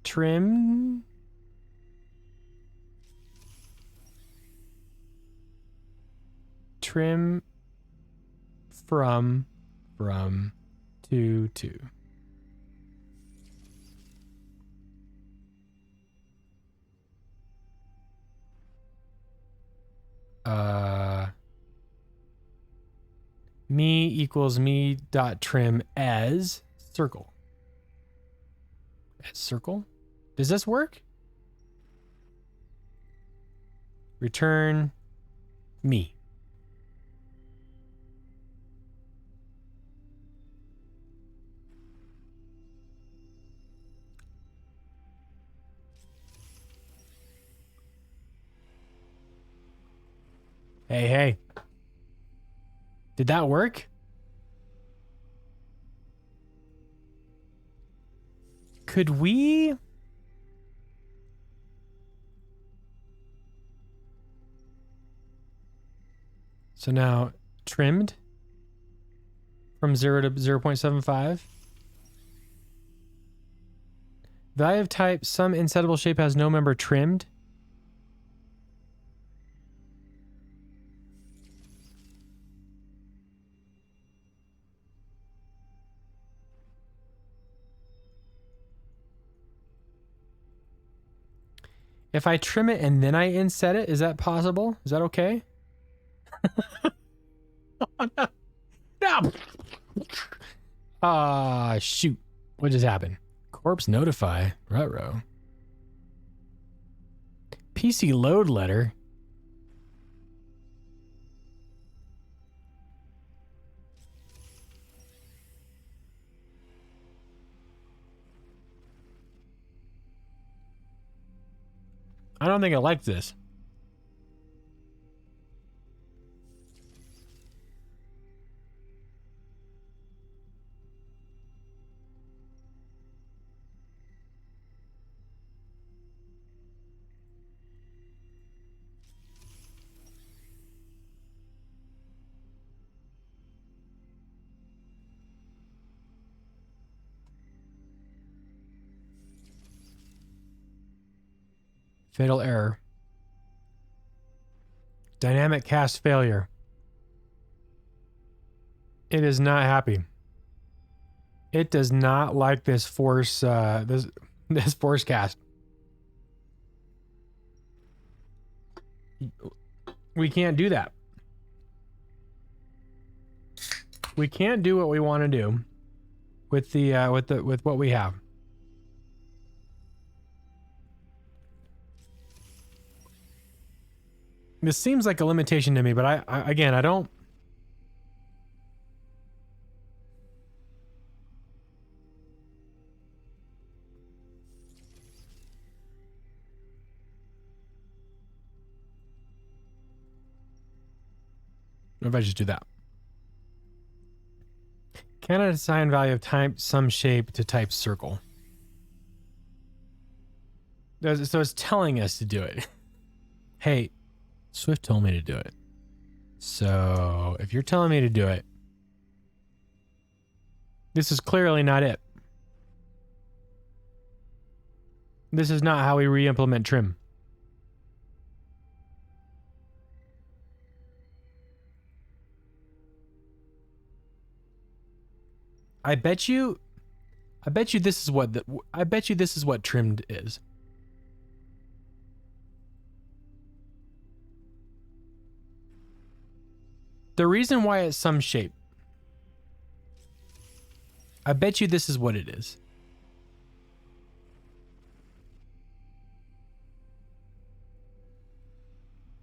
trim from to me equals me dot trim as circle. As circle? Does this work? Return me. Hey. Did that work? Could we? So now trimmed from 0 to 0.75. Value of type some insettable shape has no member trimmed. If I trim it and then I inset it, is that possible? Is that okay? No. Ah, shoot. What just happened? Corpse notify. Ruh-roh. PC load letter. I don't think I like this. Fatal error. Dynamic cast failure. It is not happy. It does not like this force this force cast. We can't do that. We can't do what we want to do with the with what we have. This seems like a limitation to me, but I again, I don't. What if I just do that? Cannot assign value of type some shape to type circle. So it's telling us to do it. Hey, Swift told me to do it. So if you're telling me to do it, this is clearly not it. This is not how we re-implement trim. I bet you this is what trimmed is. The reason why it's some shape, I bet you this is what it is.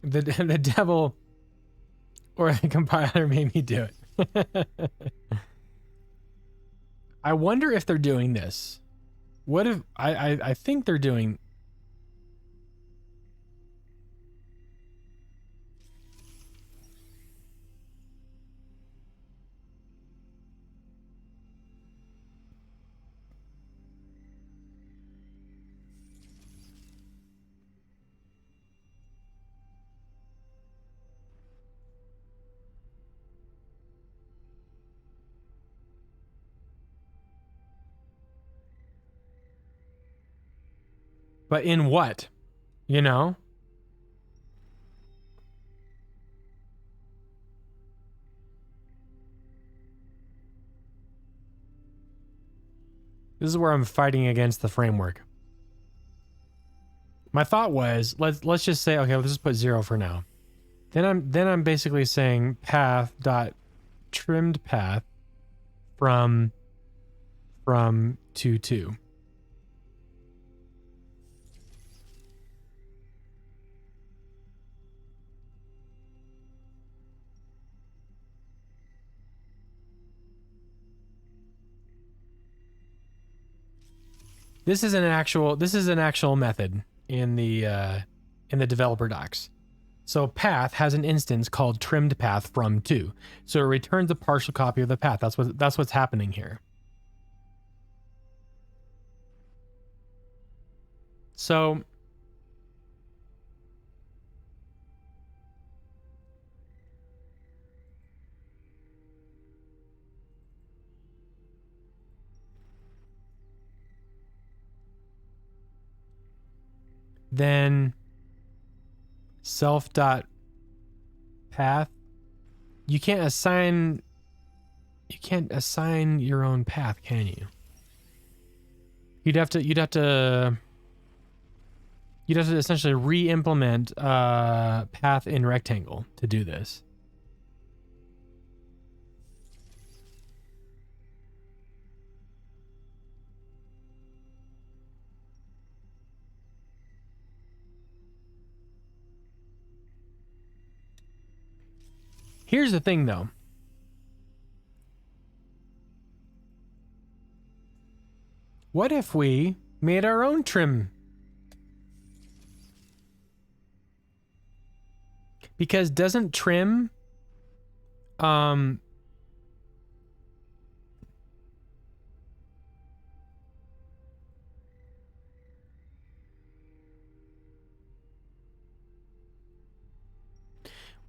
The devil or the compiler made me do it. I wonder if they're doing this. What if I think they're doing. But in what? You know? This is where I'm fighting against the framework. My thought was, let's just say, okay, let's just put 0 for now. Then I'm basically saying path dot trimmed path from to 2. This is an actual method in the developer docs. So path has an instance called trimmed path from to. So it returns a partial copy of the path. That's what's happening here. So then self dot path, you can't assign your own path, can you? You'd have to essentially re-implement path in rectangle to do this. Here's the thing, though. What if we made our own trim? Because doesn't trim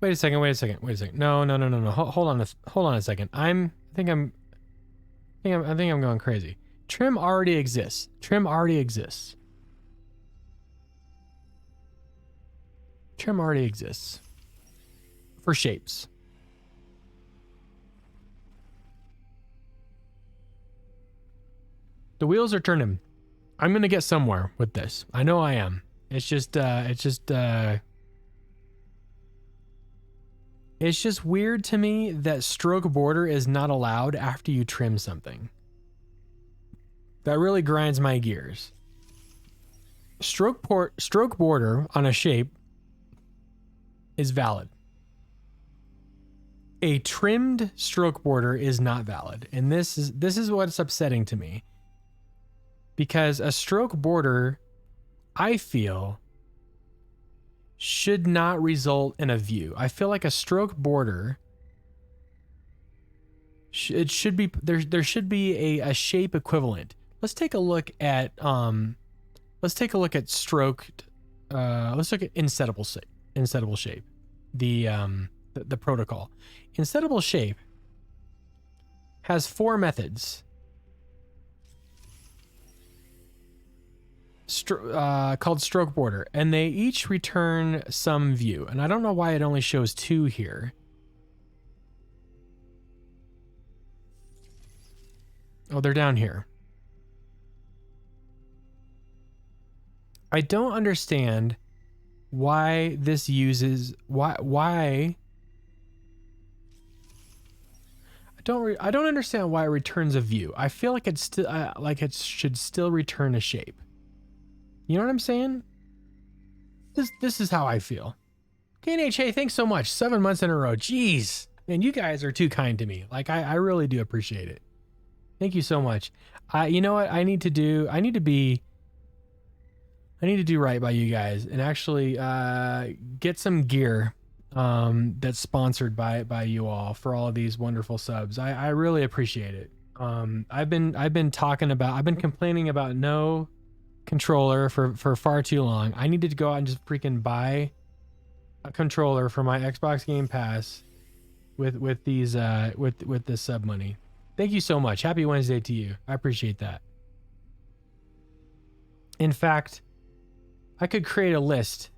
Wait a second. No. Hold on a second. I think I'm going crazy. Trim already exists. Trim already exists for shapes. The wheels are turning. I'm going to get somewhere with this. I know I am. It's just weird to me that stroke border is not allowed after you trim something. That really grinds my gears. Stroke border on a shape is valid. A trimmed stroke border is not valid. And this is what's upsetting to me. Because a stroke border, I feel, should not result in a view. I feel like a stroke border, it should be there should be a shape equivalent. Let's take a look at stroked let's look at insettable shape. The protocol. Insettable shape has 4 methods called stroke border, and they each return some view. And I don't know why it only shows 2 here. Oh, they're down here. I don't understand why this uses why I don't understand why it returns a view. I feel like it's still like it should still return a shape. You know what I'm saying? This is how I feel. KNH, hey, thanks so much. 7 months in a row. Jeez. Man, you guys are too kind to me. Like I really do appreciate it. Thank you so much. You know what I need to do? I need to do right by you guys and actually get some gear that's sponsored by you all for all of these wonderful subs. I really appreciate it. I've been complaining about no controller for far too long. I needed to go out and just freaking buy a controller for my Xbox Game Pass with these with this sub money. Thank you so much. Happy Wednesday to you. I appreciate that. In fact, I could create a list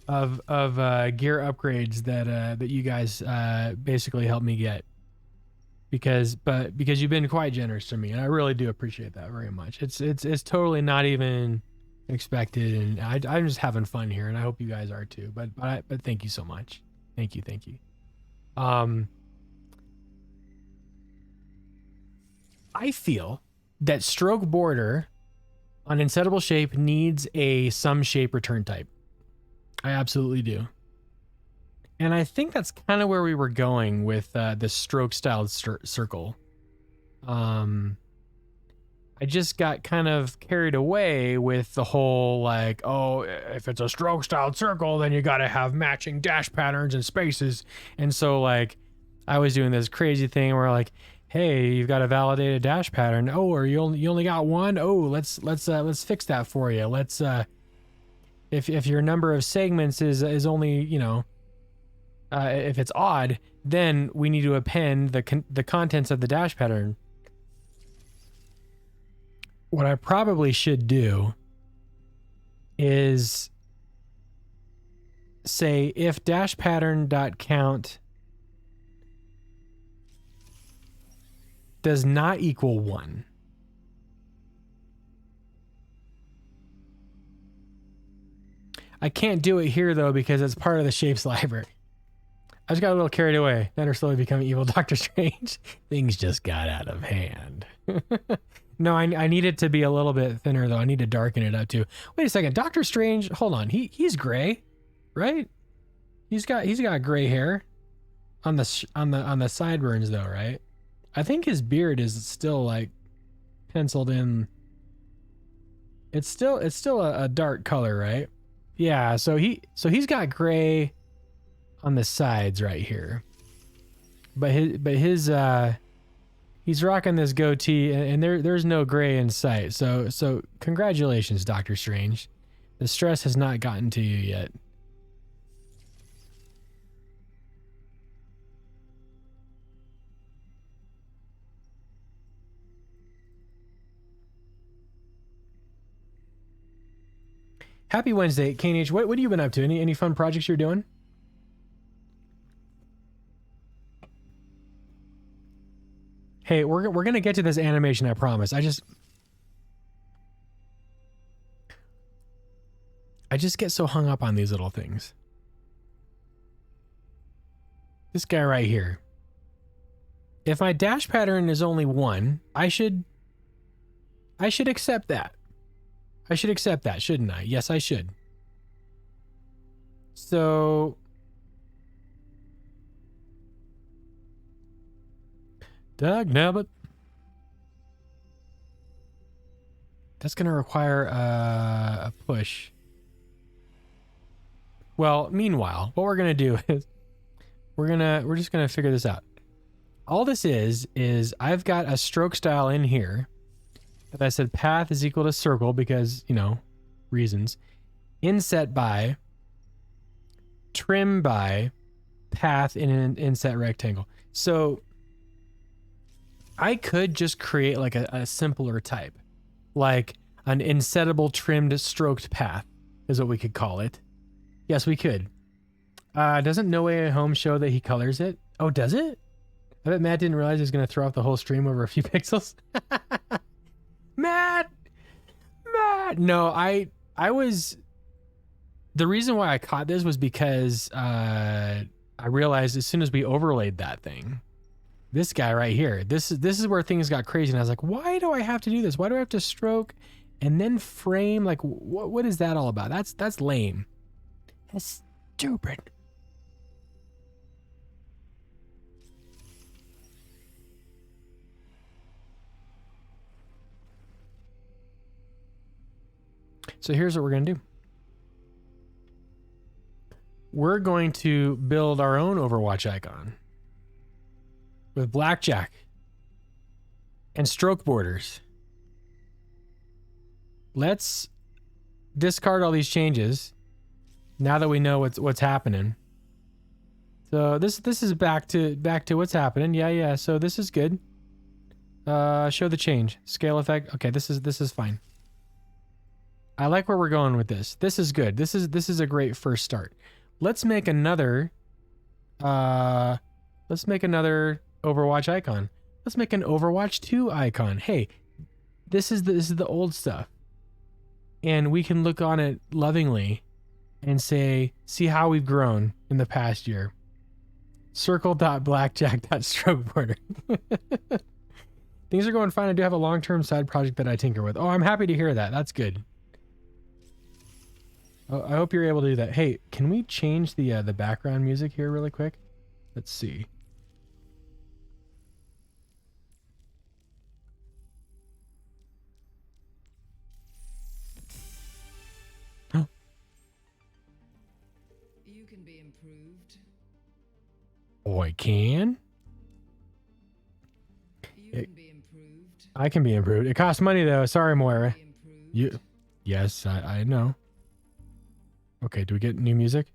of gear upgrades that you guys basically helped me get because you've been quite generous to me, and I really do appreciate that very much. It's totally not even expected, and I'm just having fun here, and I hope you guys are too. But thank you so much. Thank you. I feel that stroke border on insettable shape needs a some shape return type. I absolutely do. And I think that's kind of where we were going with the stroke styled circle. I just got kind of carried away with the whole like, oh, if it's a stroke styled circle, then you got to have matching dash patterns and spaces. And so like I was doing this crazy thing where like, hey, you've got a validated dash pattern. Oh, or you only got one. Oh, let's fix that for you. Let's if your number of segments is only, you know, if it's odd, then we need to append the contents of the dash pattern. What I probably should do is say if dash pattern.count does not equal 1. I can't do it here though because it's part of the shapes library. I just got a little carried away. Then are slowly becoming evil Doctor Strange. Things just got out of hand. No, I need it to be a little bit thinner though. I need to darken it up too. Wait a second, Doctor Strange. Hold on, he's gray, right? He's got gray hair on the sideburns though, right? I think his beard is still like penciled in. It's still a dark color, right? Yeah, so he's got gray on the sides right here. But his he's rocking this goatee and there's no gray in sight. So congratulations, Doctor Strange. The stress has not gotten to you yet. Happy Wednesday, KNH. What have you been up to? Any fun projects you're doing? Hey, we're gonna get to this animation, I promise. I just get so hung up on these little things. This guy right here. If my dash pattern is only 1, I should accept that. I should accept that, shouldn't I? Yes, I should. So Doug Nabbit. That's gonna require a push. Well, meanwhile, what we're gonna do is we're just gonna figure this out. All this is I've got a stroke style in here. That I said path is equal to circle because, you know, reasons. Inset by, trim by, path in an inset rectangle. So I could just create like a simpler type, like an insettable trimmed stroked path is what we could call it. Yes, we could. Doesn't No Way Home show that he colors it? Oh, does it? I bet Matt didn't realize he was going to throw off the whole stream over a few pixels. Matt. No, I was. The reason why I caught this was because I realized as soon as we overlaid that thing, This guy right here. This is where things got crazy, and I was like, why do I have to do this? Why do I have to stroke and then frame? Like, what is that all about? That's lame. That's stupid. So here's what we're gonna do. We're going to build our own Overwatch icon with blackjack and stroke borders. Let's discard all these changes now that we know what's happening. So this is back to what's happening. Yeah. So this is good. Show the change. Scale effect. Okay, this is fine. I like where we're going with this. This is good. This is a great first start. Let's make another Overwatch icon. Let's make an Overwatch 2 icon. Hey, this is the old stuff. And we can look on it lovingly and say, see how we've grown in the past year. Circle.blackjack.stroke border. Things are going fine. I do have a long-term side project that I tinker with. Oh, I'm happy to hear that. That's good. Oh, I hope you're able to do that. Hey, can we change the background music here really quick? Let's see. You can be improved. Oh, I can? You can be improved. I can be improved. It costs money though. Sorry, Moira. Be improved. You? Yes, I know. Okay, do we get new music?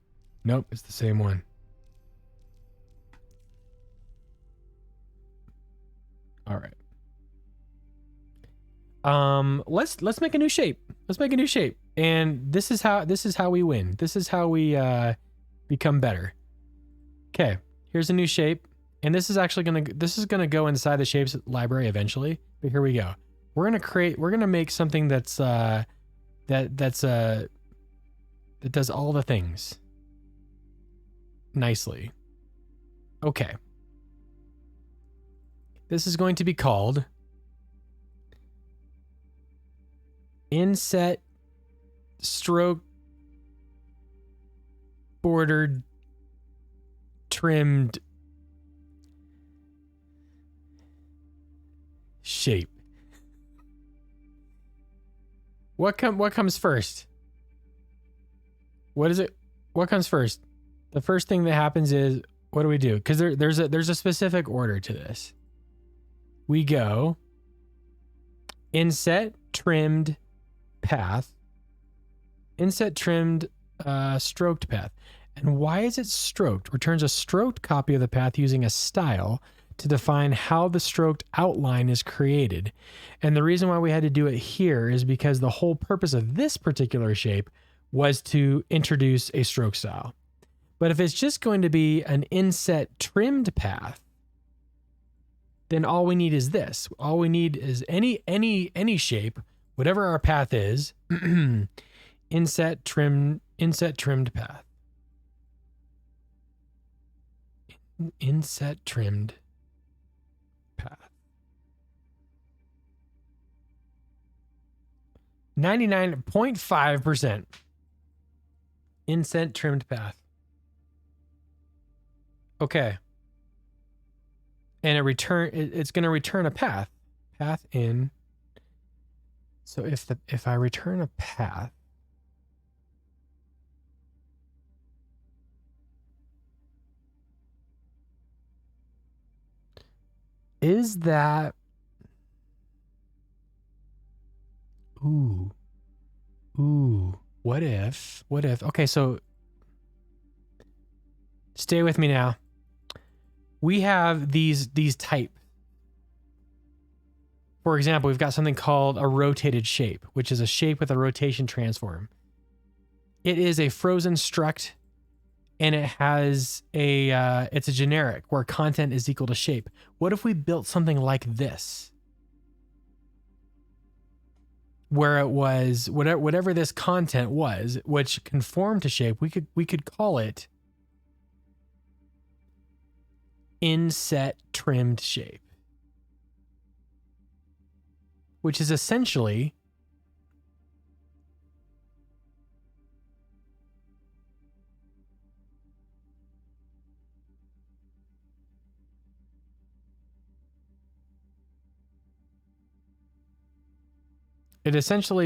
Nope, it's the same one. All right. Let's make a new shape. Let's make a new shape. And this is how we win. This is how we become better. Okay, here's a new shape. And this is actually gonna go inside the shapes library eventually. But here we go. We're gonna make something that's that does all the things nicely. Okay. This is going to be called inset stroke bordered trimmed shape. What comes first? What is it? What comes first? The first thing that happens is, what do we do? Because there's a specific order to this. We go inset trimmed path, inset trimmed stroked path. And why is it stroked? Returns a stroked copy of the path using a style to define how the stroked outline is created. And the reason why we had to do it here is because the whole purpose of this particular shape was to introduce a stroke style. But if it's just going to be an inset trimmed path, then all we need is this. All we need is any shape, whatever our path is, inset trimmed path. Inset trimmed path. 99.5%. Inset trimmed path. Okay. And it's going to return a path. Path in. So if I return a path, is that, ooh, what if, okay, so stay with me now. We have these type. For example, we've got something called a rotated shape, which is a shape with a rotation transform. It is a frozen struct, and it has it's a generic where content is equal to shape. What if we built something like this? Where it was whatever this content was, which conformed to shape, we could call it inset trimmed shape, which is essentially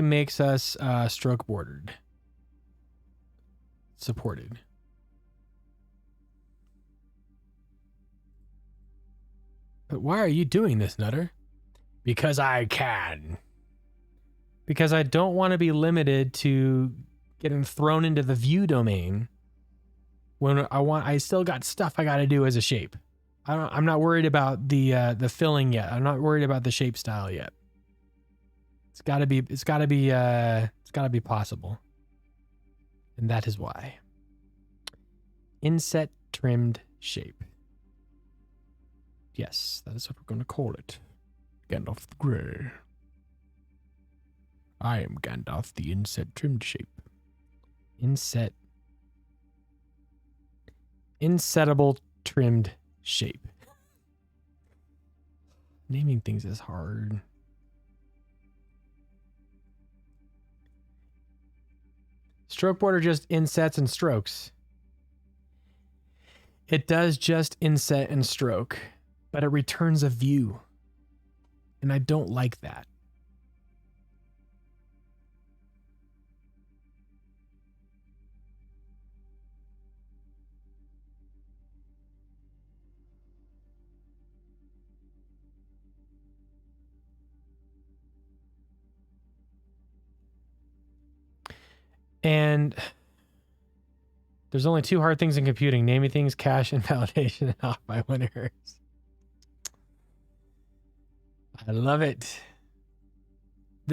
makes us stroke bordered, supported. But why are you doing this, Nutter? Because I can. Because I don't want to be limited to getting thrown into the view domain when I still got stuff I got to do as a shape. I'm not worried about the filling yet. I'm not worried about the shape style yet. It's got to be possible. And that is why. Inset trimmed shape. Yes, that is what we're going to call it. Gandalf the Grey. I am Gandalf the inset trimmed shape. Insettable trimmed shape. Naming things is hard. Stroke border just insets and strokes. It does just inset and stroke, but it returns a view. And I don't like that. And there's only two hard things in computing: naming things, cache, and validation, and off by winners. I love it.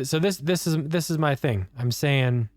So this is my thing. I'm saying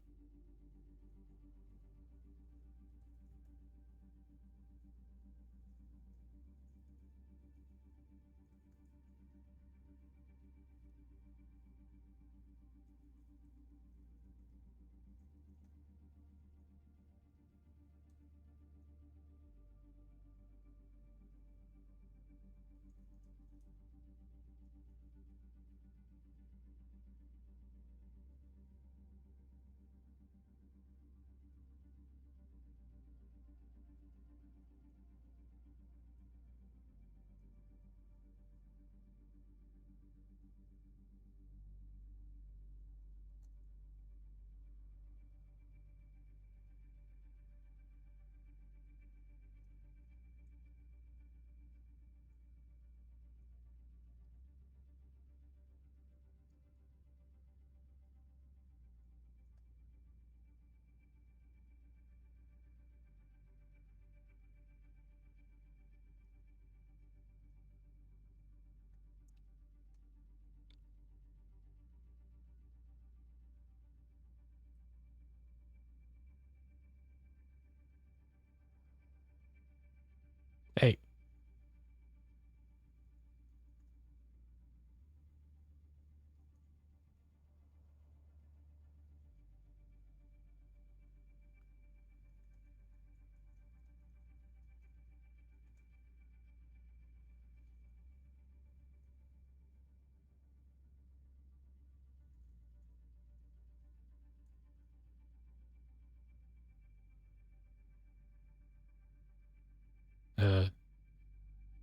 hey.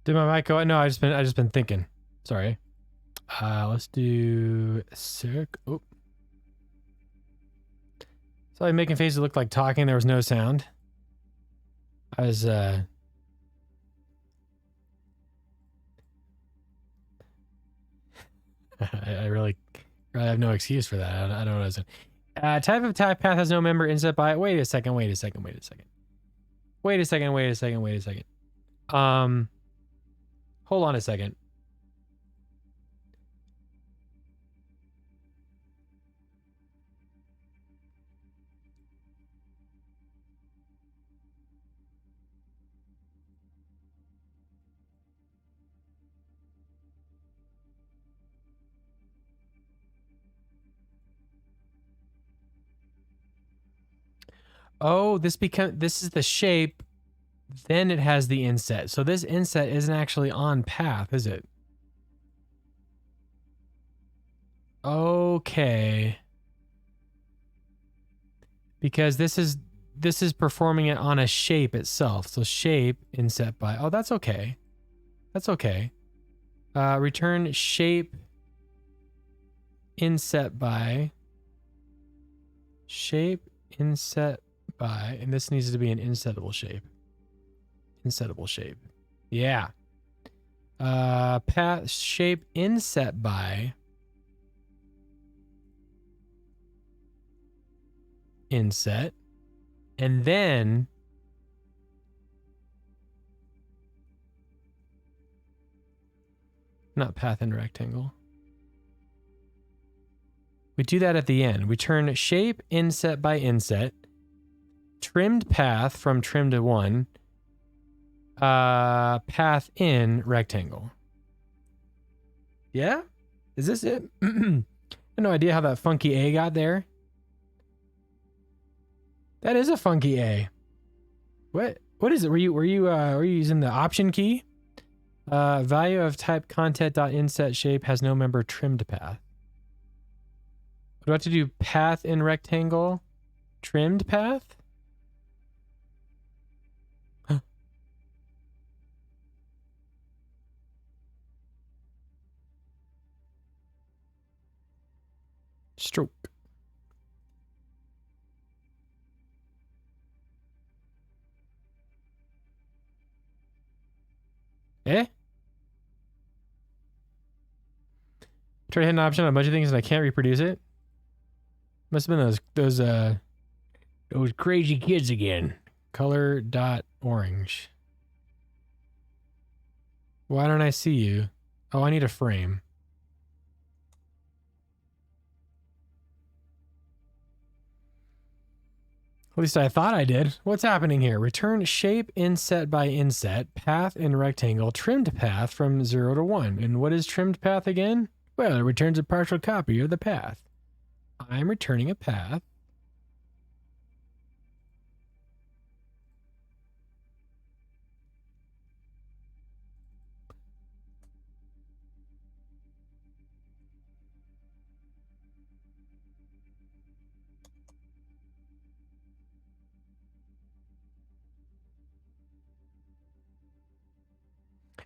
Did my mic go? No, I just been thinking. Sorry. Let's do circ. Oh. So I'm making faces look like talking. There was no sound. I was I really have no excuse for that. I don't know what I was doing. Type of type path has no member inset by. Wait a second. Hold on a second. Oh, this is the shape then it has the inset. So this inset isn't actually on path, is it? Okay. Because this is performing it on a shape itself. So shape inset by. Oh, that's okay. That's okay. Return shape inset by. Shape inset by, and this needs to be an insettable shape. Insettable shape. Yeah. Path shape inset by inset, and then not path in rectangle. We do that at the end. We turn shape inset by inset, trimmed path from trim to 1, path in rectangle. Yeah? Is this it? I have no idea how that funky A got there. That is a funky A. What is it? Were you using the option key? Value of type content.inset shape has no member trimmed path. Do I have to do path in rectangle? Trimmed path? Huh. Stroke. Eh? Try to hit an option on a bunch of things and I can't reproduce it. Must have been those crazy kids again. Color dot orange. Why don't I see you? Oh, I need a frame. At least I thought I did. What's happening here? Return shape inset by inset, path in rectangle, trimmed path from 0 to 1. And what is trimmed path again? Well, it returns a partial copy of the path. I'm returning a path.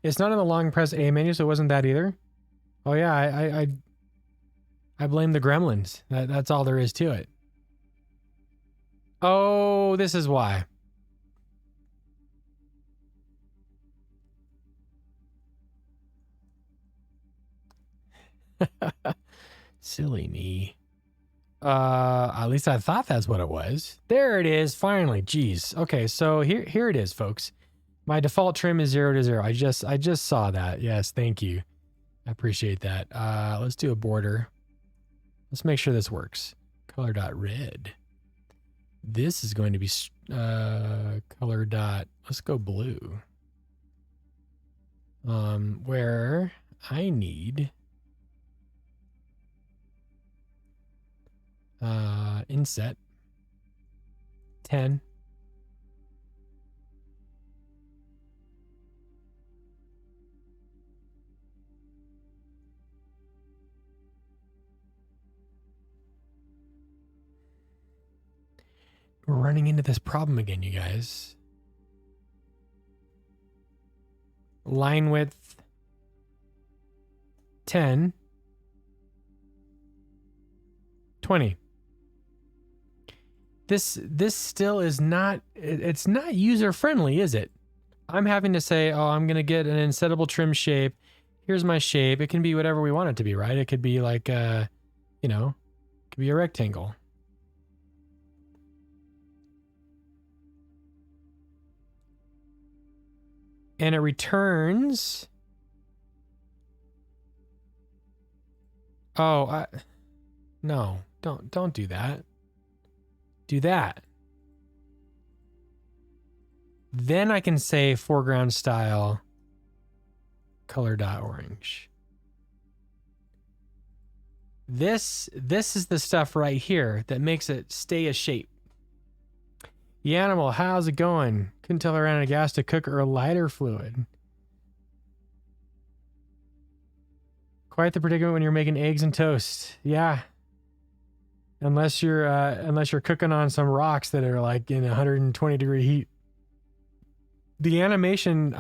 It's not in the long press A menu, so it wasn't that either. Oh yeah, I blame the gremlins. That's all there is to it. Oh, this is why. Silly me. At least I thought that's what it was. There it is, finally. Jeez. Okay, so here it is, folks. My default trim is 0 to 0. I just saw that. Yes, thank you. I appreciate that. Let's do a border. Let's make sure this works. Color dot red. This is going to be color dot. Let's go blue. Where I need inset 10. We're running into this problem again, you guys. Line width 10. 20. This still is not, it's not user friendly, is it? I'm having to say, oh, I'm going to get an insettable trim shape. Here's my shape. It can be whatever we want it to be, right? It could be like, it could be a rectangle. And it returns. Oh, no, don't do that. Do that. Then I can say foreground style color dot orange. This is the stuff right here that makes it stay a shape. The animal, how's it going? Couldn't tell if I ran out of gas to cook or lighter fluid. Quite the predicament when you're making eggs and toast. Yeah. Unless you're cooking on some rocks that are like in 120-degree heat. The animation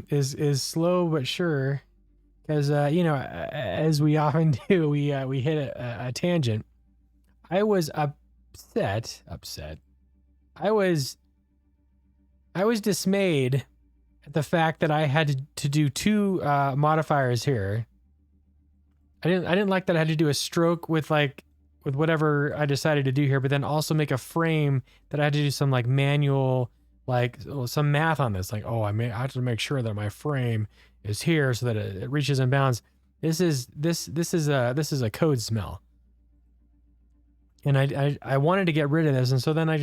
is slow but sure, because you know, as we often do, we hit a tangent. I was upset. I was dismayed at the fact that I had to do two modifiers here. I didn't like that I had to do a stroke with whatever I decided to do here, but then also make a frame that I had to do some like manual, like some math on this. Like, oh, I have to make sure that my frame is here so that it reaches and bounds. This is a code smell. And I wanted to get rid of this, and so then I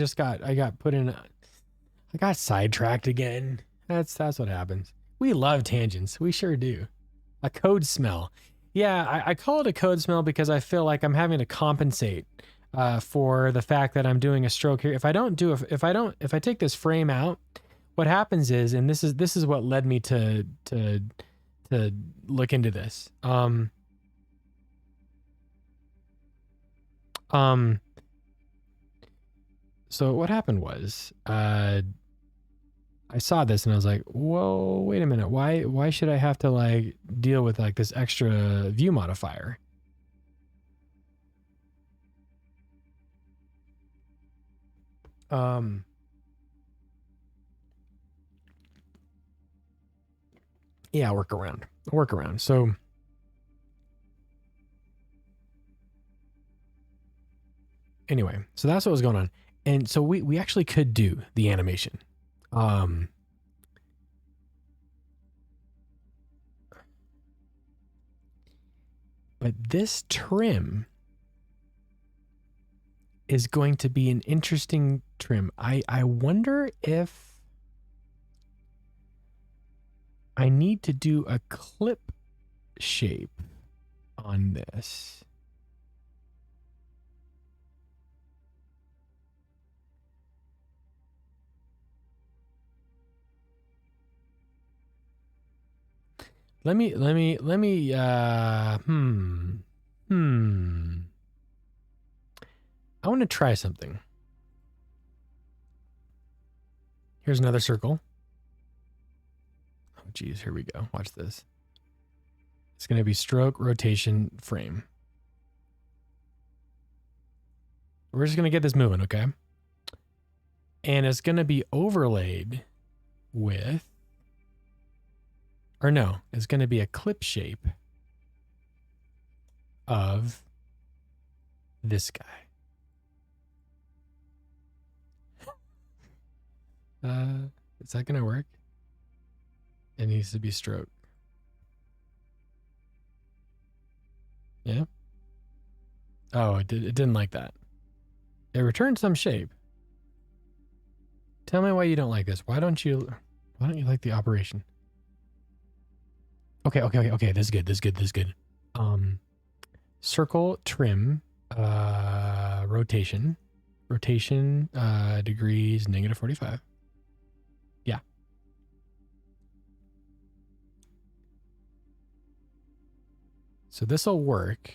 got sidetracked again. That's what happens. We love tangents. We sure do. A code smell. Yeah, I call it a code smell because I feel like I'm having to compensate for the fact that I'm doing a stroke here. If I take this frame out, what happens is, and this is what led me to look into this. So what happened was, I saw this and I was like, whoa, wait a minute. Why should I have to like deal with like this extra view modifier? Yeah, workaround. So anyway, so that's what was going on. And so we actually could do the animation. But this trim is going to be an interesting trim. I wonder if I need to do a clip shape on this. Let me I want to try something. Here's another circle. Oh geez, here we go. Watch this. It's going to be stroke, rotation, frame. We're just going to get this moving, okay? And it's going to be overlaid with, or no, it's going to be a clip shape of this guy. Is that going to work? It needs to be stroke. Yeah. Oh, it didn't like that. It returned some shape. Tell me why you don't like this. Why don't you like the operation? Okay. This is good. Circle trim, rotation, degrees, -45. Yeah. So this will work.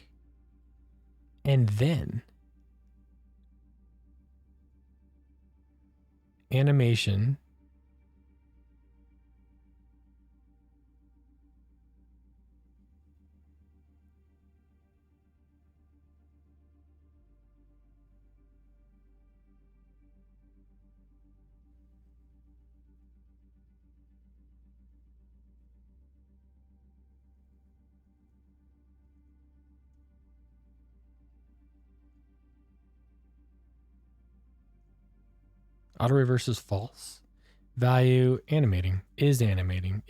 And then animation. Auto reverse is false. Value animating is animating.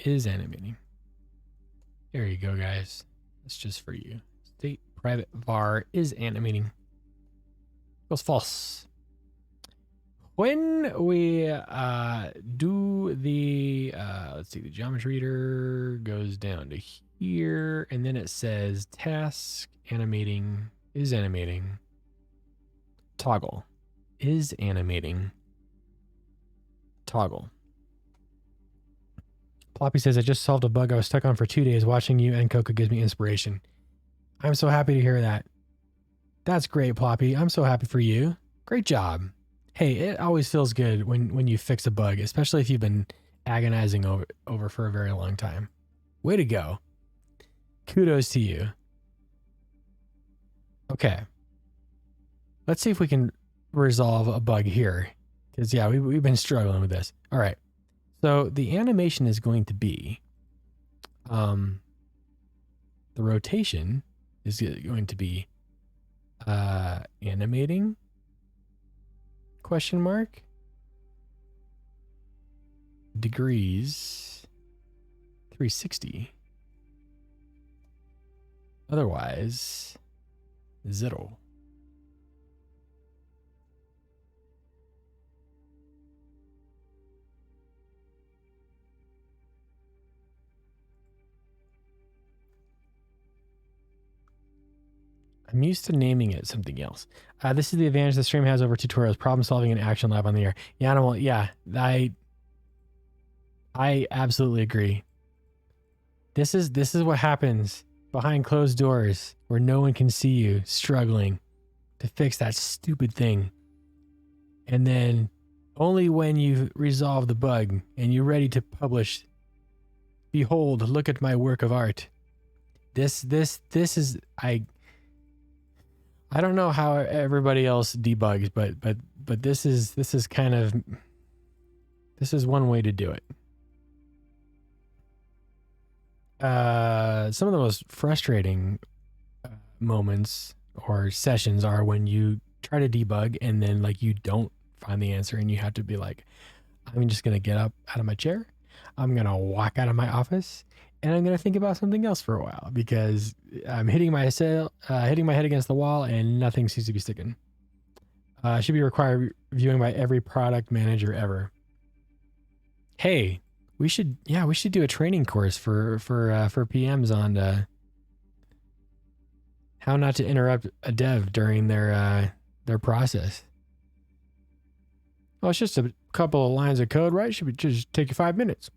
There you go, guys. That's just for you. State private var is animating. Goes false. When we do the, let's see, the geometry reader goes down to here, and then it says task animating is animating. Toggle is animating. toggle. Ploppy says, I just solved a bug I was stuck on for 2 days. Watching you and Coco gives me inspiration. I'm so happy to hear that. That's great, Ploppy. I'm so happy for you. Great job. Hey, it always feels good when you fix a bug, especially if you've been agonizing over for a very long time. Way to go. Kudos to you. Okay. Let's see if we can resolve a bug here. Because, yeah, we've been struggling with this. All right. So the animation is going to be, the rotation is going to be animating, question mark, degrees, 360. Otherwise, 0. I'm used to naming it something else. This is the advantage the stream has over tutorials, problem solving, and action lab on the air. Yeah, Animal, yeah, I absolutely agree. This is what happens behind closed doors where no one can see you struggling to fix that stupid thing. And then only when you resolve the bug and you're ready to publish, behold, look at my work of art. This is, I don't know how everybody else debugs, but this is kind of, this is one way to do it. Some of the most frustrating moments or sessions are when you try to debug and then like you don't find the answer and you have to be like, I'm just gonna get up out of my chair, I'm gonna walk out of my office, and I'm gonna think about something else for a while because I'm hitting my head against the wall and nothing seems to be sticking. Should be required viewing by every product manager ever. Hey, we should do a training course for PMs on how not to interrupt a dev during their process. Well, it's just a couple of lines of code, right? Should just take you 5 minutes.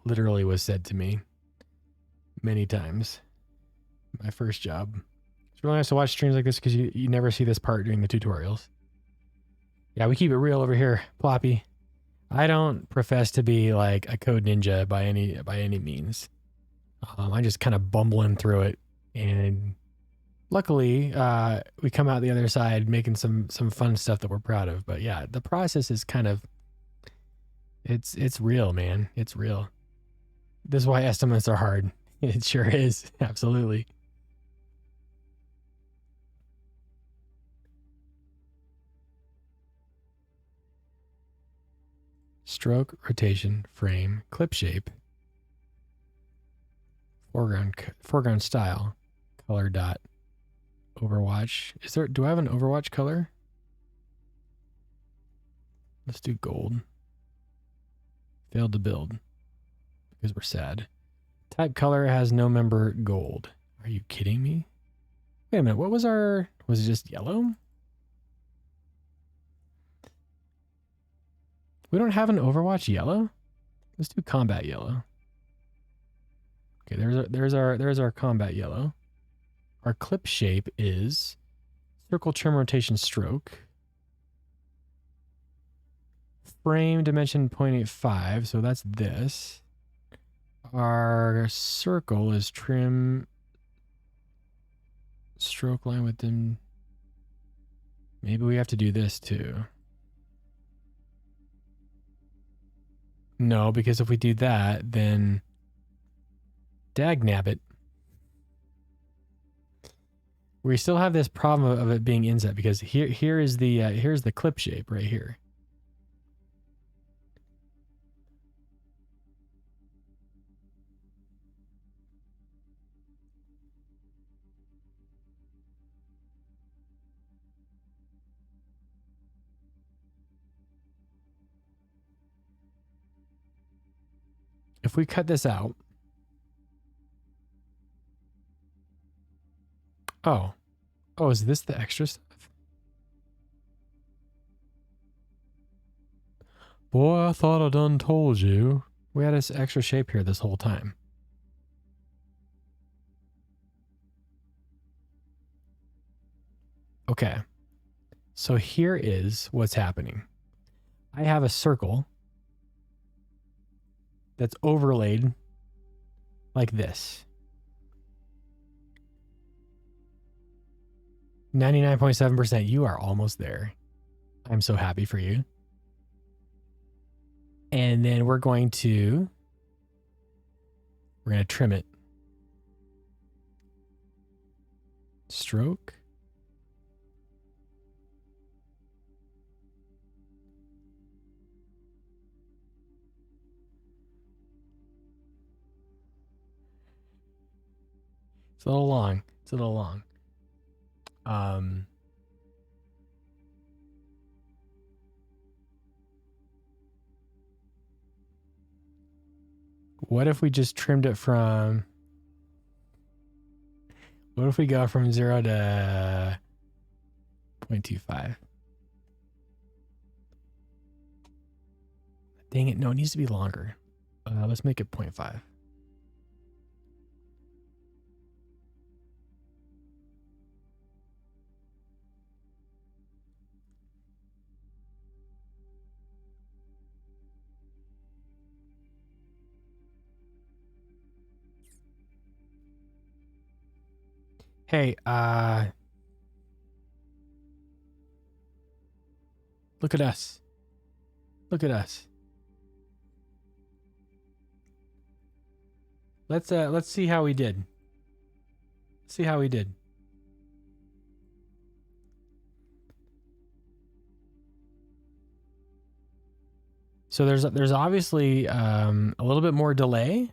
Literally was said to me many times. My first job. It's really nice to watch streams like this because you never see this part during the tutorials. Yeah, we keep it real over here, Ploppy. I don't profess to be like a code ninja by any means. I'm just kind of bumbling through it, and luckily, we come out the other side making some fun stuff that we're proud of. But yeah, the process is kind of, it's real, man. It's real. This is why estimates are hard. It sure is. Absolutely. Stroke, rotation, frame, clip shape, foreground style, color dot, Overwatch. Do I have an Overwatch color? Let's do gold. Failed to build because we're sad. Type color has no member gold. Are you kidding me? Wait a minute. What was was it just yellow? We don't have an Overwatch yellow? Let's do combat yellow. Okay, there's our combat yellow. Our clip shape is circle, trim, rotation, stroke. Frame dimension 0.85, so that's this. Our circle is trim, stroke line within. Maybe we have to do this too. No, because if we do that, then dagnabbit. We still have this problem of it being inset because here's the clip shape right here. If we cut this out. Oh, is this the extra stuff? Boy, I thought I done told you. We had this extra shape here this whole time. Okay. So here is what's happening. I have a circle that's overlaid like this. 99.7%. You are almost there. I'm so happy for you. And then we're going to trim it. Stroke. It's a little long. It's a little long. What if we just trimmed it from... What if we go from 0 to 0.25? Dang it. No, it needs to be longer. Let's make it 0.5. Hey, look at us. Look at us. Let's see how we did. See how we did. So there's obviously a little bit more delay.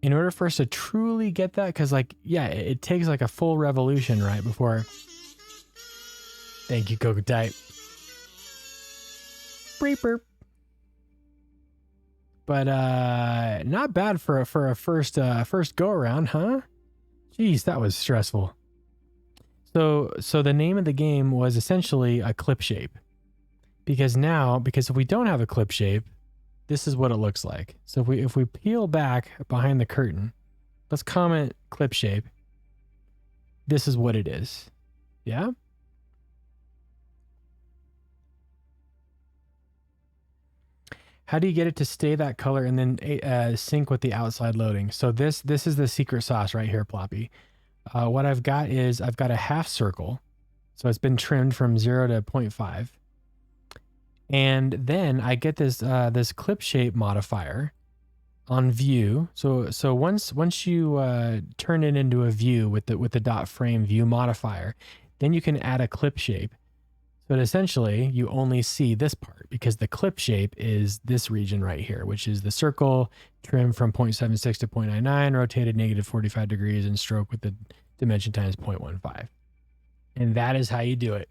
In order for us to truly get that, because like, yeah, it takes like a full revolution, right, before... Thank you, Coco Type. Burp. But not bad for a first go around, huh? Jeez, that was stressful. So the name of the game was essentially a clip shape. Because if we don't have a clip shape, this is what it looks like. So if we peel back behind the curtain, let's comment clip shape. This is what it is. Yeah? How do you get it to stay that color and then sync with the outside loading? So this is the secret sauce right here, Ploppy. What I've got is I've got a half circle. So it's been trimmed from 0 to 0.5. And then I get this this clip shape modifier on view. So once you turn it into a view with the dot frame view modifier, then you can add a clip shape. But essentially, you only see this part because the clip shape is this region right here, which is the circle trimmed from 0.76 to 0.99, rotated negative 45 degrees, and stroke with the dimension times 0.15. And that is how you do it.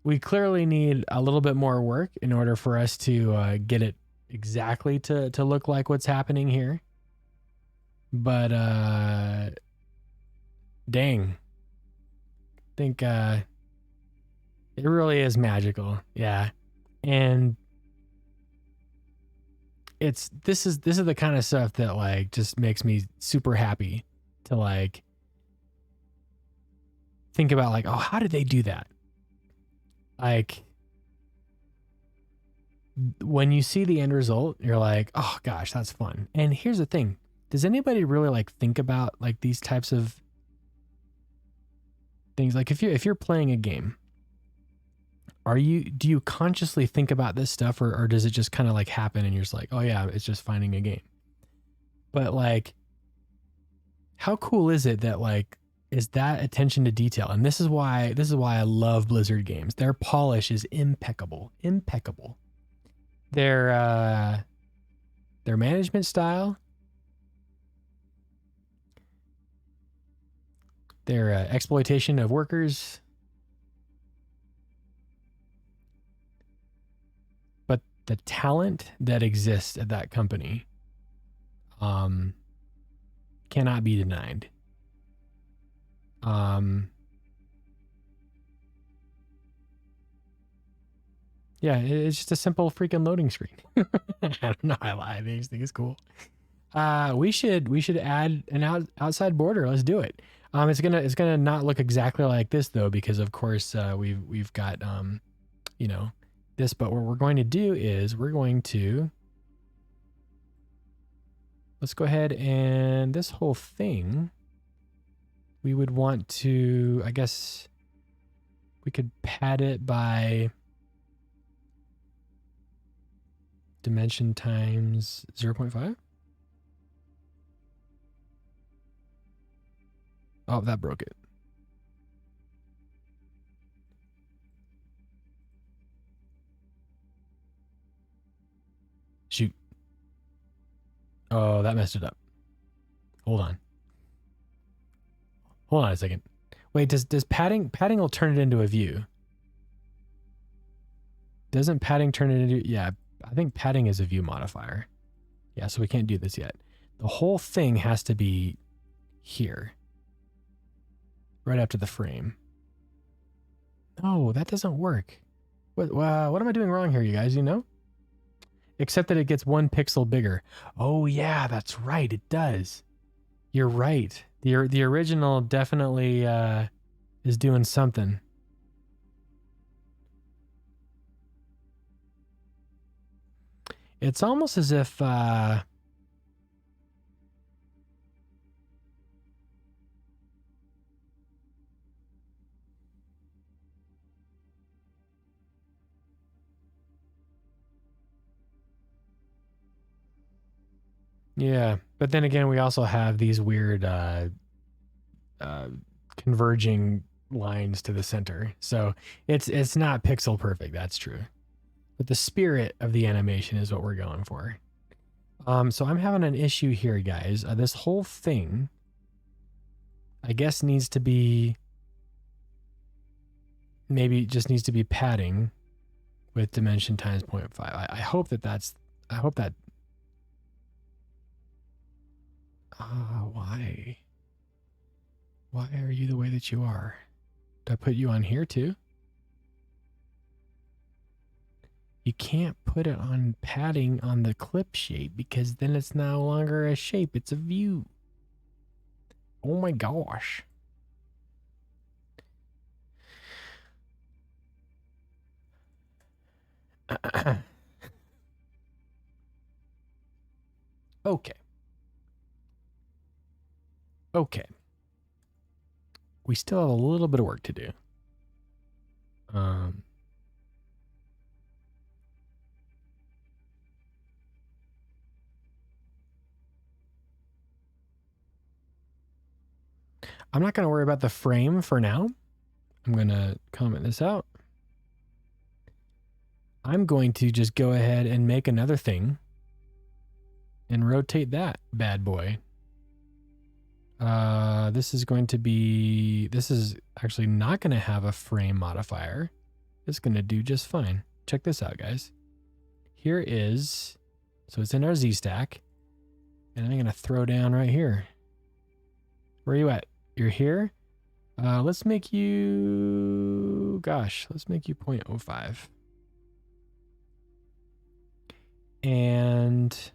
We clearly need a little bit more work in order for us to get it exactly to look like what's happening here. But dang. I think it really is magical. Yeah. And this is the kind of stuff that like just makes me super happy to like think about like, oh, how did they do that? Like when you see the end result, you're like, oh gosh, that's fun. And here's the thing. Does anybody really like think about like these types of things? Like if you're playing a game, do you consciously think about this stuff, or does it just kind of like happen and you're just like, oh yeah, it's just finding a game? But like, how cool is it that like is that attention to detail? And this is why I love Blizzard games. Their polish is impeccable. Their management style, their exploitation of workers, but the talent that exists at that company cannot be denied. Yeah, it's just a simple freaking loading screen. I don't know. I think it's cool. We should add an outside border. Let's do it. It's gonna not look exactly like this though, because of course we've got you know, this. But what we're going to do is let's go ahead and this whole thing. We would want to, I guess, we could pad it by dimension times 0.5. Oh, that broke it. Shoot. Oh, that messed it up. Hold on. Hold on a second. Wait, does padding will turn it into a view? Doesn't padding turn it into, yeah, I think padding is a view modifier. Yeah, so we can't do this yet. The whole thing has to be here. Right after the frame. No, that doesn't work. What am I doing wrong here, you guys? You know? Except that it gets 1 pixel bigger. Oh yeah, that's right. It does. You're right. The original definitely is doing something. It's almost as if yeah, but then again, we also have these weird converging lines to the center. So it's not pixel perfect, that's true. But the spirit of the animation is what we're going for. So I'm having an issue here, guys. This whole thing, I guess, needs to be, maybe just needs to be padding with dimension times 0.5. I hope that that's, I hope that, why? Why are you the way that you are? Do I put you on here too? You can't put it on padding on the clip shape because then it's no longer a shape, it's a view. Oh my gosh. Okay. Okay. We still have a little bit of work to do. I'm not going to worry about the frame for now. I'm going to comment this out. I'm going to just go ahead and make another thing and rotate that bad boy. This is going to be, this is actually not going to have a frame modifier. It's going to do just fine. Check this out, guys. Here is, so it's in our Z stack, and I'm going to throw down right here. Where are you at? You're here. Let's make you, gosh, let's make you 0.05. And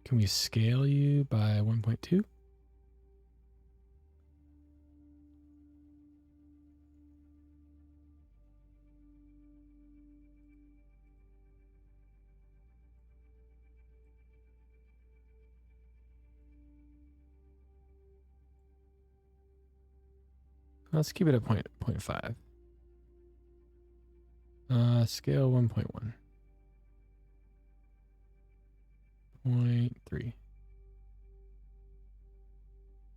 can we scale you by 1.2? Let's keep it at 0.5. Scale 1.1. 0.3.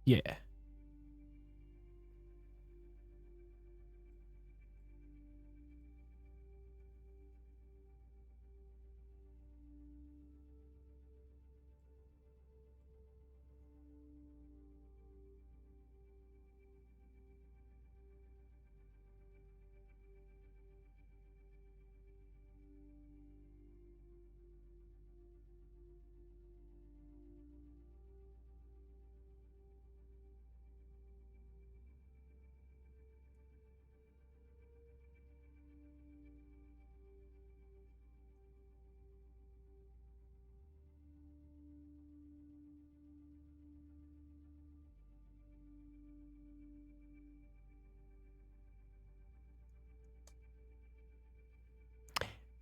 Yeah.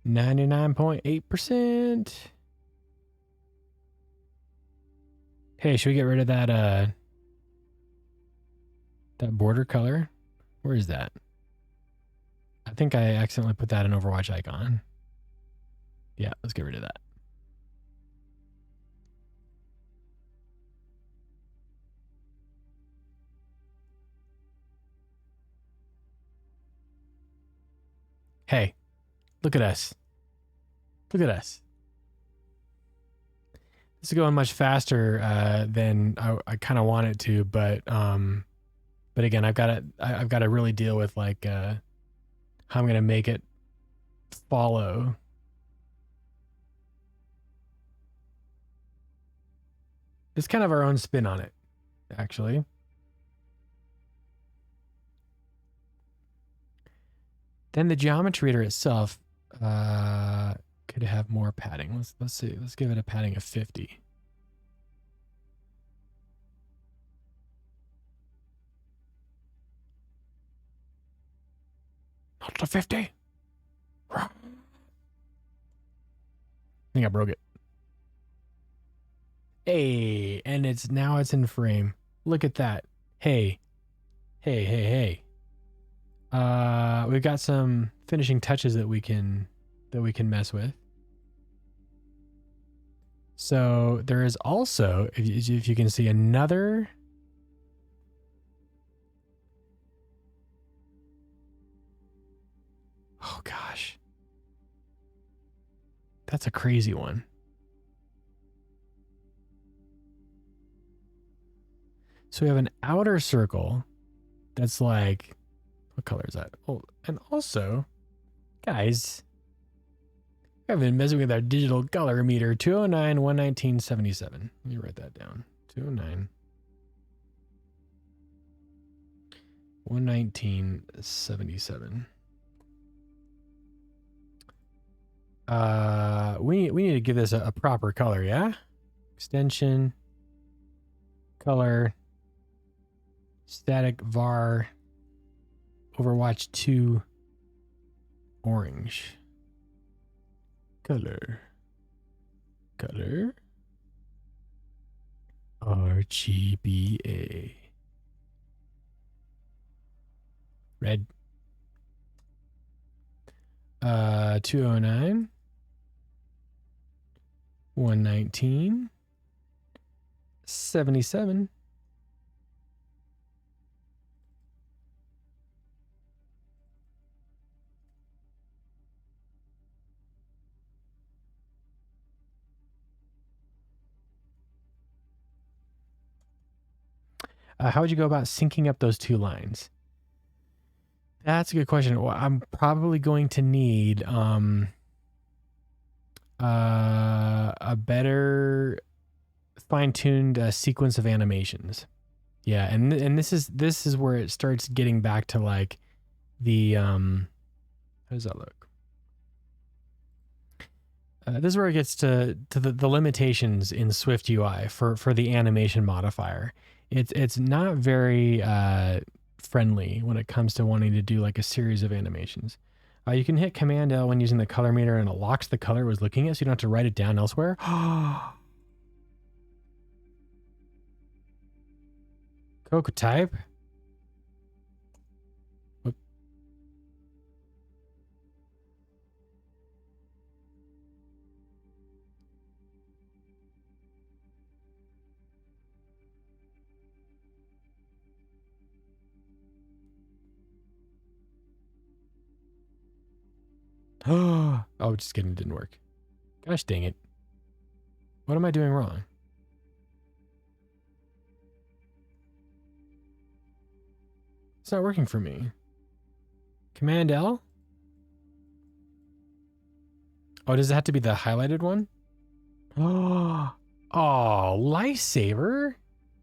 99.8%. Hey, should we get rid of that border color? Where is that? I think I accidentally put that in Overwatch icon. Yeah, let's get rid of that. Hey, look at us. Look at us. This is going much faster than I kind of want it to, but again, I've got to really deal with like how I'm gonna make it follow. It's kind of our own spin on it, actually. Then the geometry reader itself could have more padding. Let's see. Let's give it a padding of 50. Not to 50. I think I broke it. Hey, and now it's in frame. Look at that. Hey. Hey. We've got some finishing touches that we can mess with. So there is also, if you can see, another. Oh gosh, that's a crazy one. So we have an outer circle that's like, what color is that? Oh, and also, guys, I've been messing with our digital color meter, 209 119 77. Let me write that down. 209 119 77. We need to give this a proper color, yeah? Extension, color, static var, Overwatch 2, orange. Color, RGBA, red. 209 119 77. How would you go about syncing up those two lines? That's a good question. Well, I'm probably going to need a better fine-tuned sequence of animations. Yeah, and this is where it starts getting back to like the how does that look? This is where it gets to the limitations in SwiftUI for the animation modifier. It's not very friendly when it comes to wanting to do like a series of animations. You can hit Command L when using the color meter and it locks the color it was looking at, so you don't have to write it down elsewhere. Coco type. Whoop. Oh, just kidding. It didn't work. Gosh dang it. What am I doing wrong? It's not working for me. Command L? Oh, does it have to be the highlighted one? Oh, lifesaver.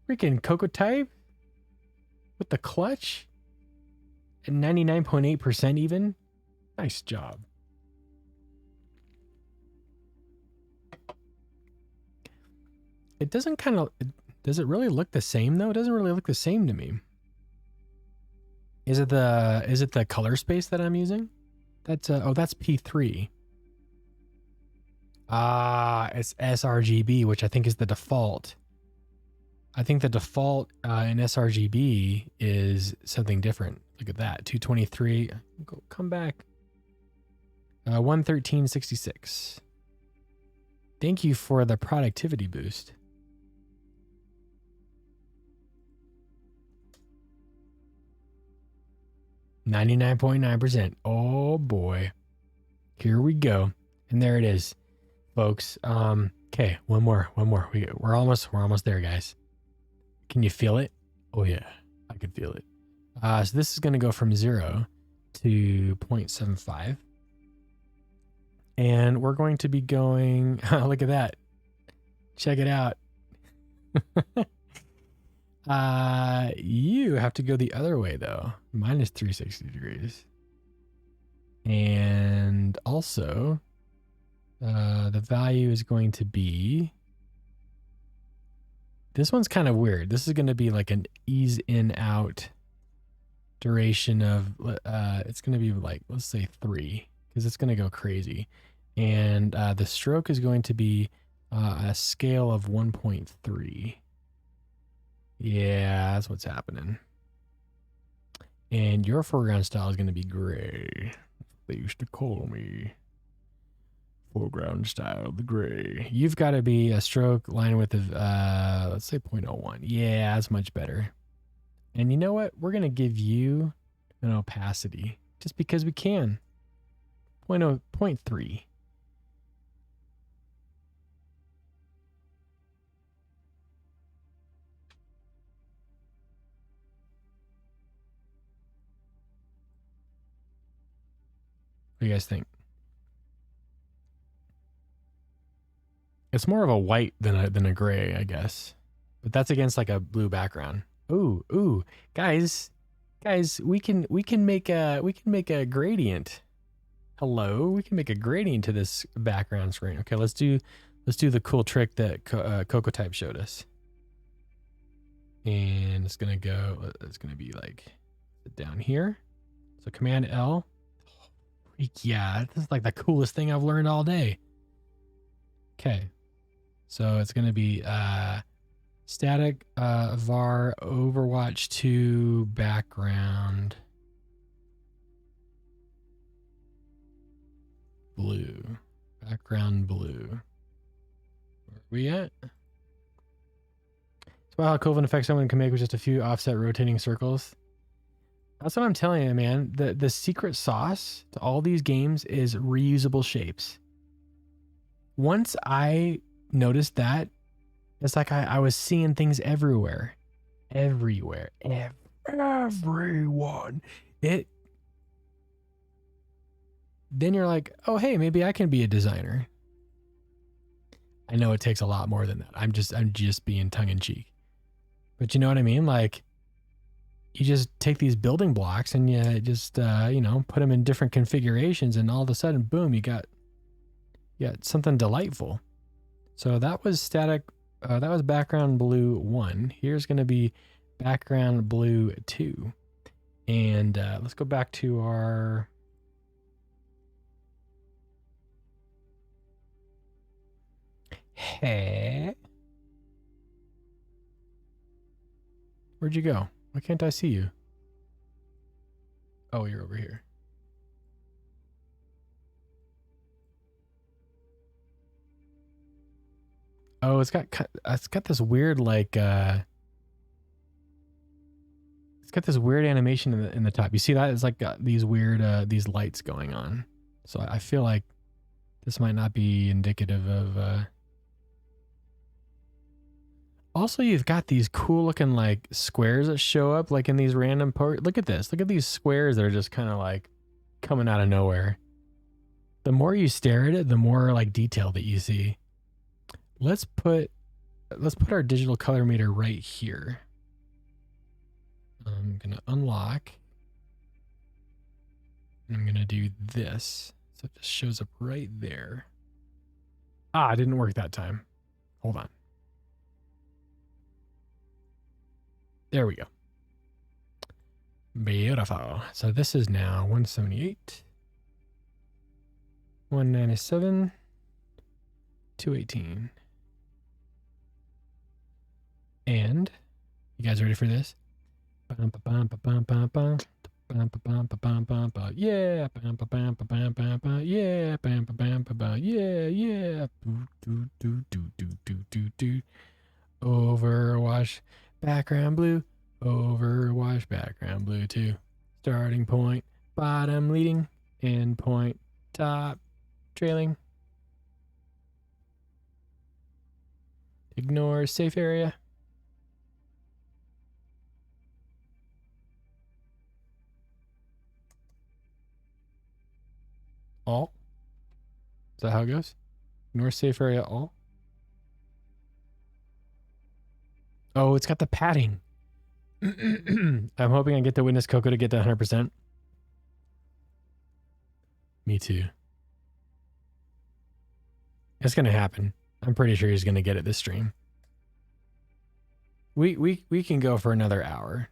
Freaking Coco type. With the clutch. At 99.8% even. Nice job. It doesn't kind of, does it really look the same though? It doesn't really look the same to me. Is it the color space that I'm using? That's that's P3. Ah, it's sRGB, which I think is the default. I think the default in sRGB is something different. Look at that, 223. Come back. 113.66. Thank you for the productivity boost. %. Oh boy. Here we go. And there it is, folks. Okay, one more. We're almost there, guys. Can you feel it? Oh yeah, I can feel it. So this is going to go from 0 to 0.75. And we're going to be going, look at that. Check it out. You have to go the other way though. Minus 360 degrees. And also, the value is going to be, this one's kind of weird. This is going to be like an ease in out duration of, it's going to be like, let's say 3, because it's going to go crazy. And the stroke is going to be a scale of 1.3. Yeah, that's what's happening. And your foreground style is going to be gray. They used to call me foreground style, the gray. You've got to be a stroke line width of, let's say 0.01. Yeah, that's much better. And you know what? We're going to give you an opacity just because we can. 0.3. What do you guys think? It's more of a white than a gray, I guess. But that's against like a blue background. Ooh, guys, we can make a gradient. Hello, we can make a gradient to this background screen. Okay, let's do the cool trick that Coco Type showed us. And it's gonna be like down here. So Command L. Yeah, this is like the coolest thing I've learned all day. Okay, so it's going to be static var Overwatch 2 background blue. Background blue. Where are we at? It's about how cool of an effect someone can make with just a few offset rotating circles. That's what I'm telling you, man. The secret sauce to all these games is reusable shapes. Once I noticed that, it's like I was seeing things everywhere. Everyone. Then you're like, oh, hey, maybe I can be a designer. I know it takes a lot more than that. I'm just being tongue in cheek. But you know what I mean? Like, you just take these building blocks and you just, put them in different configurations, and all of a sudden, boom, you got something delightful. So that was static. That was background blue 1. Here's going to be background blue 2. And let's go back to our... Hey. Where'd you go? Why can't I see you? Oh, you're over here. Oh, it's got this weird like it's got this weird animation in the top. You see that? It's like got these weird these lights going on. So I feel like this might not be indicative of Also, you've got these cool looking like squares that show up like in these random parts. Look at this. Look at these squares that are just kind of like coming out of nowhere. The more you stare at it, the more like detail that you see. Let's put our digital color meter right here. I'm going to unlock. And I'm going to do this. So it just shows up right there. Ah, it didn't work that time. Hold on. There we go. Beautiful. So this is now 178, 197, 218. And you guys ready for this? Yeah. Yeah. Yeah. Do. Overwatch background blue. Overwatch background blue too. Starting point, bottom leading, end point, top trailing. Ignore safe area. All. Is that how it goes? Ignore safe area all. Oh, it's got the padding. I'm hoping I get to witness Coco to get to 100%. Me too. It's gonna happen. I'm pretty sure he's gonna get it this stream. We can go for another hour.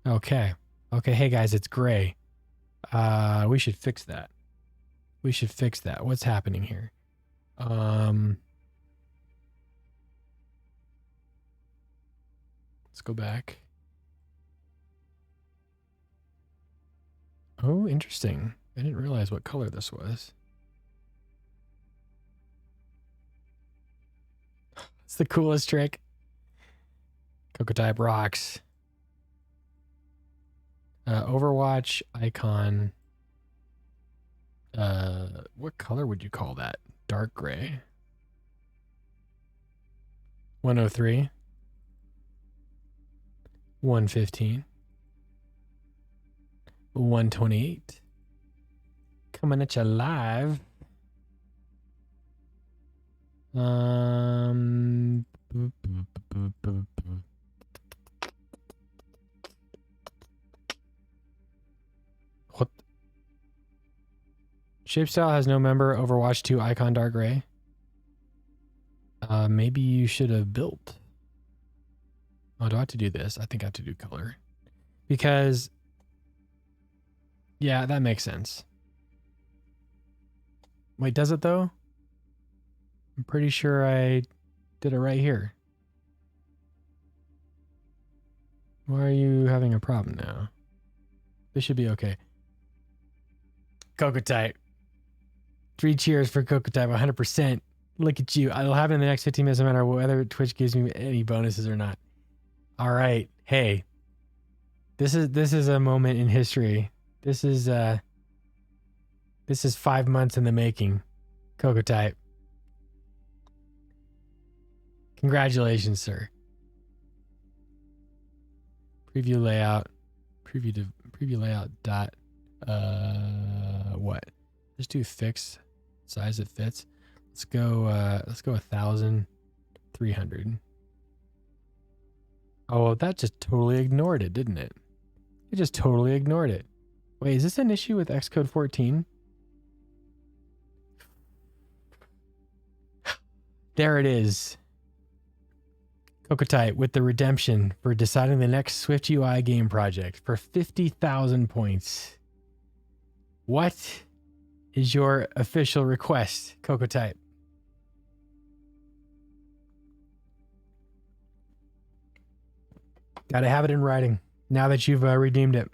Okay. Okay, hey guys, it's gray. We should fix that. We should fix that. What's happening here? Let's go back. Oh, interesting. I didn't realize what color this was. It's the coolest trick. Coco type rocks. Overwatch icon. What color would you call that? Dark gray. 103. 115. 128. Coming at you live. What? Shape style has no member. Overwatch 2 icon dark gray. Maybe you should have built. Oh, do I have to do this? I think I have to do color. Because, yeah, that makes sense. Wait, does it though? I'm pretty sure I did it right here. Why are you having a problem now? This should be okay. Coco type. 3 cheers for Coco type, 100%. Look at you. I'll have it in the next 15 minutes no matter whether Twitch gives me any bonuses or not. All right. Hey. This is a moment in history. This is 5 months in the making. Coco type. Congratulations, sir. Preview layout. Preview layout dot what? Just do fix size it fits. Let's go 1,300. Oh, that just totally ignored it, didn't it? It just totally ignored it. Wait, is this an issue with Xcode 14? There it is. Cocotype with the redemption for deciding the next SwiftUI game project for 50,000 points. What is your official request, Cocotype? Gotta have it in writing now that you've redeemed it.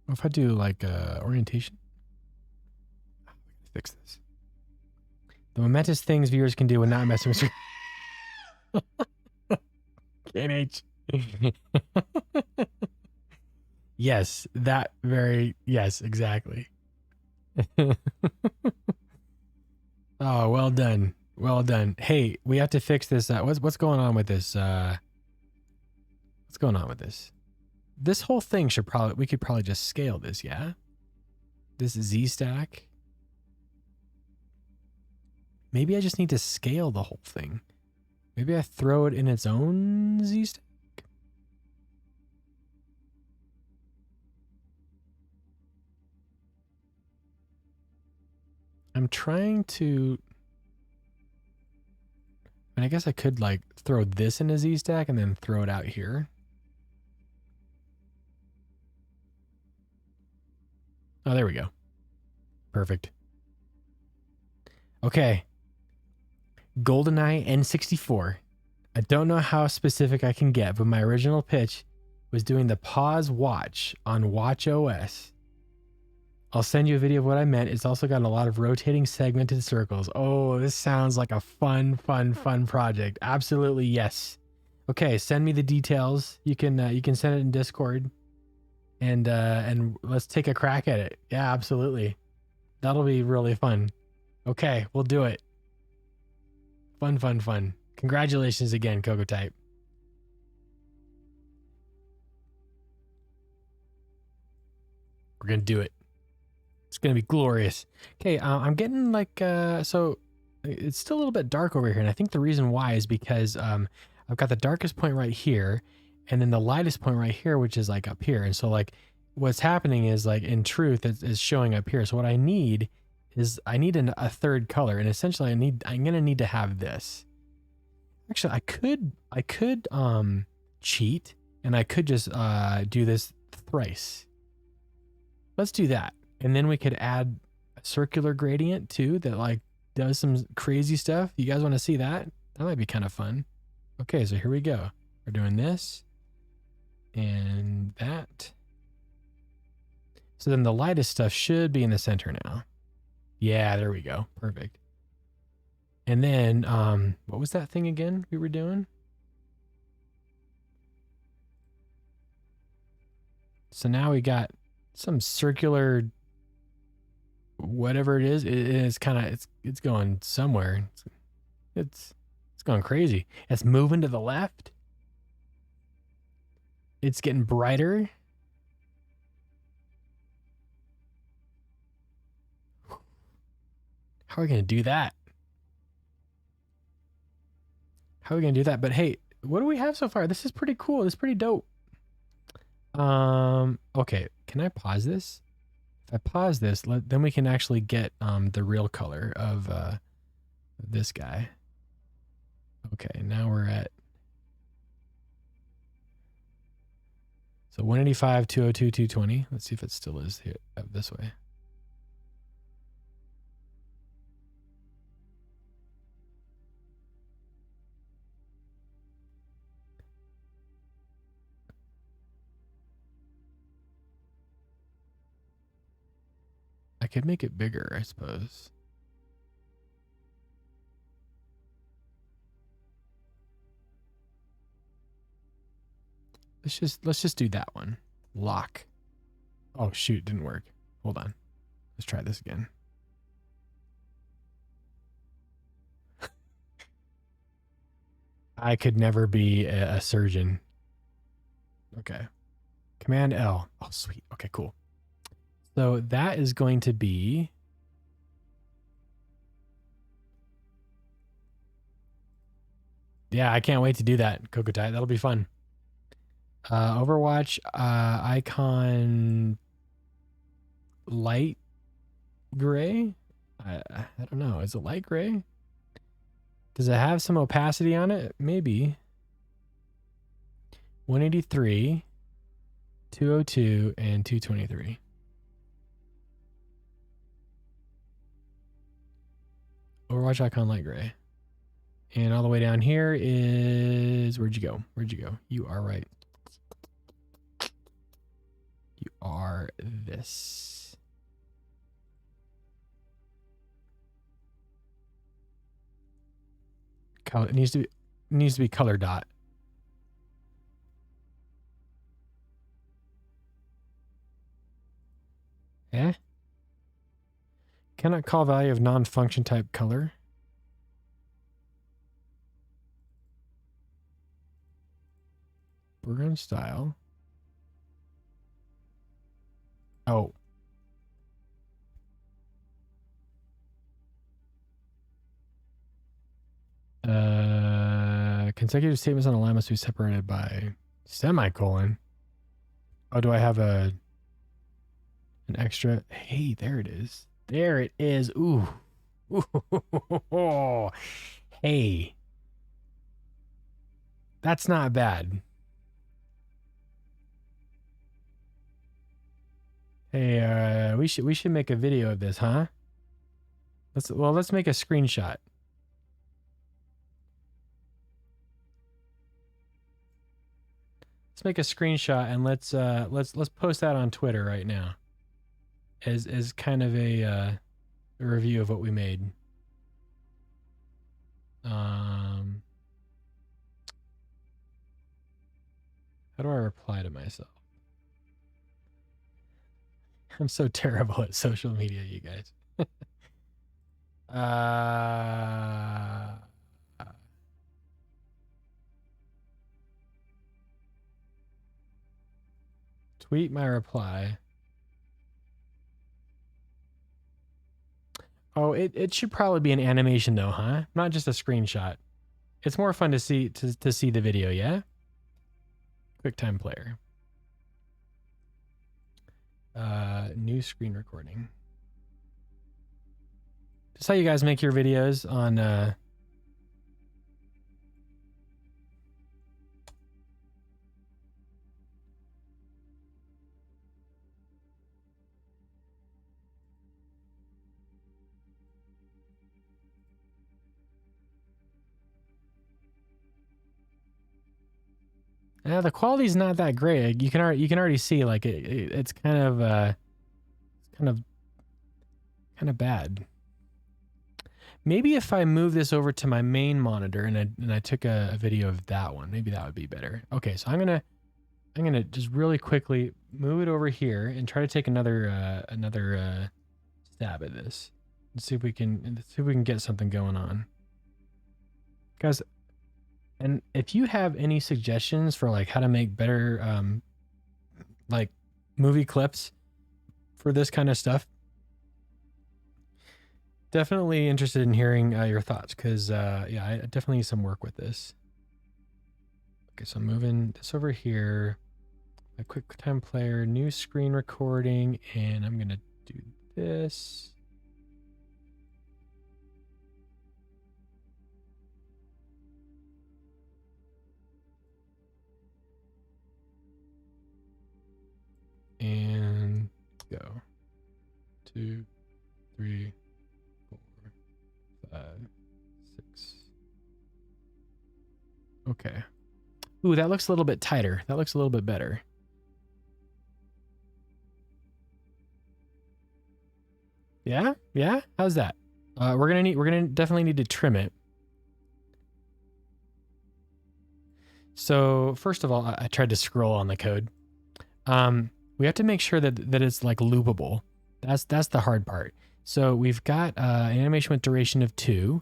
What if I do like orientation? Fix this. The momentous things viewers can do when not messing with KNH. Yes, yes, exactly. Oh, well done. Well done. Hey, we have to fix this. What's going on with this? What's going on with this? This whole thing we could probably just scale this, yeah? This Z stack. Maybe I just need to scale the whole thing. Maybe I throw it in its own Z stack. I'm trying to And I guess I could like throw this in a Z stack and then throw it out here. Oh, there we go. Perfect. Okay. GoldenEye N64. I don't know how specific I can get, but my original pitch was doing the pause watch on Watch OS. I'll send you a video of what I meant. It's also got a lot of rotating segmented circles. Oh, this sounds like a fun project. Absolutely, yes. Okay, send me the details. You can send it in Discord, and let's take a crack at it. Yeah, absolutely. That'll be really fun. Okay, we'll do it. Fun. Congratulations again, Coco Type. We're gonna do it. It's gonna be glorious. Okay, I'm getting like so it's still a little bit dark over here, and I think the reason why is because I've got the darkest point right here, and then the lightest point right here, which is like up here. And so like what's happening is like in truth it's showing up here. So what I need is a third color, and essentially I'm gonna need to have this. Actually, I could cheat, and I could just do this thrice. Let's do that. And then we could add a circular gradient too that like does some crazy stuff. You guys want to see that? That might be kind of fun. Okay, so here we go. We're doing this and that. So then the lightest stuff should be in the center now. Yeah, there we go. Perfect. And then what was that thing again we were doing? So now we got some circular whatever it is. It's kind of it's going somewhere. It's going crazy. It's moving to the left. It's getting brighter. How are we going to do that? How are we going to do that? But hey, what do we have so far? This is pretty cool. This is pretty dope. Okay, can I pause this? If I pause this, then we can actually get the real color of this guy. Okay, now we're at so 185, 202, 220. Let's see if it still is here this way. I could make it bigger, I suppose. Let's just do that one. Lock. Oh shoot, didn't work. Hold on. Let's try this again. I could never be a surgeon. Okay. Command L. Oh, sweet. Okay, cool. So that is going to be yeah, I can't wait to do that, Kokotai. That'll be fun. Overwatch icon light gray. I don't know. Is it light gray? Does it have some opacity on it? Maybe. 183, 202, and 223. Overwatch icon light gray. And all the way down here is... Where'd you go? Where'd you go? You are right. You are this. Color, it needs to be color dot. Eh? Cannot call value of non-function type color. Background style. Oh. Consecutive statements on a line must be separated by semicolon. Oh, do I have an extra? Hey, there it is. There it is. Ooh. Ooh. Hey. That's not bad. Hey, we should make a video of this, huh? Let's make a screenshot. Let's make a screenshot and let's post that on Twitter right now. As kind of a review of what we made. How do I reply to myself? I'm so terrible at social media, you guys. Tweet my reply. Oh, it should probably be an animation though, huh? Not just a screenshot. It's more fun to see the video, yeah? QuickTime Player. New screen recording. Just how you guys make your videos on yeah, the quality's not that great. You can already see like it's kind of bad. Maybe if I move this over to my main monitor and I took a video of that one, maybe that would be better. Okay, so I'm gonna just really quickly move it over here and try to take another stab at this and see if we can get something going on, guys. And if you have any suggestions for like how to make better like movie clips for this kind of stuff, definitely interested in hearing your thoughts, because yeah, I definitely need some work with this. Okay, so I'm moving this over here, a QuickTime Player, new screen recording, and I'm gonna do this. And go. 2, 3, 4, 5, 6. Okay. Ooh, that looks a little bit tighter. That looks a little bit better. Yeah? Yeah? How's that? We're gonna definitely need to trim it. So first of all, I tried to scroll on the code. We have to make sure that it's like loopable. That's the hard part. So we've got an animation with duration of 2,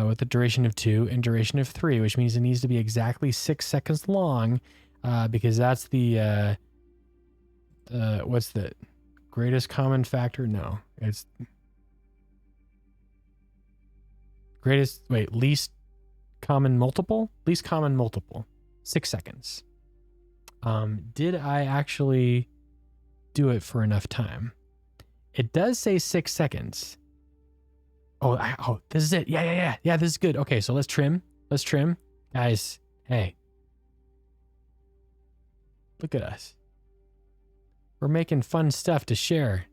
with the duration of 2 and duration of 3, which means it needs to be exactly 6 seconds long, because that's the what's the greatest common factor? No, it's least common multiple. Least common multiple. 6 seconds. Did I actually do it for enough time? It does say 6 seconds. Oh, this is it. Yeah, this is good. Okay, so let's trim. Guys, hey. Look at us. We're making fun stuff to share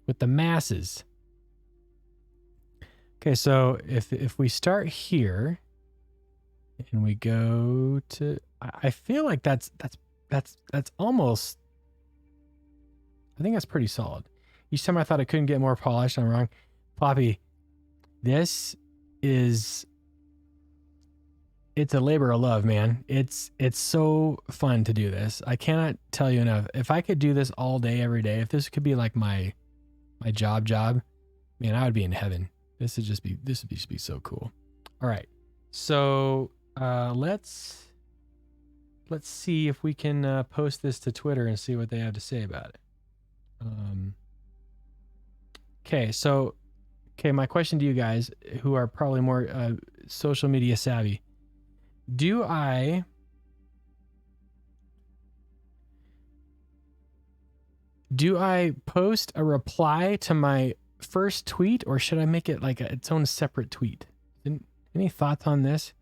with the masses. Okay, so if we start here and we go to, I feel like that's almost, I think that's pretty solid. Each time I thought it couldn't get more polished, I'm wrong. Poppy, this is, it's a labor of love, man. It's so fun to do this. I cannot tell you enough. If I could do this all day, every day, if this could be like my job, man, I would be in heaven. This would just be so cool. All right. So let's see if we can post this to Twitter and see what they have to say about it. Okay, my question to you guys who are probably more social media savvy. Do I post a reply to my first tweet, or should I make it like its own separate tweet? Any thoughts on this?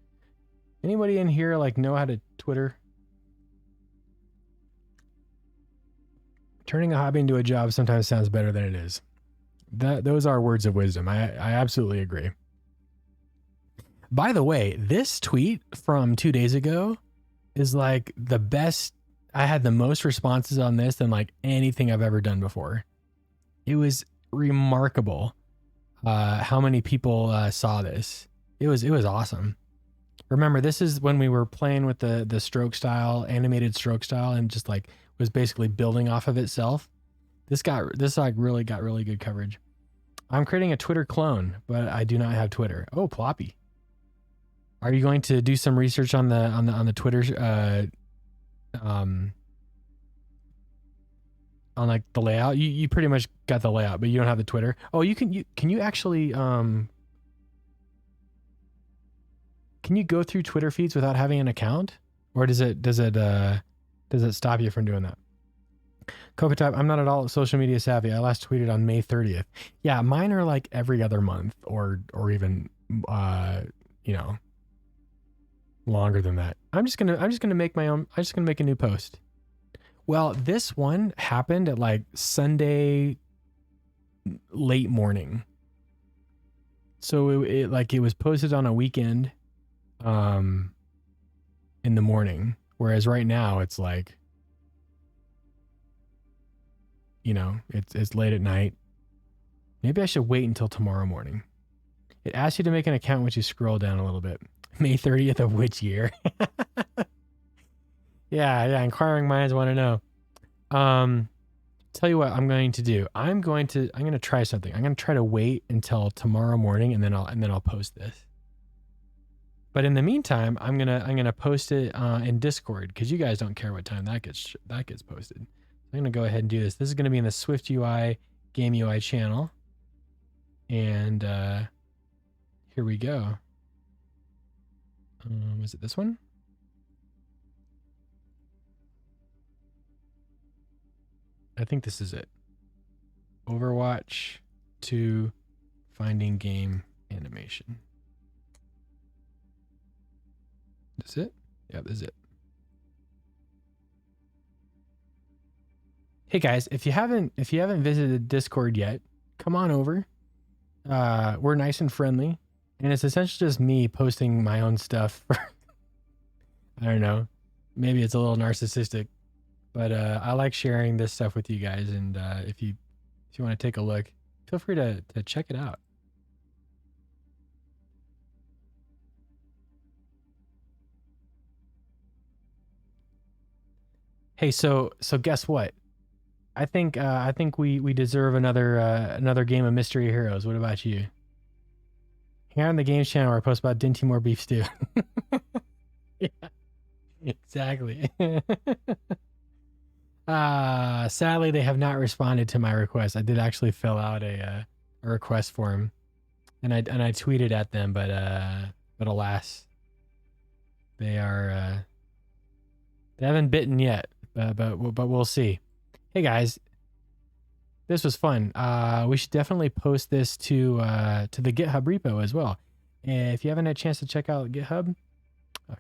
Anybody in here like know how to Twitter. Turning a hobby into a job sometimes sounds better than it is. Those are words of wisdom. I absolutely agree. By the way, this tweet from 2 days ago is like the best. I had the most responses on this than like anything I've ever done before. It was remarkable how many people saw this. It was awesome. Remember, this is when we were playing with the stroke style, animated stroke style, and just like was basically building off of itself. This like really got really good coverage. I'm creating a Twitter clone, but I do not have Twitter. Oh, Ploppy. Are you going to do some research on the Twitter on like the layout? You pretty much got the layout, but you don't have the Twitter. Oh, can you actually can you go through Twitter feeds without having an account? Or does it stop you from doing that? Copatop, I'm not at all social media savvy. I last tweeted on May 30th. Yeah, mine are like every other month or even longer than that. I'm just gonna make a new post. Well, this one happened at like Sunday late morning. So it was posted on a weekend in the morning, whereas right now it's like, it's late at night. Maybe I should wait until tomorrow morning. It asks you to make an account once you scroll down a little bit. May 30th of which year? Yeah, inquiring minds want to know. Tell you what I'm going to do. I'm going to try something. I'm going to try to wait until tomorrow morning and then I'll post this. But in the meantime, I'm gonna post it in Discord because you guys don't care what time that gets posted. I'm gonna go ahead and do this. This is gonna be in the SwiftUI Game UI channel, and here we go. Was it this one? I think this is it. Overwatch 2 Finding Game Animation. This it? Yeah, this is it. Hey guys, if you haven't visited Discord yet, come on over. We're nice and friendly, and it's essentially just me posting my own stuff. I don't know, maybe it's a little narcissistic, but I like sharing this stuff with you guys. And if you want to take a look, feel free to check it out. Hey, so guess what? I think we deserve another game of Mystery Heroes. What about you? Here on the Games channel where I post about Dinty More Beef Stew. Yeah, exactly. Sadly, they have not responded to my request. I did actually fill out a request form, and I tweeted at them, but alas, they haven't bitten yet. But we'll see. Hey guys, this was fun. We should definitely post this to the GitHub repo as well. And if you haven't had a chance to check out GitHub,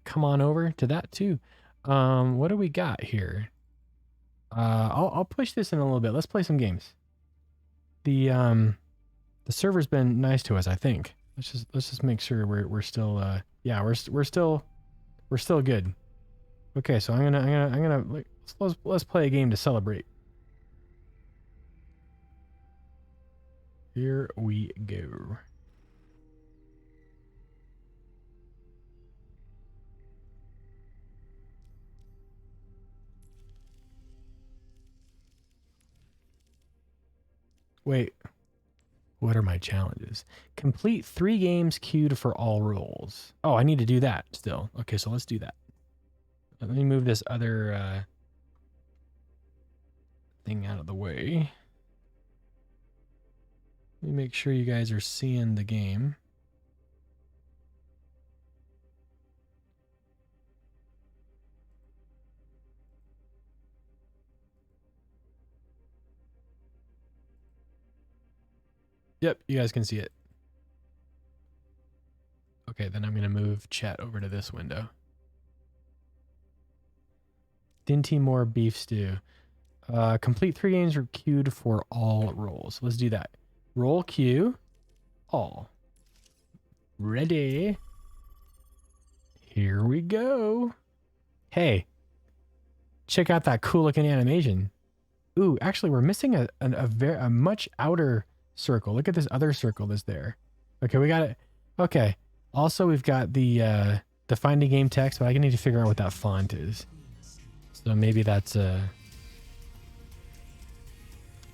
come on over to that too. What do we got here? I'll push this in a little bit. Let's play some games. The server's been nice to us, I think. Let's just make sure we're still we're still good. Okay, so I'm gonna let's play a game to celebrate. Here we go. Wait, what are my challenges? Complete 3 games queued for all roles. Oh, I need to do that still. Okay, so let's do that. Let me move this other thing out of the way. Let me make sure you guys are seeing the game. Yep, you guys can see it. Okay, then I'm going to move chat over to this window. Dinty more beef stew. Complete 3 games are queued for all roles. Let's do that. Roll queue. All. Ready. Here we go. Hey. Check out that cool looking animation. Ooh, actually we're missing a much outer circle. Look at this other circle that's there. Okay, we got it. Okay. Also, we've got the finding game text, but I need to figure out what that font is. So maybe that's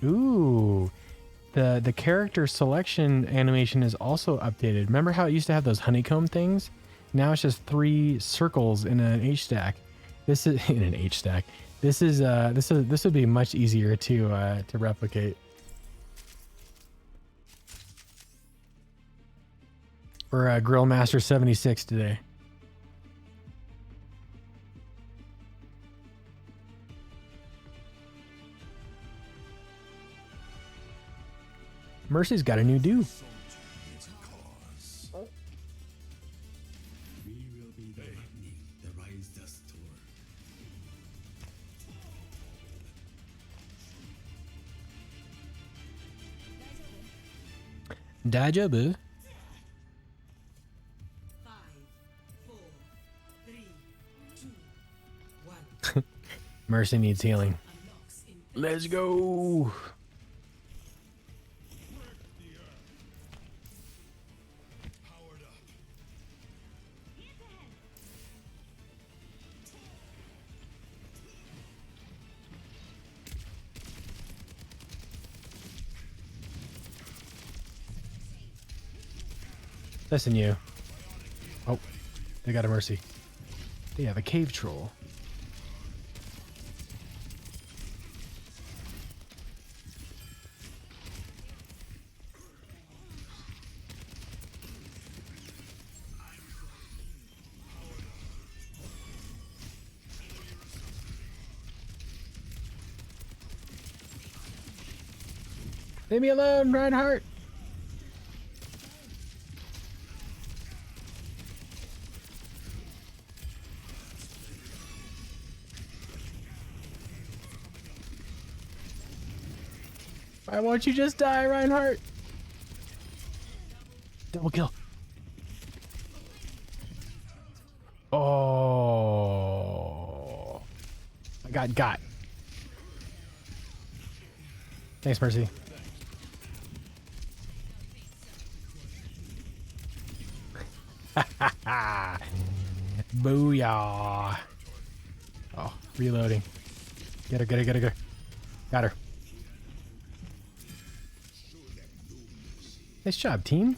ooh. The character selection animation is also updated. Remember how it used to have those honeycomb things? Now it's just 3 circles in an H stack. This is in an H stack. This would be much easier to replicate. We're Grill Master 76 today. Mercy's got a new do. We will be the lightning that rises the storm. Dajabu. 5, 4, 3, 2, 1. Mercy needs healing. Unlocks in Let's go. Powered up. Listen, you. Oh, they got a Mercy. They have a cave troll. Leave me alone, Reinhardt. Why won't you just die, Reinhardt? Double kill. Oh. I got. Thanks, Mercy. Booyah. Oh, reloading. Get her. Got her. Nice job, team.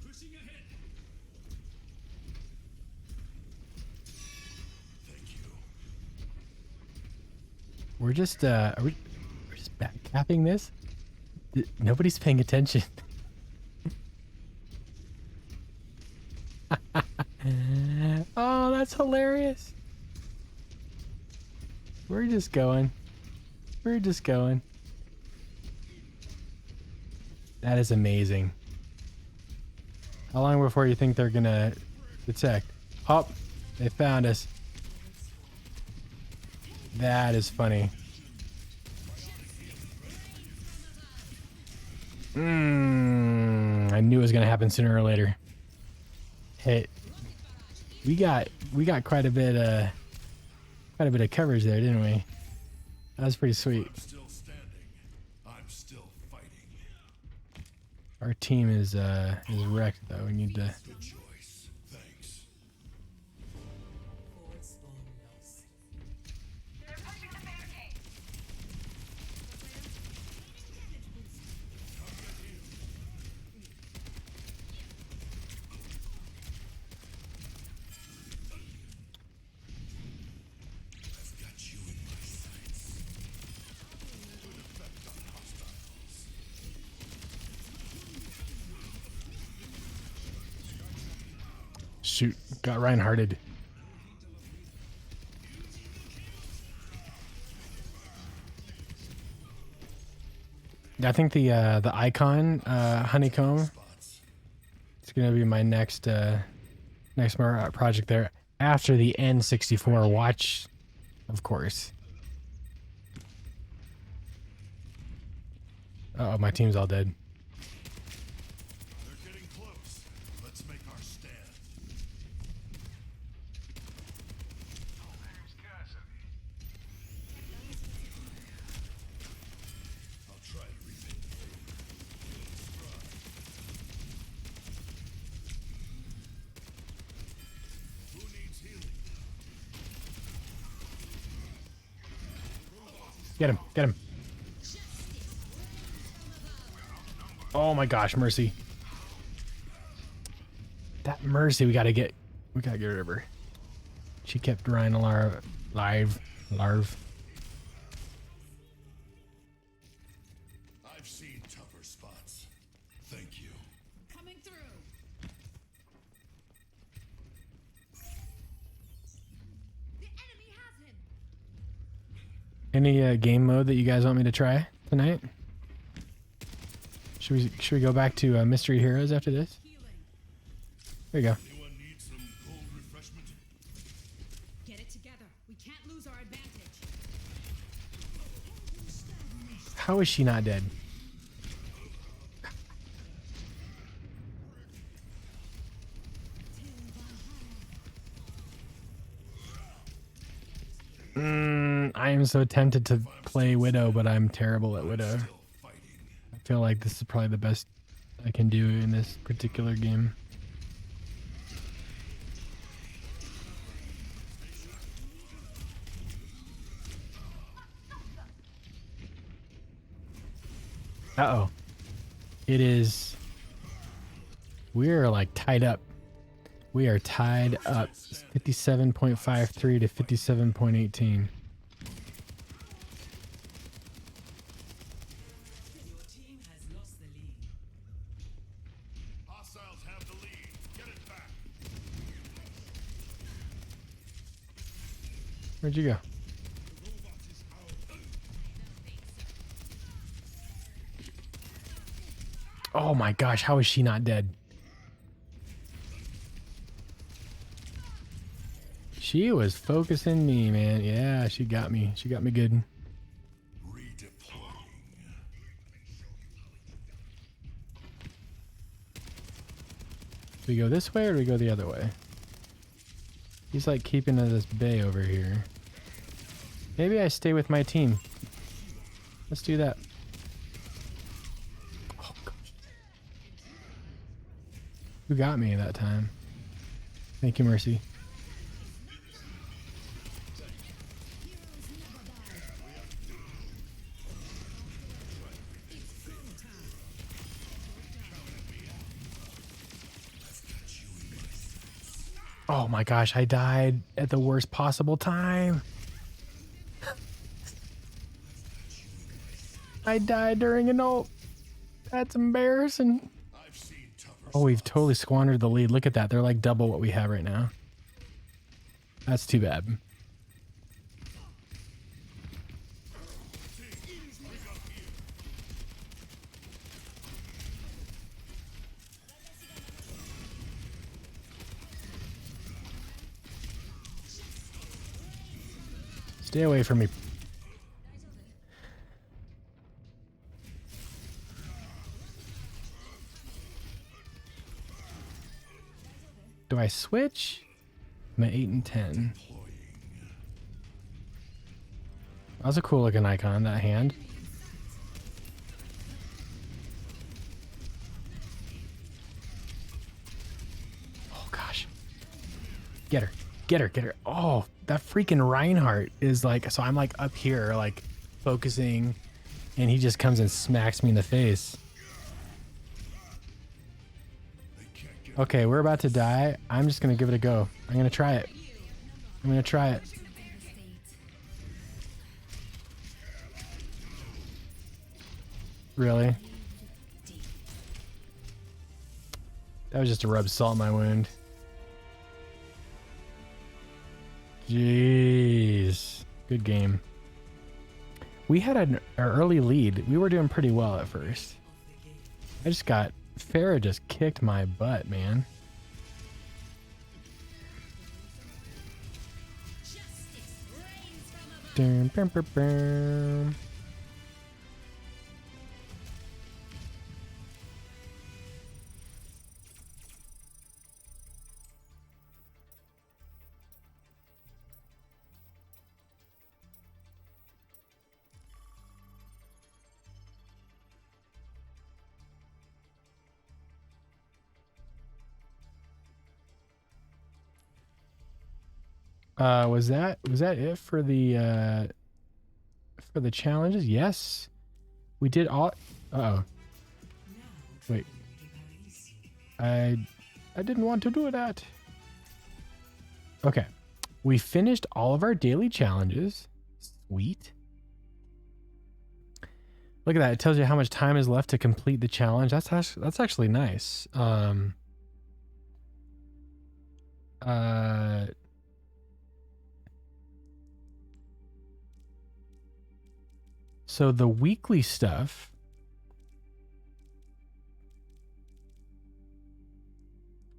Pushing ahead. Thank you. We're just we're just backcapping this. Nobody's paying attention. Oh, that's hilarious. We're just going. That is amazing. How long before you think they're gonna detect? Oh, they found us. That is funny. I knew it was gonna happen sooner or later. Hey, we got quite a bit of coverage there, didn't we? That was pretty sweet. I'm still standing. I'm still fighting. Our team is wrecked though. We need to. Good choice. Thanks. forward spawn loss. They're pushing the barricade. I've got you in my sights. Good effect on hostiles. Shoot, got Reinhardted. I think the icon honeycomb. Spots. It's gonna be my next next project there after the N64 watch, of course. Uh oh, my team's all dead. They're getting close. Let's make our stand. I'll try to remake it. Who needs healing? Get him, get him. Oh my gosh, Mercy. That Mercy, we gotta get rid of her. She kept Ryan alive. Larv. I've seen tougher spots. Thank you. Coming through. The enemy has him. Any game mode that you guys want me to try tonight? Should we go back to Mystery Heroes after this? There you go. Anyone need some cold refreshment? Get it together. We can't lose our advantage. How is she not dead? I am so tempted to play Widow, but I'm terrible at Widow. Still fighting. I feel like this is probably the best I can do in this particular game. Uh-oh. It is... We're like tied up. We are tied up. 57.53 to 57.18. Hostiles have the lead. Get it back. Where'd you go? Oh my gosh, how is she not dead? She was focusing me, man. Yeah, she got me. She got me good. Redeploying. Do we go this way or do we go the other way? He's like keeping this bay over here. Maybe I stay with my team. Let's do that. Oh, gosh. Who got me that time? Thank you, Mercy. Oh my gosh, I died at the worst possible time. I died during an ult. That's embarrassing. I've seen tougher Oh, we've totally squandered the lead. Look at that. They're like double what we have right now. That's too bad. Stay away from me. Do I switch? I'm at 8 and 10. That was a cool looking icon, that hand. Oh gosh. Get her. Get her. Get her. Oh, that freaking Reinhardt is like, so I'm like up here, like focusing, and he just comes and smacks me in the face. Okay, we're about to die. I'm just gonna give it a go. I'm gonna try it. I'm gonna try it. Really? That was just to rub salt in my wound. Jeez. Good game. We had an early lead. We were doing pretty well at first. I just got... Farah just kicked my butt, man. Dun, bum, bum, bum. Was that it for the challenges? Yes. We did all. Uh-oh. Wait. I didn't want to do that. Okay. We finished all of our daily challenges. Sweet. Look at that. It tells you how much time is left to complete the challenge. That's actually nice. So the weekly stuff.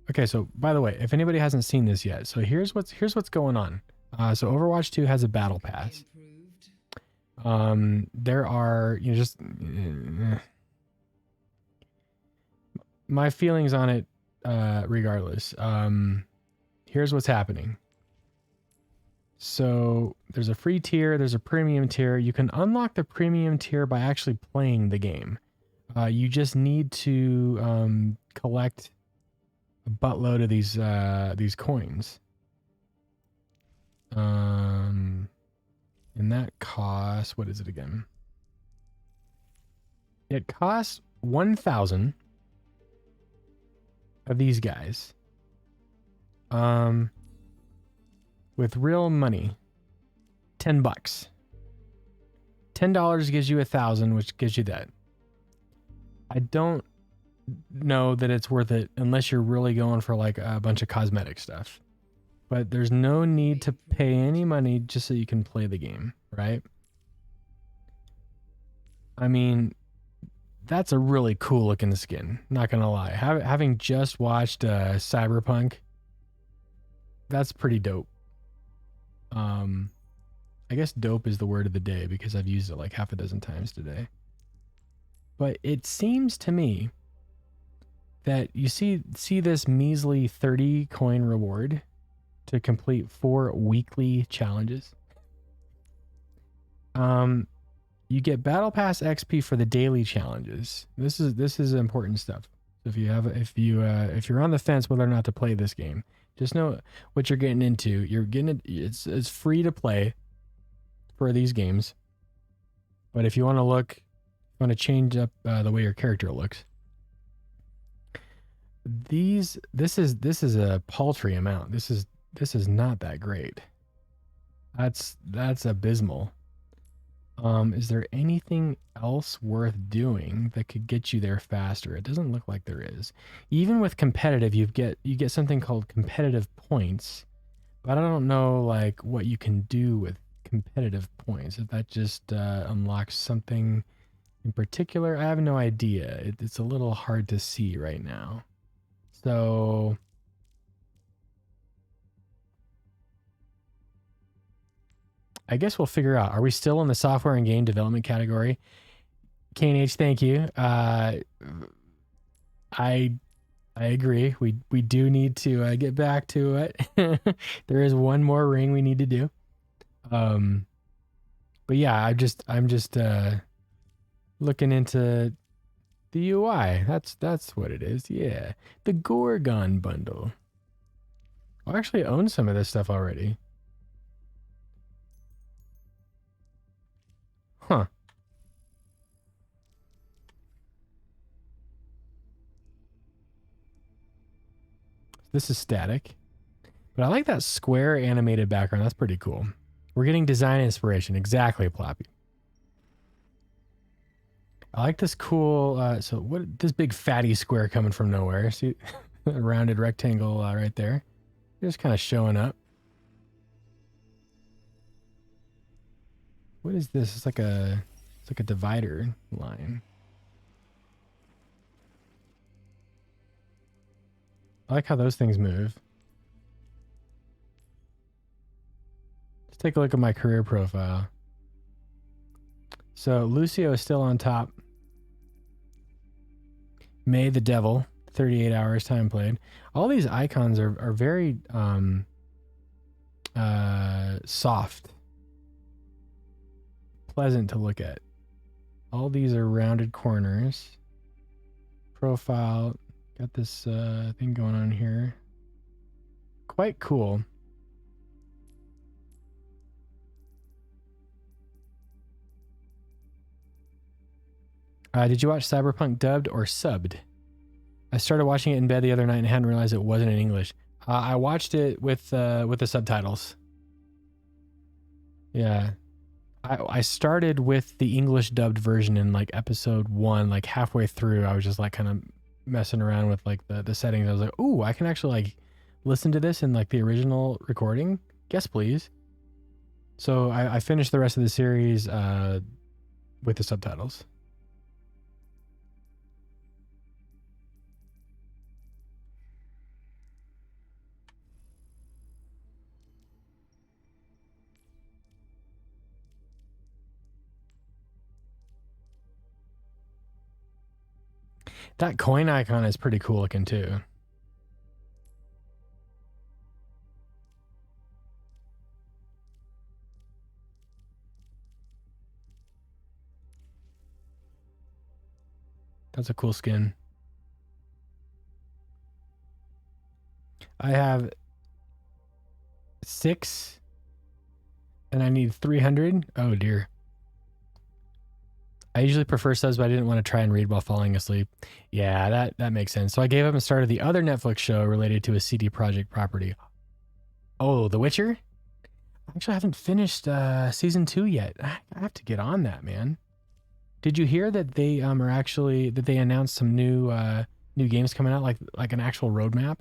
Okay, so by the way, if anybody hasn't seen this yet, so here's what's going on. So Overwatch 2 has a battle pass. Improved. There are, just my feelings on it, regardless. Here's what's happening. So there's a free tier, there's a premium tier. You can unlock the premium tier by actually playing the game. You just need to collect a buttload of these coins. And that costs, what is it again? It costs 1,000 of these guys. With real money, $10. $10 gives you 1,000, which gives you that. I don't know that it's worth it unless you're really going for like a bunch of cosmetic stuff. But there's no need to pay any money just so you can play the game, right? I mean, that's a really cool looking skin, not gonna lie. Having just watched Cyberpunk, that's pretty dope. I guess dope is the word of the day because I've used it like half a dozen times today. But it seems to me that you see this measly 30 coin reward to complete 4 weekly challenges. You get battle pass XP for the daily challenges. This is important stuff. So if you're on the fence whether or not to play this game, just know what you're getting into. You're getting it. It's free to play for these games. But if you want to change up the way your character looks, this is a paltry amount. This is not that great. That's abysmal. Is there anything else worth doing that could get you there faster? It doesn't look like there is. Even with competitive, you get something called competitive points, but I don't know like what you can do with competitive points. If that just unlocks something in particular, I have no idea. It's a little hard to see right now. So I guess we'll figure out. Are we still in the software and game development category? KNH, thank you. I agree. We do need to get back to it. There is one more ring we need to do. But yeah, I'm just looking into the UI. That's what it is. Yeah, the Gorgon bundle. I actually own some of this stuff already. Huh. This is static. But I like that square animated background. That's pretty cool. We're getting design inspiration. Exactly, Ploppy. I like this cool, this big fatty square coming from nowhere. See, a rounded rectangle right there. Just kind of showing up. What is this? It's like a divider line. I like how those things move. Let's take a look at my career profile. So Lucio is still on top. May the Devil, 38 hours time played. All these icons are very soft, pleasant to look at. All these are rounded corners. Profile, got this thing going on here. Quite cool. Did you watch Cyberpunk dubbed or subbed? I started watching it in bed the other night and hadn't realized it wasn't in English. I watched it with the subtitles. Yeah. I started with the English dubbed version in like episode 1, like halfway through. I was just like kind of messing around with like the settings. I was like, ooh, I can actually like listen to this in like the original recording. Yes, please. So I finished the rest of the series with the subtitles. That coin icon is pretty cool looking too. That's a cool skin. I have 6 and I need 300. Oh dear. I usually prefer subs, but I didn't want to try and read while falling asleep. Yeah, that makes sense. So I gave up and started the other Netflix show related to a CD Projekt property. Oh, The Witcher? Actually, I haven't finished season 2 yet. I have to get on that, man. Did you hear that they they announced some new games coming out, like an actual roadmap?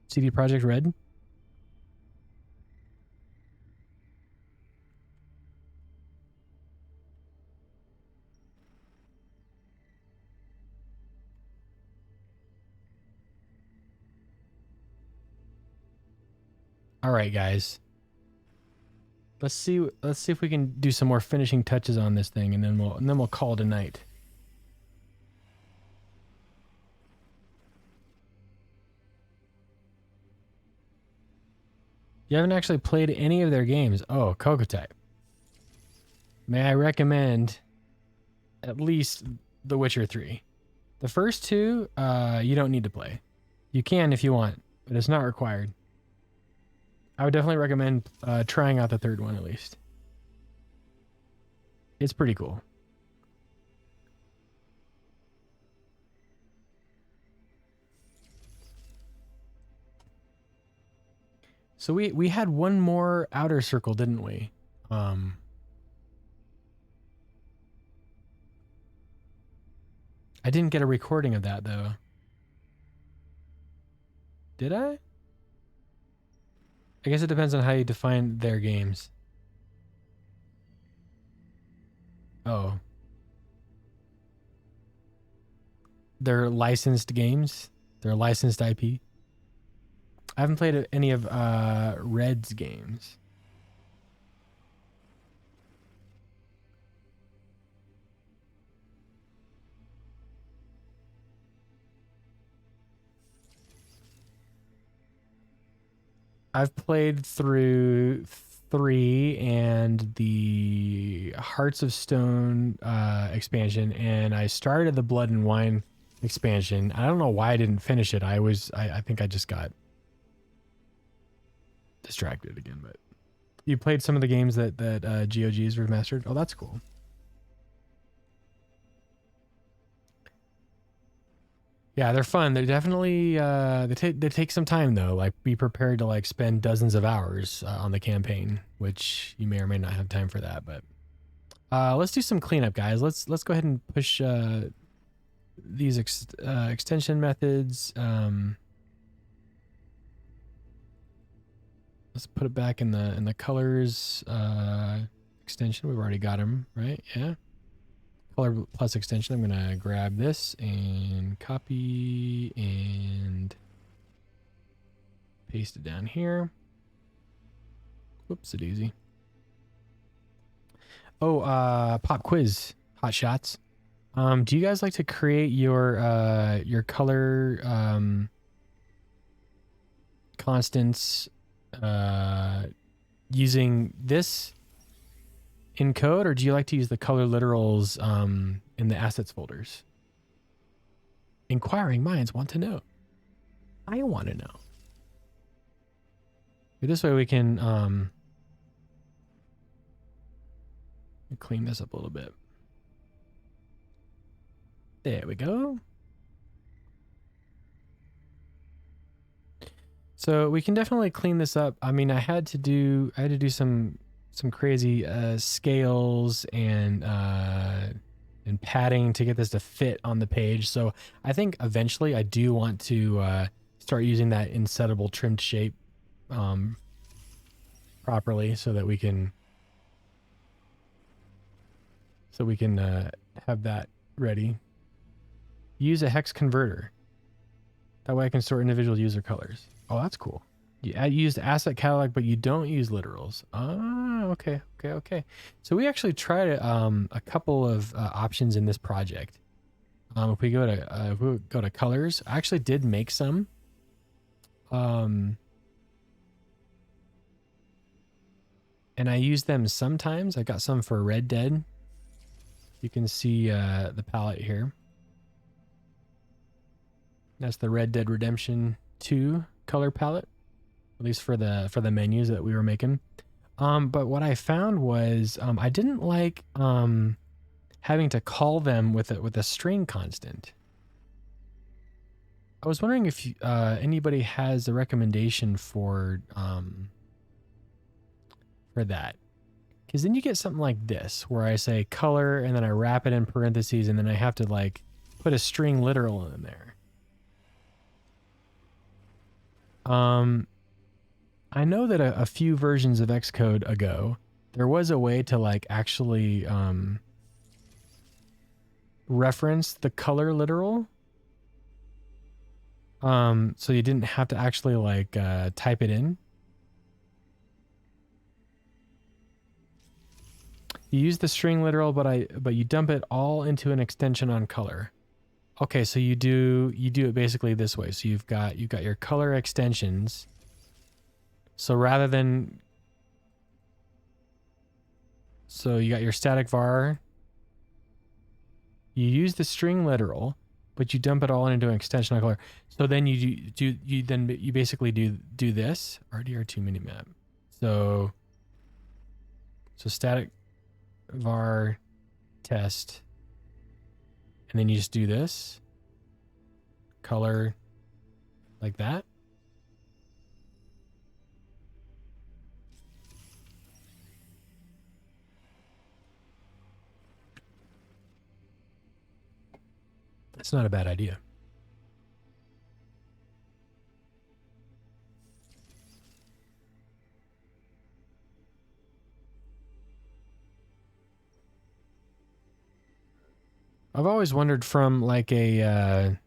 CD Projekt Red? All right, guys. Let's see if we can do some more finishing touches on this thing, and then we'll call it a night. You haven't actually played any of their games. Oh, Kokotype. May I recommend at least The Witcher 3. The first 2, you don't need to play. You can if you want, but it's not required. I would definitely recommend trying out the 3rd one at least. It's pretty cool. So we had one more outer circle, didn't we? I didn't get a recording of that though. Did I? I guess it depends on how you define their games. Oh. They're licensed games? They're licensed IP? I haven't played any of Red's games. I've played through 3 and the Hearts of Stone expansion, and I started the Blood and Wine expansion. I don't know why I didn't finish it. I think I just got distracted again. But you played some of the games that GOG's remastered. Oh, that's cool. Yeah, they're fun. They're definitely they take some time though. Like, be prepared to like spend dozens of hours on the campaign, which you may or may not have time for that. But let's do some cleanup, guys. Let's go ahead and push these extension methods. Let's put it back in the colors extension. We've already got them, right? Yeah. Color plus extension. I'm gonna grab this and copy and paste it down here. Whoops, a daisy. Oh, pop quiz, hot shots. Do you guys like to create your color constants using this in code, or do you like to use the color literals in the assets folders? Inquiring minds want to know. I want to know. This way we can clean this up a little bit. There we go. So we can definitely clean this up. I mean, I had to do some crazy scales and padding to get this to fit on the page. So I think eventually I do want to start using that insettable trimmed shape properly so that we can have that ready. Use a hex converter. That way I can store individual user colors. Oh, that's cool. You used asset catalog, but you don't use literals. Ah, okay. So we actually tried a couple of options in this project. If we go to colors, I actually did make some. And I use them sometimes. I got some for Red Dead. You can see the palette here. That's the Red Dead Redemption 2 color palette, at least for the menus that we were making. But what I found was I didn't like having to call them with a string constant. I was wondering if anybody has a recommendation for that, because then you get something like this where I say color and then I wrap it in parentheses and then I have to like put a string literal in there. I know that a few versions of Xcode ago, there was a way to like actually reference the color literal. So you didn't have to actually like type it in. You use the string literal, but you dump it all into an extension on color. Okay, so you do it basically this way. So you've got your color extensions. So rather than, so you got your static var, you use the string literal, but you dump it all into an extension on color. So then you basically do this RDR2 minimap. So static var test, and then you just do this color like that. That's not a bad idea. I've always wondered from like a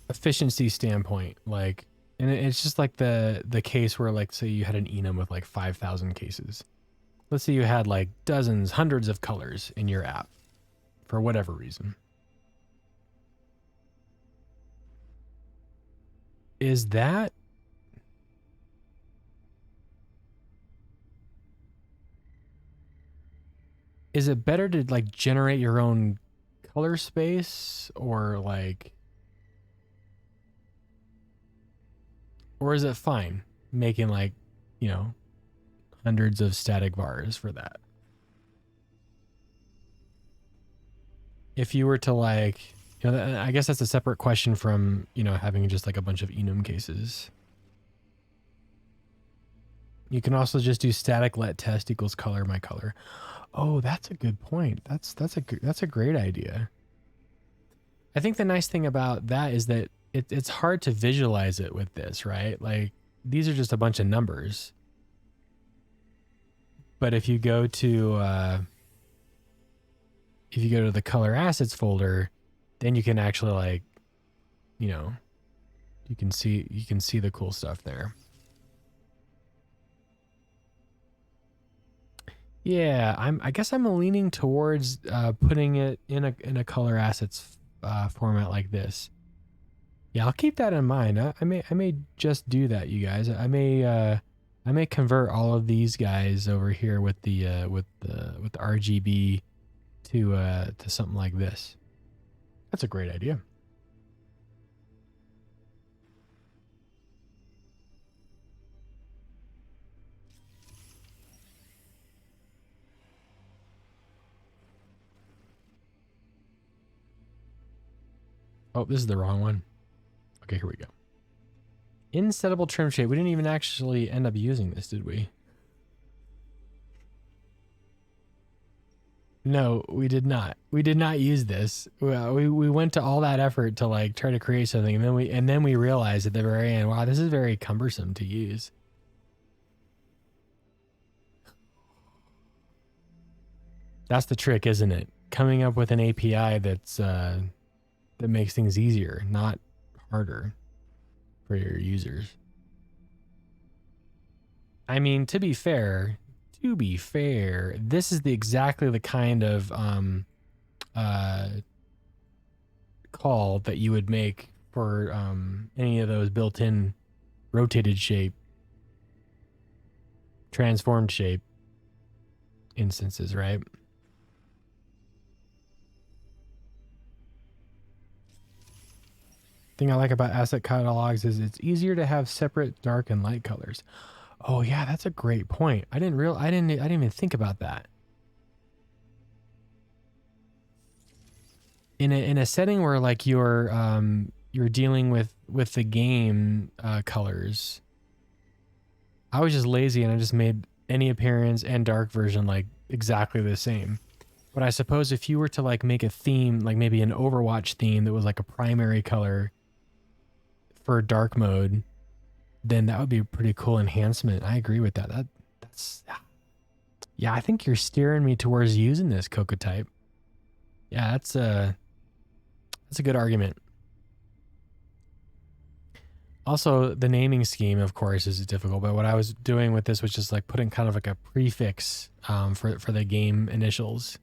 efficiency standpoint, like, and it's just like the case where like, say you had an enum with like 5,000 cases. Let's say you had like dozens, hundreds of colors in your app for whatever reason. Is it better to like generate your own color space, or like, or is it fine making like, you know, hundreds of static vars for that? If you were to like, you know, I guess that's a separate question from, you know, having just like a bunch of enum cases. You can also just do static let test equals color my color. Oh, that's a good point. That's a great idea. I think the nice thing about that is that it's hard to visualize it with this, right? Like, these are just a bunch of numbers. But if you go to the color assets folder, then you can actually, like, you know, you can see the cool stuff there. Yeah, I guess I'm leaning towards putting it in a color assets format like this. Yeah, I'll keep that in mind. I may just do that, you guys. I may convert all of these guys over here with the RGB to something like this. That's a great idea. Oh, this is the wrong one. Okay, here we go. Insettable trim shape. We didn't even actually end up using this, did we? No, we did not. We did not use this. Well, we went to all that effort to like try to create something, and then we realized at the very end, wow, this is very cumbersome to use. That's the trick, isn't it? Coming up with an API that's that makes things easier, not harder for your users. I mean, to be fair, this is exactly the kind of call that you would make for any of those built-in rotated shape, transformed shape instances, right? Thing I like about asset catalogs is it's easier to have separate dark and light colors. Oh yeah, that's a great point. I didn't even think about that. In a setting where like you're dealing with the game colors, I was just lazy and I just made any appearance and dark version like exactly the same. But I suppose if you were to like make a theme, like maybe an Overwatch theme that was like a primary color for dark mode, then that would be a pretty cool enhancement. I agree with that. That's yeah, I think you're steering me towards using this Cocotype. Yeah, that's a good argument. Also, the naming scheme, of course, is difficult, but what I was doing with this was just like putting kind of like a prefix for the game initials.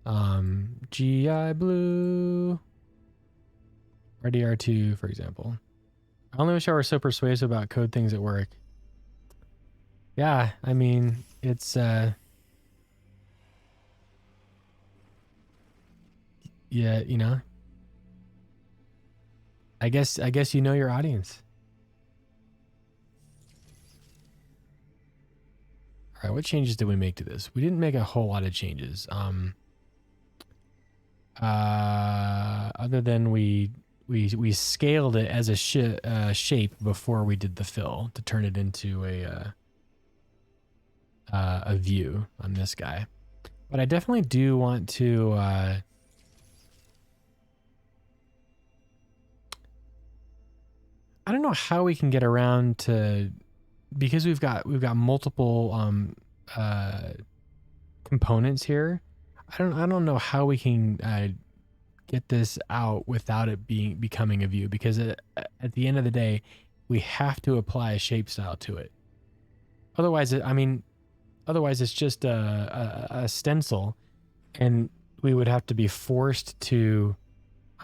GI Blue, RDR2, for example. I only wish I were so persuasive about code things at work. Yeah, I mean, it's yeah, you know. I guess you know your audience. All right, what changes did we make to this? We didn't make a whole lot of changes. Other than we scaled it as a shape before we did the fill to turn it into a view on this guy. But I definitely do want to I don't know how we can get around to, because we've got multiple components here. I don't know how we can get this out without it becoming a view, because at the end of the day, we have to apply a shape style to it. Otherwise, it's just a stencil, and we would have to be forced to.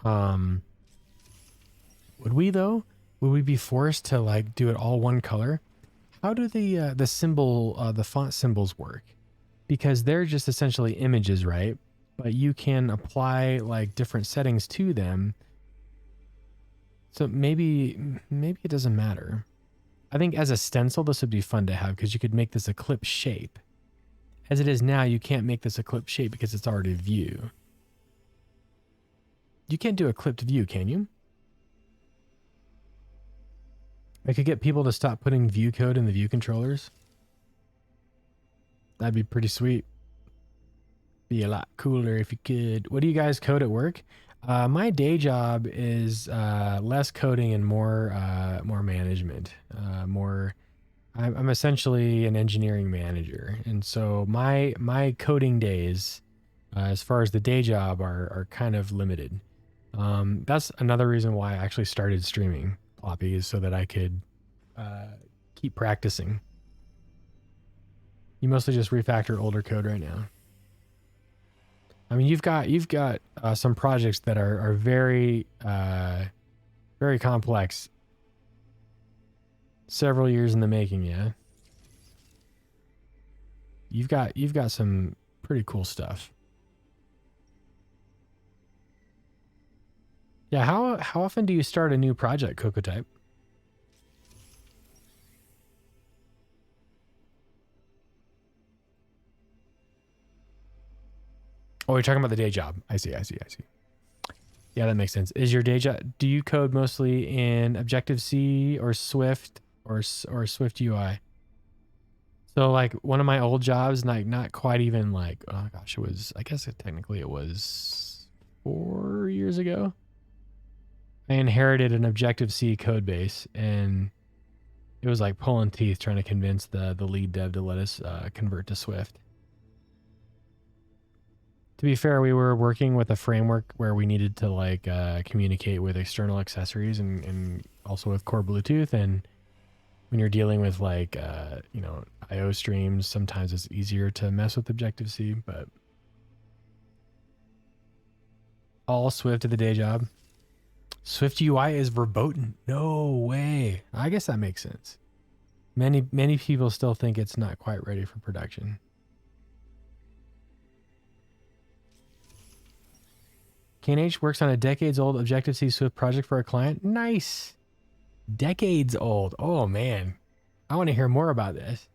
Would we though? Would we be forced to like do it all one color? How do the font symbols work? Because they're just essentially images, right? But you can apply like different settings to them. So maybe it doesn't matter. I think as a stencil, this would be fun to have because you could make this a clip shape. As it is now, you can't make this a clip shape because it's already a view. You can't do a clipped view, can you? I could get people to stop putting view code in the view controllers. That'd be pretty sweet. Be a lot cooler if you could. What do you guys code at work? My day job is less coding and more management. I'm essentially an engineering manager, and so my coding days, as far as the day job, are kind of limited. That's another reason why I actually started streaming Floppy, is so that I could keep practicing. You mostly just refactor older code right now. I mean, you've got some projects that are very very complex. Several years in the making, yeah. You've got some pretty cool stuff. Yeah, how often do you start a new project, Cocotype? Oh, you're talking about the day job. I see. Yeah, that makes sense. Is your day job, do you code mostly in Objective-C or Swift or SwiftUI? So like one of my old jobs, like not quite even like, oh gosh, it was, I guess technically it was 4 years ago. I inherited an Objective-C code base, and it was like pulling teeth trying to convince the lead dev to let us convert to Swift. To be fair, we were working with a framework where we needed to like communicate with external accessories and also with core Bluetooth. And when you're dealing with like, you know, IO streams, sometimes it's easier to mess with Objective-C, but all Swift at the day job. SwiftUI is verboten. No way. I guess that makes sense. Many people still think it's not quite ready for production. KNH works on a decades-old Objective-C Swift project for a client. Nice. Decades old. Oh, man. I want to hear more about this.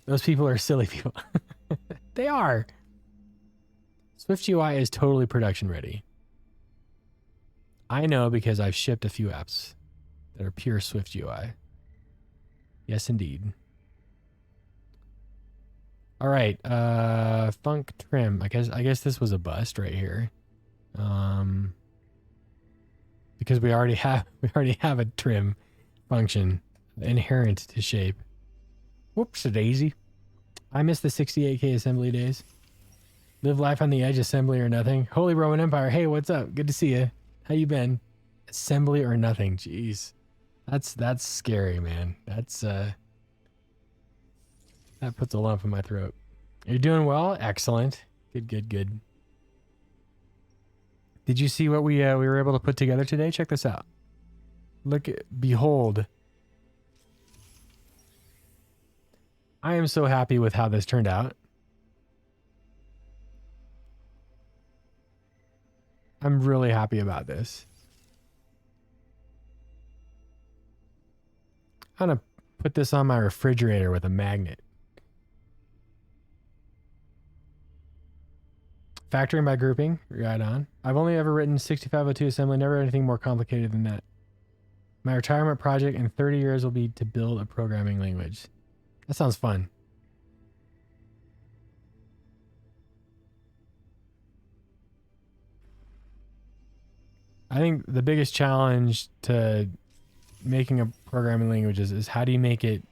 Those people are silly people. They are. SwiftUI is totally production ready. I know because I've shipped a few apps that are pure SwiftUI. Yes, indeed. All right. Funk trim. I guess this was a bust right here. Because we already have a trim function inherent to shape. Whoops, a daisy. I miss the 68K assembly days. Live life on the edge, assembly or nothing. Holy Roman Empire. Hey, what's up? Good to see you. How you been? Assembly or nothing. Jeez. That's scary, man. That's that puts a lump in my throat. You're doing well? Excellent. Good. Did you see what we were able to put together today? Check this out. Behold. I am so happy with how this turned out. I'm really happy about this. I'm gonna put this on my refrigerator with a magnet. Factoring by grouping, right on. I've only ever written 6502 assembly, never anything more complicated than that. My retirement project in 30 years will be to build a programming language. That sounds fun. I think the biggest challenge to making a programming language is how do you make it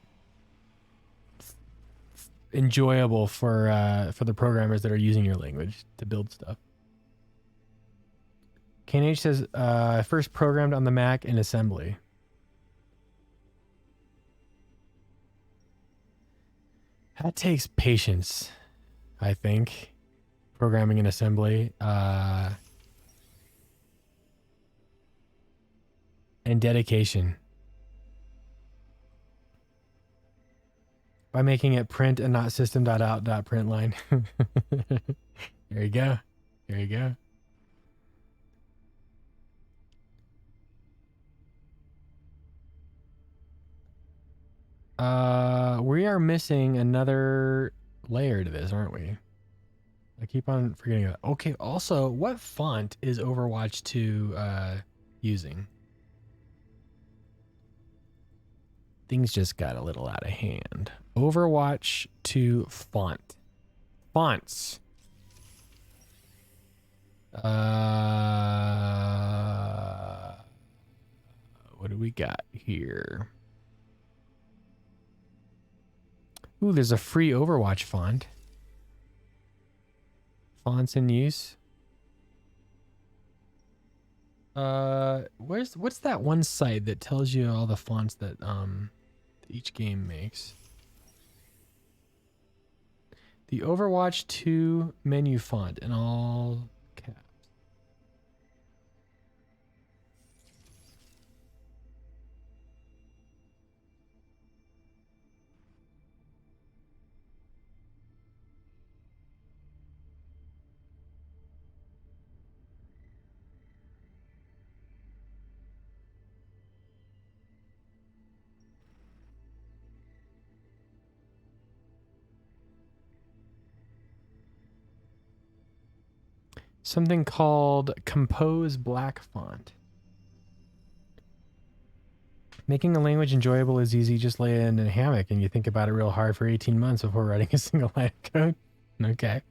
enjoyable for the programmers that are using your language to build stuff. KNH says first programmed on the Mac in assembly. That takes patience, I think. Programming in assembly. And dedication. By making it print and not system.out.println. There you go. There you go. We are missing another layer to this, aren't we? I keep on forgetting that. Okay, also, what font is Overwatch 2 using? Things just got a little out of hand. Overwatch 2 font. Fonts. What do we got here? Ooh, there's a free Overwatch font. Fonts in use. What's that one site that tells you all the fonts that each game makes? The Overwatch 2 menu font in all caps. Something called Compose Black Font. Making a language enjoyable is easy. Just lay it in a hammock and you think about it real hard for 18 months before writing a single line of code. Okay.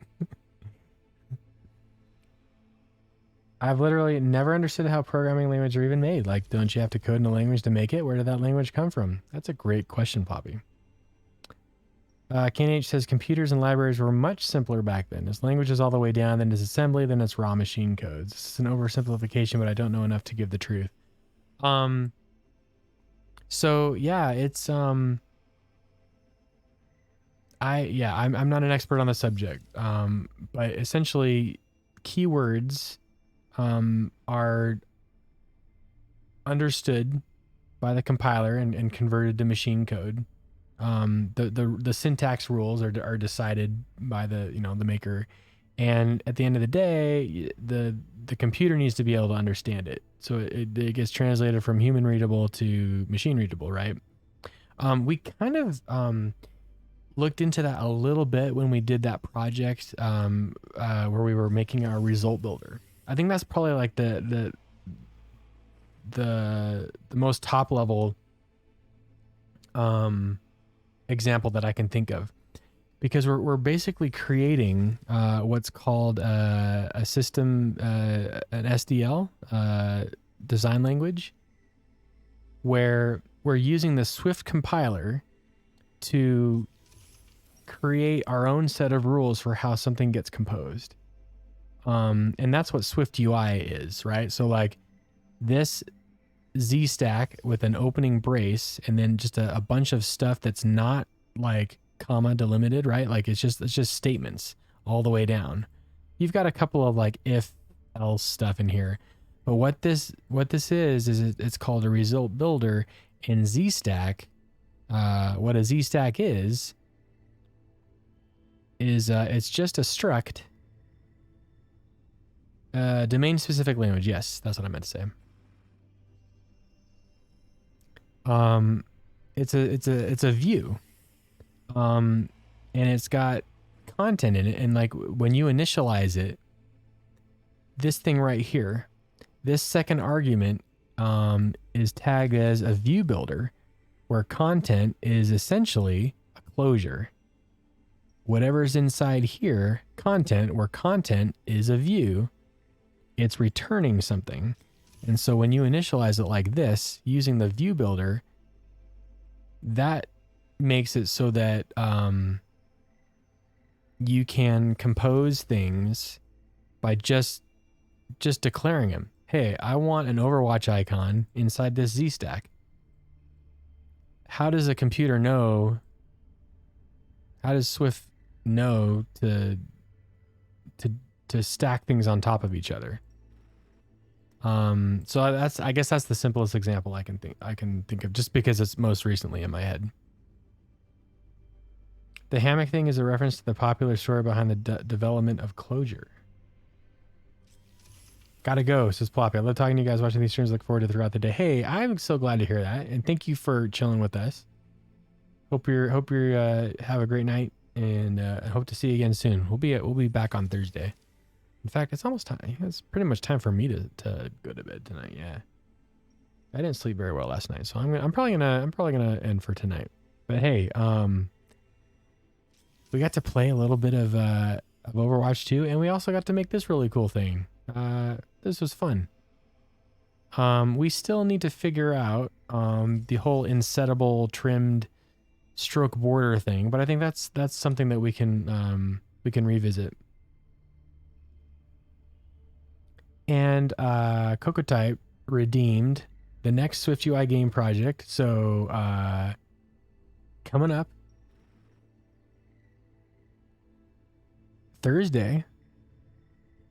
I've literally never understood how programming languages are even made. Like, don't you have to code in a language to make it? Where did that language come from? That's a great question, Poppy. KNH says computers and libraries were much simpler back then. As languages all the way down, then as assembly, then it's raw machine codes. This is an oversimplification, but I don't know enough to give the truth. So yeah, it's I'm not an expert on the subject. But essentially keywords are understood by the compiler and converted to machine code. The syntax rules are decided by the maker, and at the end of the day, the computer needs to be able to understand it. So it gets translated from human readable to machine readable, right? We kind of looked into that a little bit when we did that project where we were making our result builder. I think that's probably like the most top level example that I can think of, because we're basically creating what's called a system, an SDL, design language, where we're using the Swift compiler to create our own set of rules for how something gets composed. And that's what SwiftUI is, right? So like this Z stack with an opening brace and then just a bunch of stuff that's not like comma delimited, right? Like it's just statements all the way down. You've got a couple of like if else stuff in here, but what this is it's called a result builder in Z stack. What a Z stack is it's just a struct, domain specific language. Yes, that's what I meant to say. It's a view, and it's got content in it, and like when you initialize it, this thing right here, this second argument is tagged as a view builder, where content is essentially a closure. Whatever's inside here, content, where content is a view, it's returning something. And so when you initialize it like this, using the view builder, that makes it so that you can compose things by just declaring them. Hey, I want an Overwatch icon inside this Z stack. How does a computer know? How does Swift know to stack things on top of each other? So I guess that's the simplest example I can think of, just because it's most recently in my head. The hammock thing is a reference to the popular story behind the development of Clojure. Gotta go, says Ploppy. I love talking to you guys, watching these streams. Look forward to throughout the day. Hey, I'm so glad to hear that, and thank you for chilling with us. Hope you have a great night, and I hope to see you again soon. We'll be back on Thursday. In fact, it's almost time. It's pretty much time for me to go to bed tonight. Yeah, I didn't sleep very well last night, so I'm probably gonna end for tonight. But hey, we got to play a little bit of Overwatch 2, and we also got to make this really cool thing. This was fun. We still need to figure out the whole insettable trimmed stroke border thing, but I think that's something that we can revisit. And Cocotype redeemed the next SwiftUI game project. So coming up Thursday,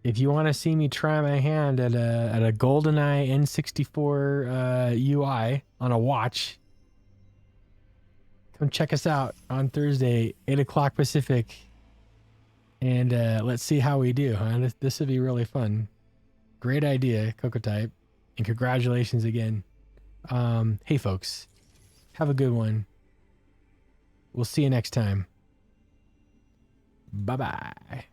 if you want to see me try my hand at a GoldenEye N64 UI on a watch, come check us out on Thursday, 8 o'clock Pacific, and let's see how we do, huh? This would be really fun. Great idea, Cocotype, and congratulations again. Hey folks, have a good one. We'll see you next time. Bye-bye.